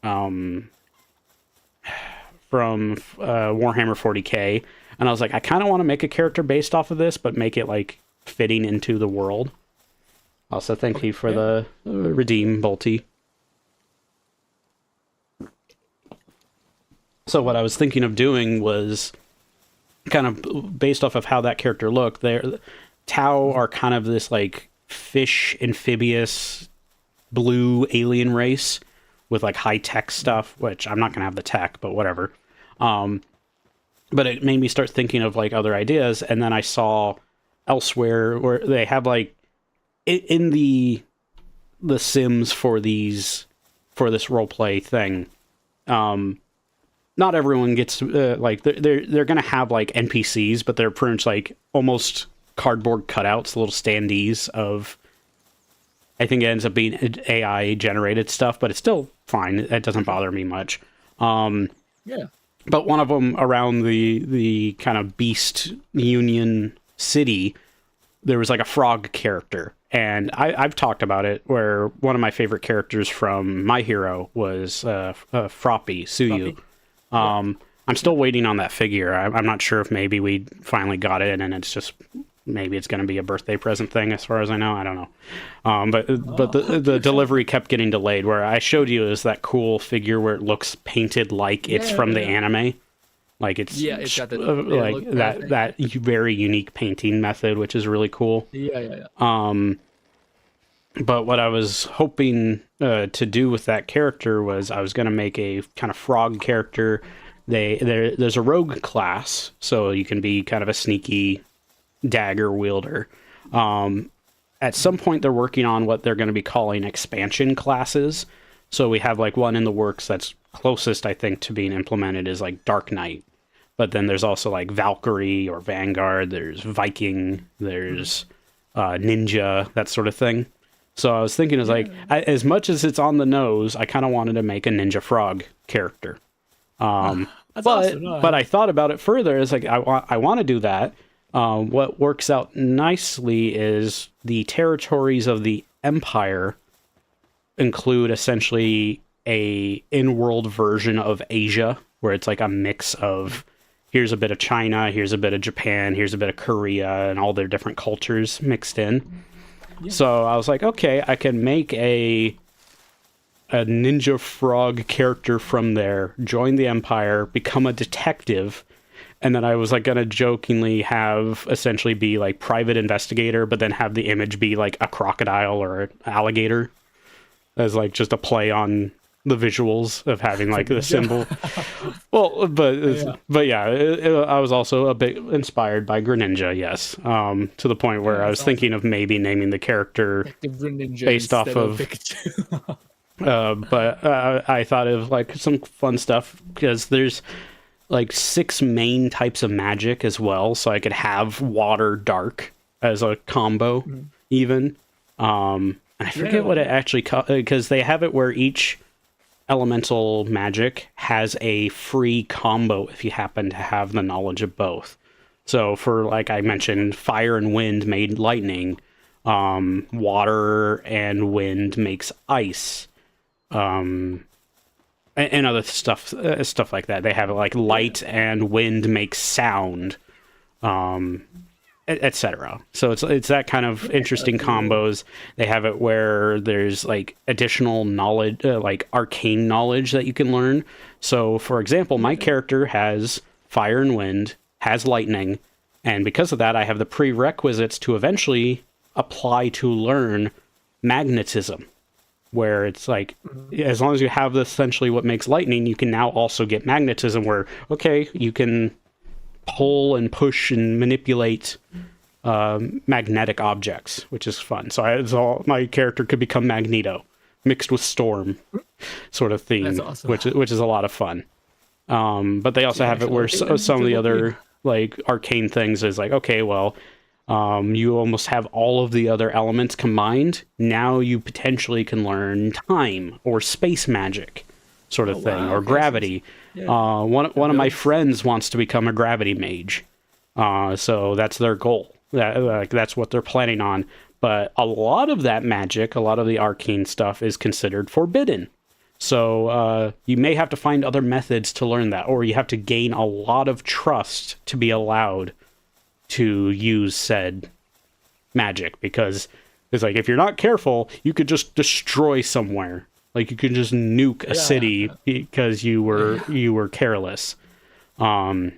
Warhammer 40K, and I was like, I kind of want to make a character based off of this, but make it like fitting into the world. Also, thank you for the redeem, Bolty. So what I was thinking of doing was kind of based off of how that character looked. Tau are kind of this like fish, amphibious, blue alien race with like high tech stuff, which I'm not going to have the tech, but whatever. But it made me start thinking of like other ideas, and then I saw elsewhere where they have like in the Sims for this roleplay thing. Not everyone gets like they're gonna have like NPCs, but they're pretty much like almost cardboard cutouts, little standees of. I think it ends up being AI generated stuff, but it's still fine. It doesn't bother me much. But one of them around the kind of Beast Union city, there was like a frog character. And I've talked about it, where one of my favorite characters from My Hero was Froppy, Suyu. I'm still waiting on that figure. I'm not sure if maybe we finally got it and it's just maybe it's going to be a birthday present thing, as far as I know. I don't know. But the delivery kept getting delayed. Where I showed you is that cool figure where it looks painted like it's from the anime. Like it's got the, like that very unique painting method, which is really cool. But what I was hoping to do with that character was I was going to make a kind of frog character. There's a rogue class, so you can be kind of a sneaky dagger wielder. At some point, they're working on what they're going to be calling expansion classes. So we have like one in the works that's closest, I think, to being implemented is like Dark Knight. But then there's also like Valkyrie or Vanguard. There's Viking. There's Ninja, that sort of thing. So I was thinking, as much as it's on the nose, I kind of wanted to make a Ninja Frog character. Awesome. But I thought about it further. It's like I want to do that. What works out nicely is the territories of the Empire include essentially a in-world version of Asia, where it's like a mix of here's a bit of China, here's a bit of Japan, here's a bit of Korea, and all their different cultures mixed in. Yeah. So I was like, okay, I can make a Ninja Frog character from there, join the Empire, become a detective, and then I was like gonna jokingly have essentially be like private investigator, but then have the image be like a crocodile or an alligator as like just a play on the visuals of having like the symbol. Well, but yeah, I was also a bit inspired by Greninja, yes, to the point where I was thinking of maybe naming the character based off of but I thought of like some fun stuff because there's like 6 main types of magic as well, so I could have water dark as a combo even. And I forget what it actually because they have it where each elemental magic has a free combo if you happen to have the knowledge of both. So for, like I mentioned, fire and wind made lightning, water and wind makes ice, and other stuff like that. They have it like light and wind makes sound, etc. So it's that kind of interesting combos. They have it where there's like additional knowledge, like arcane knowledge that you can learn. So for example, my character has fire and wind, has lightning, and because of that I have the prerequisites to eventually apply to learn magnetism, where it's like as long as you have essentially what makes lightning, you can now also get magnetism, where okay, you can pull and push and manipulate magnetic objects, which is fun. So my character could become Magneto mixed with Storm sort of theme. That's awesome. which is a lot of fun. But they also have it where some of the other like arcane things is like, okay, well, you almost have all of the other elements combined. Now you potentially can learn time or space magic sort of thing, or gravity. Yeah. One of my friends wants to become a gravity mage, so that's their goal. That's what they're planning on. But a lot of that magic, a lot of the arcane stuff, is considered forbidden. So you may have to find other methods to learn that, or you have to gain a lot of trust to be allowed to use said magic, because it's like if you're not careful, you could just destroy somewhere. Like you could just nuke a city because you were careless. But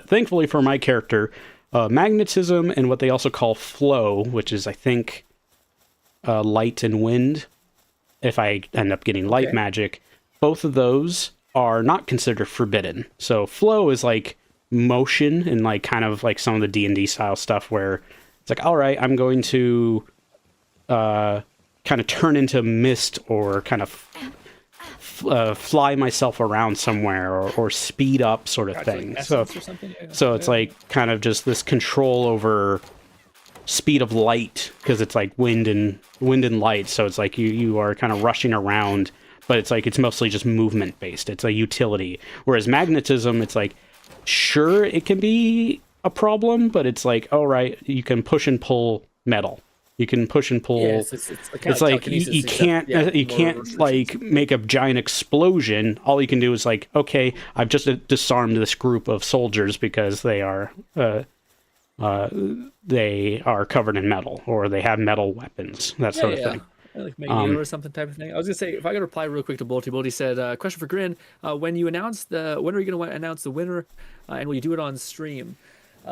thankfully for my character, magnetism and what they also call flow, which is I think light and wind, if I end up getting light magic, both of those are not considered forbidden. So flow is like motion and like kind of like some of the D&D style stuff where it's like, all right, I'm going to kind of turn into mist or kind of fly myself around somewhere or speed up sort of thing. Like so it's like kind of just this control over speed of light, because it's like wind and light. So it's like you are kind of rushing around, but it's like it's mostly just movement based. It's a utility. Whereas magnetism, it's like, sure, it can be a problem, but it's like, all right, you can push and pull metal. You can push and pull. Yeah, it's like you can't like make a giant explosion. All you can do is like, okay, I've just disarmed this group of soldiers because they are uh, they are covered in metal or they have metal weapons, that Yeah, sort of yeah. thing. Like Magneto or something type of thing. I was gonna say, if I could reply real quick to Bolty. Bolty said, "Question for Grin: when are you gonna announce the winner, and will you do it on stream?"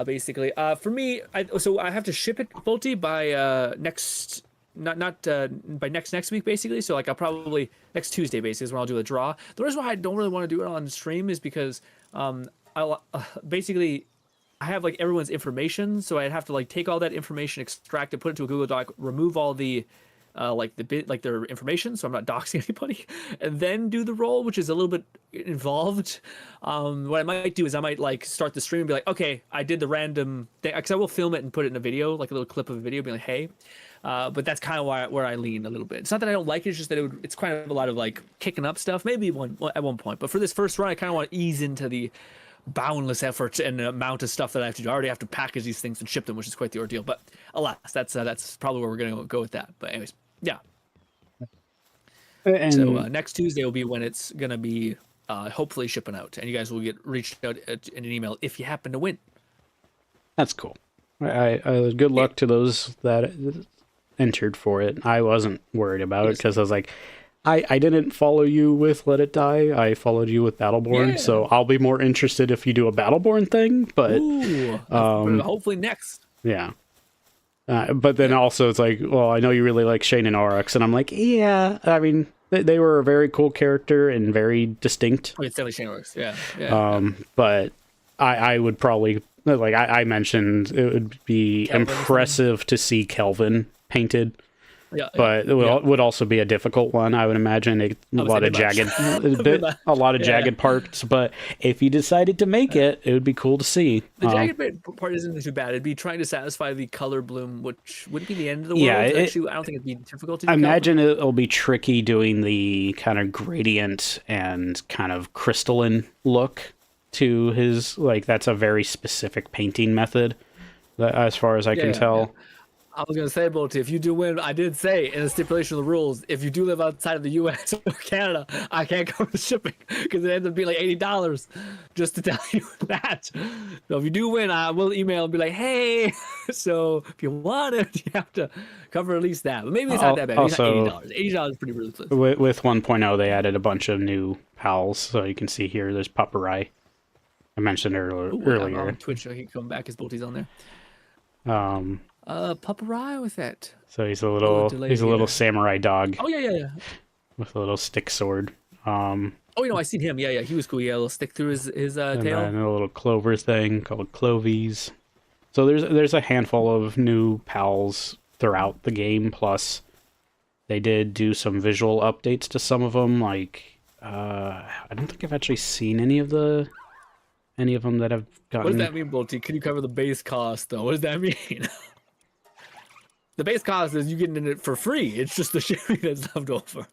Basically, for me, so I have to ship it, Bolty, by next, not by next week, basically. So like I'll probably next Tuesday, basically, is when I'll do a draw. The reason why I don't really want to do it on stream is because I'll basically I have like everyone's information, so I'd have to like take all that information, extract it, put it to a Google Doc, remove all the like their information, so I'm not doxing anybody, and then do the roll, which is a little bit involved. What I might do is I might like start the stream and be like, okay, I did the random thing, because I will film it and put it in a video, like a little clip of a video, being like, hey. But that's kind of where I lean a little bit. It's not that I don't like it; it's just that it's kind of a lot of like kicking up stuff. Maybe at one point, but for this first run, I kind of want to ease into the boundless effort and amount of stuff that I have to do. I already have to package these things and ship them, which is quite the ordeal. But alas, that's probably where we're gonna go with that. But anyways, yeah. And So next Tuesday will be when it's gonna be hopefully shipping out, and you guys will get reached out in an email if you happen to win. that's cool. I good luck to those that entered for it. I wasn't worried about it because I was like, I didn't follow you with Let It Die. I followed you with Battleborn, so I'll be more interested if you do a Battleborn thing. But hopefully next. Yeah. But then also it's like, well, I know you really like Shane and Aurochs, and I'm like, yeah. I mean, they were a very cool character and very distinct. Oh, it's definitely Shane Orcs. Yeah. But I would probably, like I mentioned, it would be Kelvin impressive to see Kelvin painted. Yeah, But it would also be a difficult one, I would imagine. A lot of jagged parts. But if you decided to make it, it would be cool to see. The jagged part isn't too bad. It'd be trying to satisfy the color bloom, which wouldn't be the end of the world. Yeah, actually, I don't think it'd be difficult to do. I imagine it'll be tricky doing the kind of gradient and kind of crystalline look to his, like, that's a very specific painting method, as far as I can tell. Yeah. I was going to say, Bolty, if you do win, I did say in the stipulation of the rules, if you do live outside of the U.S. or Canada, I can't cover the shipping because it ends up being like $80 just to tell you that. So if you do win, I will email and be like, hey, so if you want it, you have to cover at least that. But maybe it's not that bad. Maybe it's not $80. $80 is pretty ridiculous. With 1.0, they added a bunch of new pals. So you can see here, there's Pupperai. I mentioned earlier. On Twitch, he can come back as Bolty's on there. Pupperai with it. So he's a little samurai dog. Oh yeah. With a little stick sword. Oh, I seen him. Yeah, he was cool. Yeah, a little stick through his tail. And a little clover thing called Clovies. So there's a handful of new pals throughout the game. Plus, they did do some visual updates to some of them. Like, I don't think I've actually seen any of them that have gotten. What does that mean, Bolty? Can you cover the base cost though? What does that mean? The base cost is you getting it for free. It's just the shipping that's left over.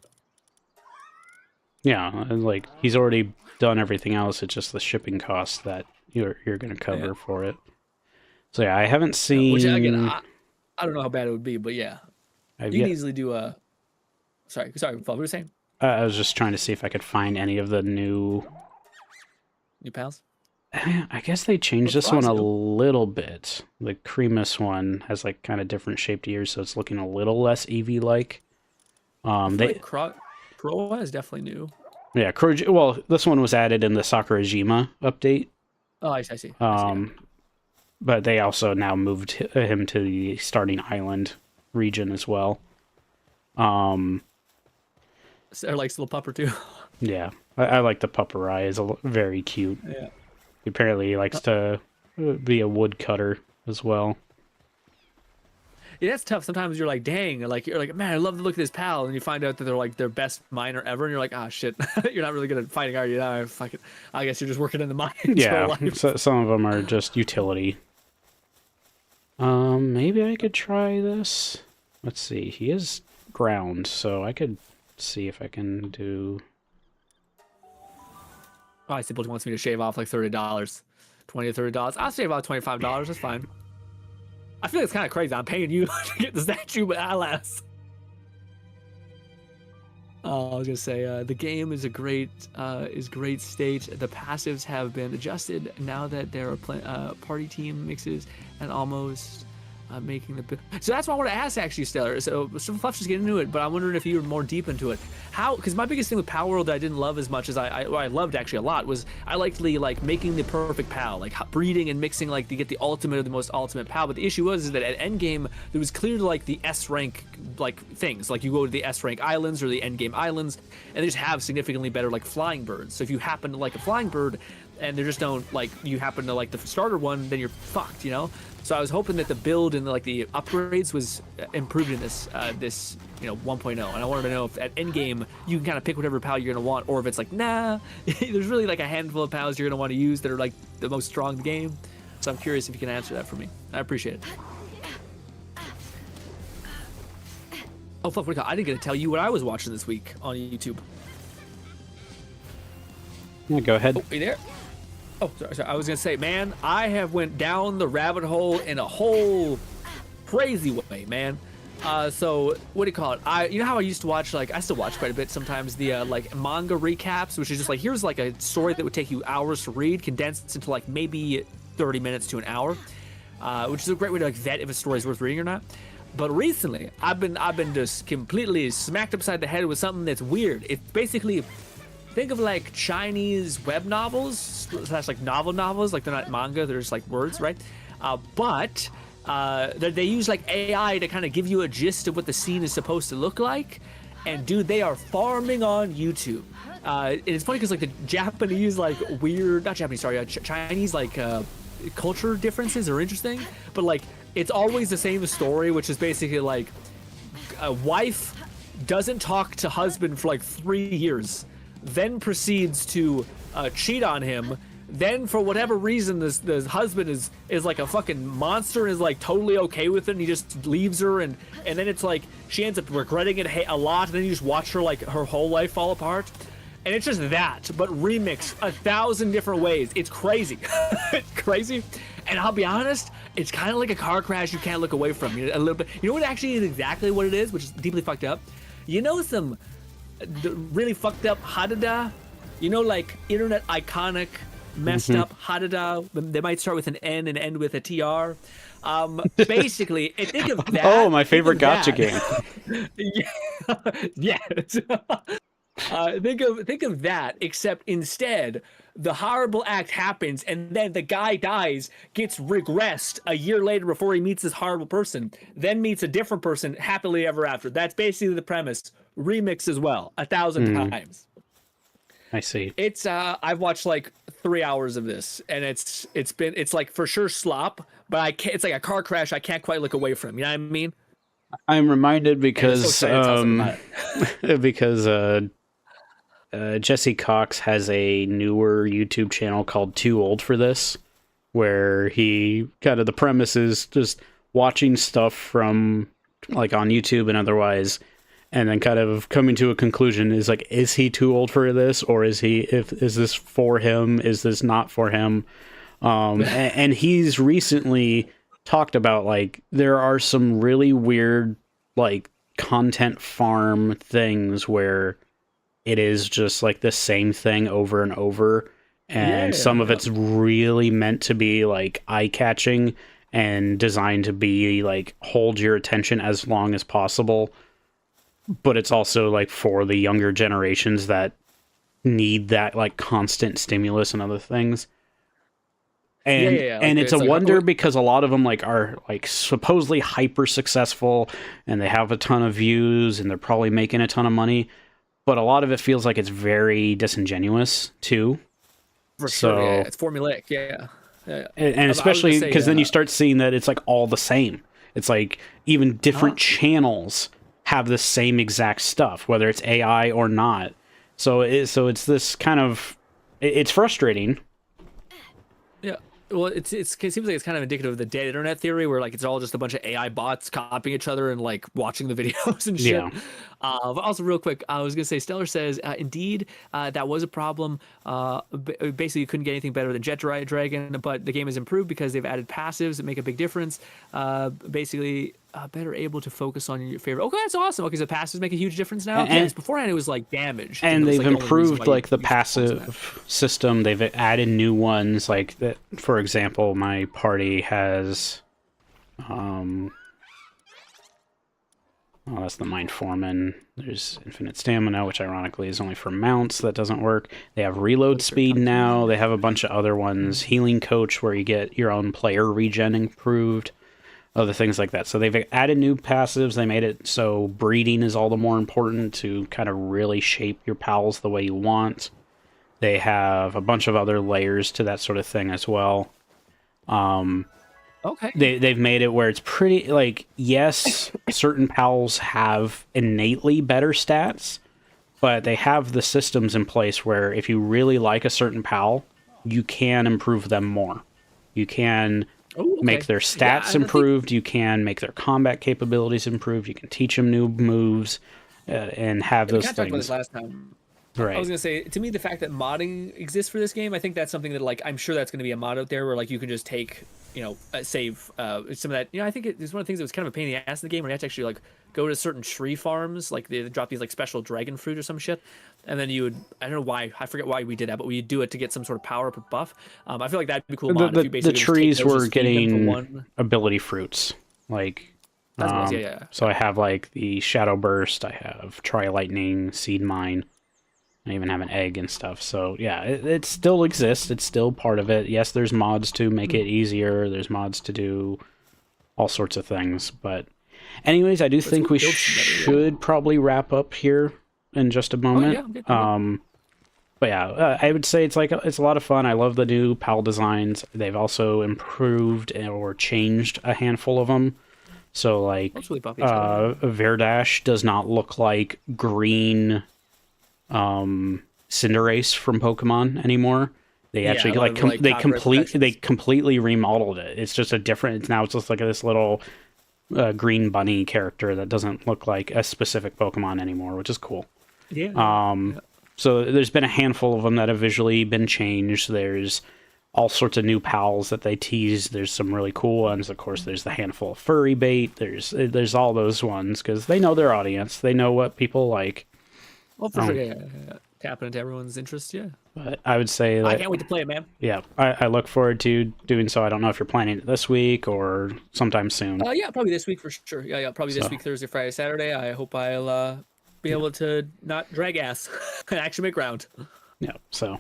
Yeah, and like he's already done everything else. It's just the shipping costs that you're going to cover for it. So yeah, I haven't seen. Which again, I don't know how bad it would be, but yeah, you can easily do a. Sorry, what were you saying? I was just trying to see if I could find any of the new pals. I guess they changed this one a little bit. The Cremus one has like kind of different shaped ears, so it's looking a little less Eevee like. Croa is definitely new. Yeah, well, this one was added in the Sakurajima update. Oh, I see. But they also now moved him to the starting island region as well. So they're like little pupper too. Yeah, I like the Pupperai. Is very cute. Yeah. Apparently he likes to be a woodcutter as well. Yeah, that's tough. Sometimes you're like, dang, you're like, man, I love the look of this pal, and you find out that they're like their best miner ever, and you're like, ah, shit, you're not really good at fighting, are you? I guess you're just working in the mines. Yeah, some of them are just utility. Maybe I could try this. Let's see. He is ground, so I could see if I can do. Oh, I see. Bolty wants me to shave off like $30, $20 to $30. I'll shave off $25. That's fine. I feel it's kind of crazy. I'm paying you to get the statue, but alas. I was gonna say the game is a great state. The passives have been adjusted now that there are party team mixes and almost making the. So that's why I want to ask actually, Stellar. So Fluff's just getting into it, but I'm wondering if you were more deep into it. How? Because my biggest thing with Palworld that I didn't love as much as I loved actually a lot was I liked the like making the perfect pal, like breeding and mixing like to get the ultimate of the most ultimate pal. But the issue was is that at endgame there was clearly like the S rank like things, like you go to the S rank islands or the endgame islands, and they just have significantly better like flying birds. So if you happen to like a flying bird, and they just don't like you happen to like the starter one, then you're fucked, you know. So I was hoping that the build and like the upgrades was improved in this 1.0, and I wanted to know if at endgame you can kind of pick whatever pal you're gonna want, or if it's like nah, there's really like a handful of pals you're gonna want to use that are like the most strong in the game. So I'm curious if you can answer that for me. I appreciate it. Oh fuck! I didn't get to tell you what I was watching this week on YouTube. Yeah, go ahead. Oh, are you there? Oh, sorry. I was gonna say, man, I have went down the rabbit hole in a whole crazy way, man. So what do you call it? You know how I used to watch, like, I still watch quite a bit sometimes, the like manga recaps, which is just like, here's like a story that would take you hours to read, condensed into like maybe 30 minutes to an hour, which is a great way to like vet if a story is worth reading or not. But recently, I've been just completely smacked upside the head with something that's weird. It's basically, think of like Chinese web novels / like novels, like they're not manga, they're just like words, right? But they use like AI to kind of give you a gist of what the scene is supposed to look like. And dude, they are farming on YouTube. And it's funny because like the Japanese like weird, not Japanese, sorry, Chinese like culture differences are interesting, but like it's always the same story, which is basically like a wife doesn't talk to husband for like 3 years, then proceeds to cheat on him. Then for whatever reason, the husband is like a fucking monster and is like totally okay with it, and he just leaves her, and then it's like she ends up regretting it a lot, and then you just watch her like her whole life fall apart. And it's just that, but remixed 1,000 different ways. It's crazy. It's crazy. And I'll be honest, it's kind of like a car crash you can't look away from. A little bit. You know what actually is exactly what it is, which is deeply fucked up? You know some really fucked up hadada? You know, like internet iconic, messed up hadada? They might start with an N and end with a TR. Basically, think of that. Oh, my favorite gotcha game. Yeah. Think of that, except instead the horrible act happens and then the guy dies, gets regressed a year later before he meets this horrible person, then meets a different person happily ever after. That's basically the premise. Remix as well, 1,000 times. I see. It's I've watched like 3 hours of this, and it's like for sure slop, but I can't, it's like a car crash I can't quite look away from. You know what I mean? I'm reminded because so because Jesse Cox has a newer YouTube channel called Too Old for This, where he kind of the premise is just watching stuff from like on YouTube and otherwise, and then kind of coming to a conclusion is like, is he too old for this, or is this for him? Is this not for him? And he's recently talked about like there are some really weird like content farm things where it is just like the same thing over and over, and some of it's really meant to be like eye-catching and designed to be like hold your attention as long as possible, but it's also like for the younger generations that need that like constant stimulus and other things. And and it's a wonder because a lot of them like are like supposedly hyper successful and they have a ton of views and they're probably making a ton of money, but a lot of it feels like it's very disingenuous too. For sure, yeah. It's formulaic, yeah. And especially because then you start seeing that it's like all the same. It's like even different channels have the same exact stuff, whether it's AI or not. So it's this kind of it's frustrating. Yeah. Well, it seems like it's kind of indicative of the dead internet theory, where like it's all just a bunch of AI bots copying each other and like watching the videos and shit. Yeah. But also, real quick, I was gonna say, Stellar says, indeed, that was a problem. Basically, you couldn't get anything better than Jet Dragon, but the game has improved because they've added passives that make a big difference. Basically, better able to focus on your favorite. Okay, that's awesome. Okay, so passives make a huge difference now. And, Yes, beforehand it was like damage, and they've like the only reason why improved like the you should focus on that. passive system. They've added new ones, like that. For example, my party has, oh, that's the Mind Foreman. There's infinite stamina, which ironically is only for mounts. That doesn't work. They have reload speed now. They have a bunch of other ones. Healing Coach, where you get your own player regen improved. Other things like that. So they've added new passives. They made it so breeding is all the more important to kind of really shape your pals the way you want. They have a bunch of other layers to that sort of thing as well. Okay. They've made it where it's pretty, like, yes, certain pals have innately better stats, but they have the systems in place where if you really like a certain pal, you can improve them more. You can make their stats improved, you can make their combat capabilities improved, you can teach them new moves, and have those things. We talked about this last time. Right. I was gonna say, to me, the fact that modding exists for this game, I think that's something that, like, I'm sure that's gonna be a mod out there where, like, you can just take, you know, save some of that. You know, I think it's one of the things that was kind of a pain in the ass in the game, where you have to actually, like, go to certain tree farms, like they drop these like special dragon fruit or some shit, and then you would, I don't know why, I forget why we did that, but we do it to get some sort of power up buff. I feel like that'd be cool mod if you basically the trees were just feed them getting for one. ability fruits, like. So I have like the Shadow Burst, I have Tri Lightning, Seed Mine. I even have an egg and stuff. So yeah, it still exists. It's still part of it. Yes, there's mods to make it easier. There's mods to do all sorts of things. But anyways, I do think we should probably wrap up here in just a moment. But yeah, I would say it's a lot of fun. I love the new PAL designs. They've also improved or changed a handful of them. So like Verdash does not look like green Cinderace from Pokemon anymore. They actually they completely remodeled it. It's just a different. It's just like this little green bunny character that doesn't look like a specific Pokemon anymore, which is cool. So there's been a handful of them that have visually been changed. There's all sorts of new pals that they tease. There's some really cool ones. Of course, there's the handful of furry bait. There's all those ones because they know their audience. They know what people like. Well, for sure, tapping into everyone's interest, But I would say that, I can't wait to play it, man. Yeah, I look forward to doing so. I don't know if you're planning it this week or sometime soon. Yeah, probably this week for sure. Yeah, probably this week, Thursday, Friday, Saturday. I hope I'll be able to not drag ass and actually make ground. Yeah, so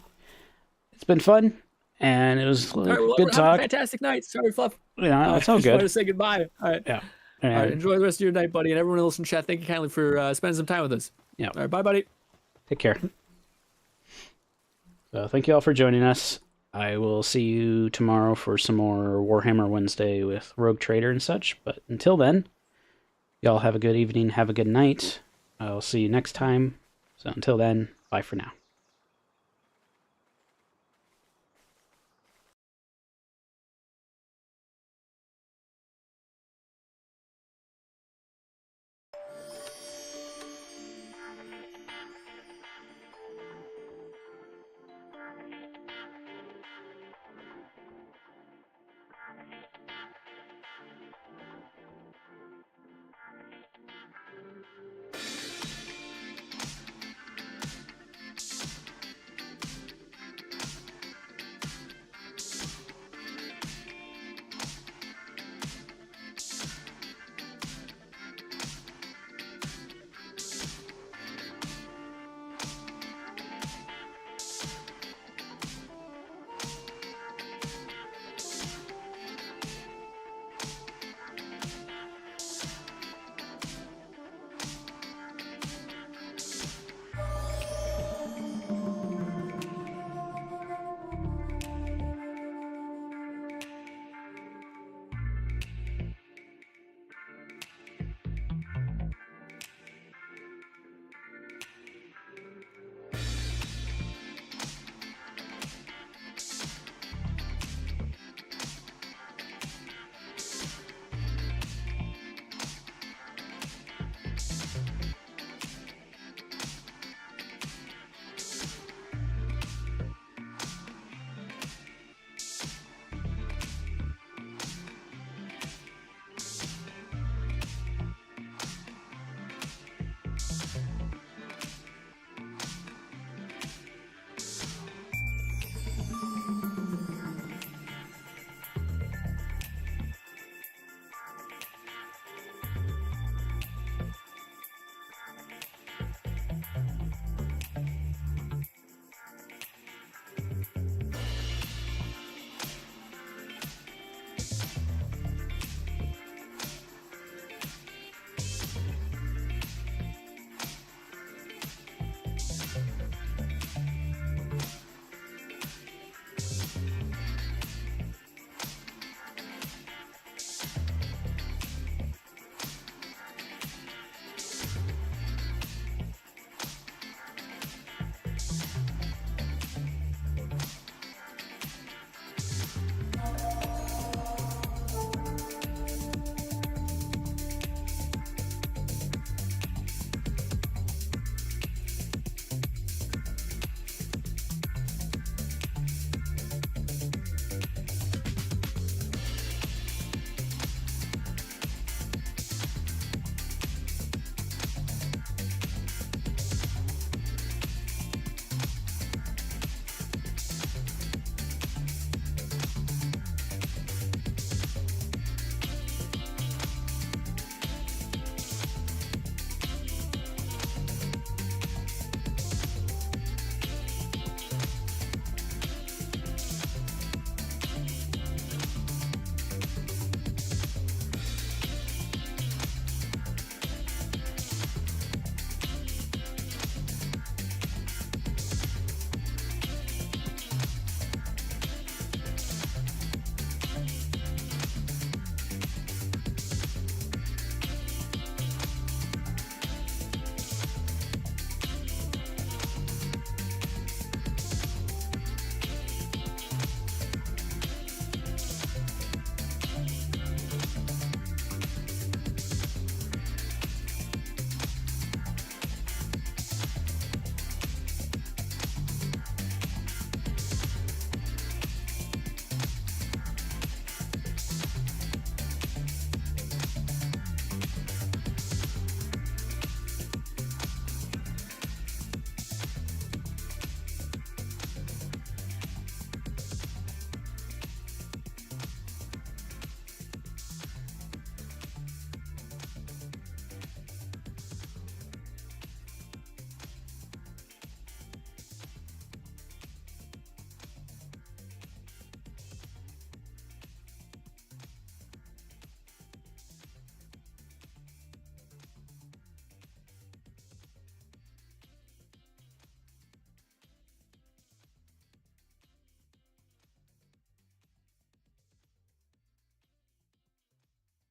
it's been fun, and it was good talk. A fantastic night. Sorry, Fluff. Yeah, it's all good. I just wanted to say goodbye. All right. Yeah. All right, enjoy the rest of your night, buddy, and everyone else in chat. Thank you kindly for spending some time with us. Yeah. All right, bye, buddy. Take care. So thank you all for joining us. I will see you tomorrow for some more Warhammer Wednesday with Rogue Trader and such. But until then, y'all have a good evening, have a good night. I'll see you next time. So until then, bye for now.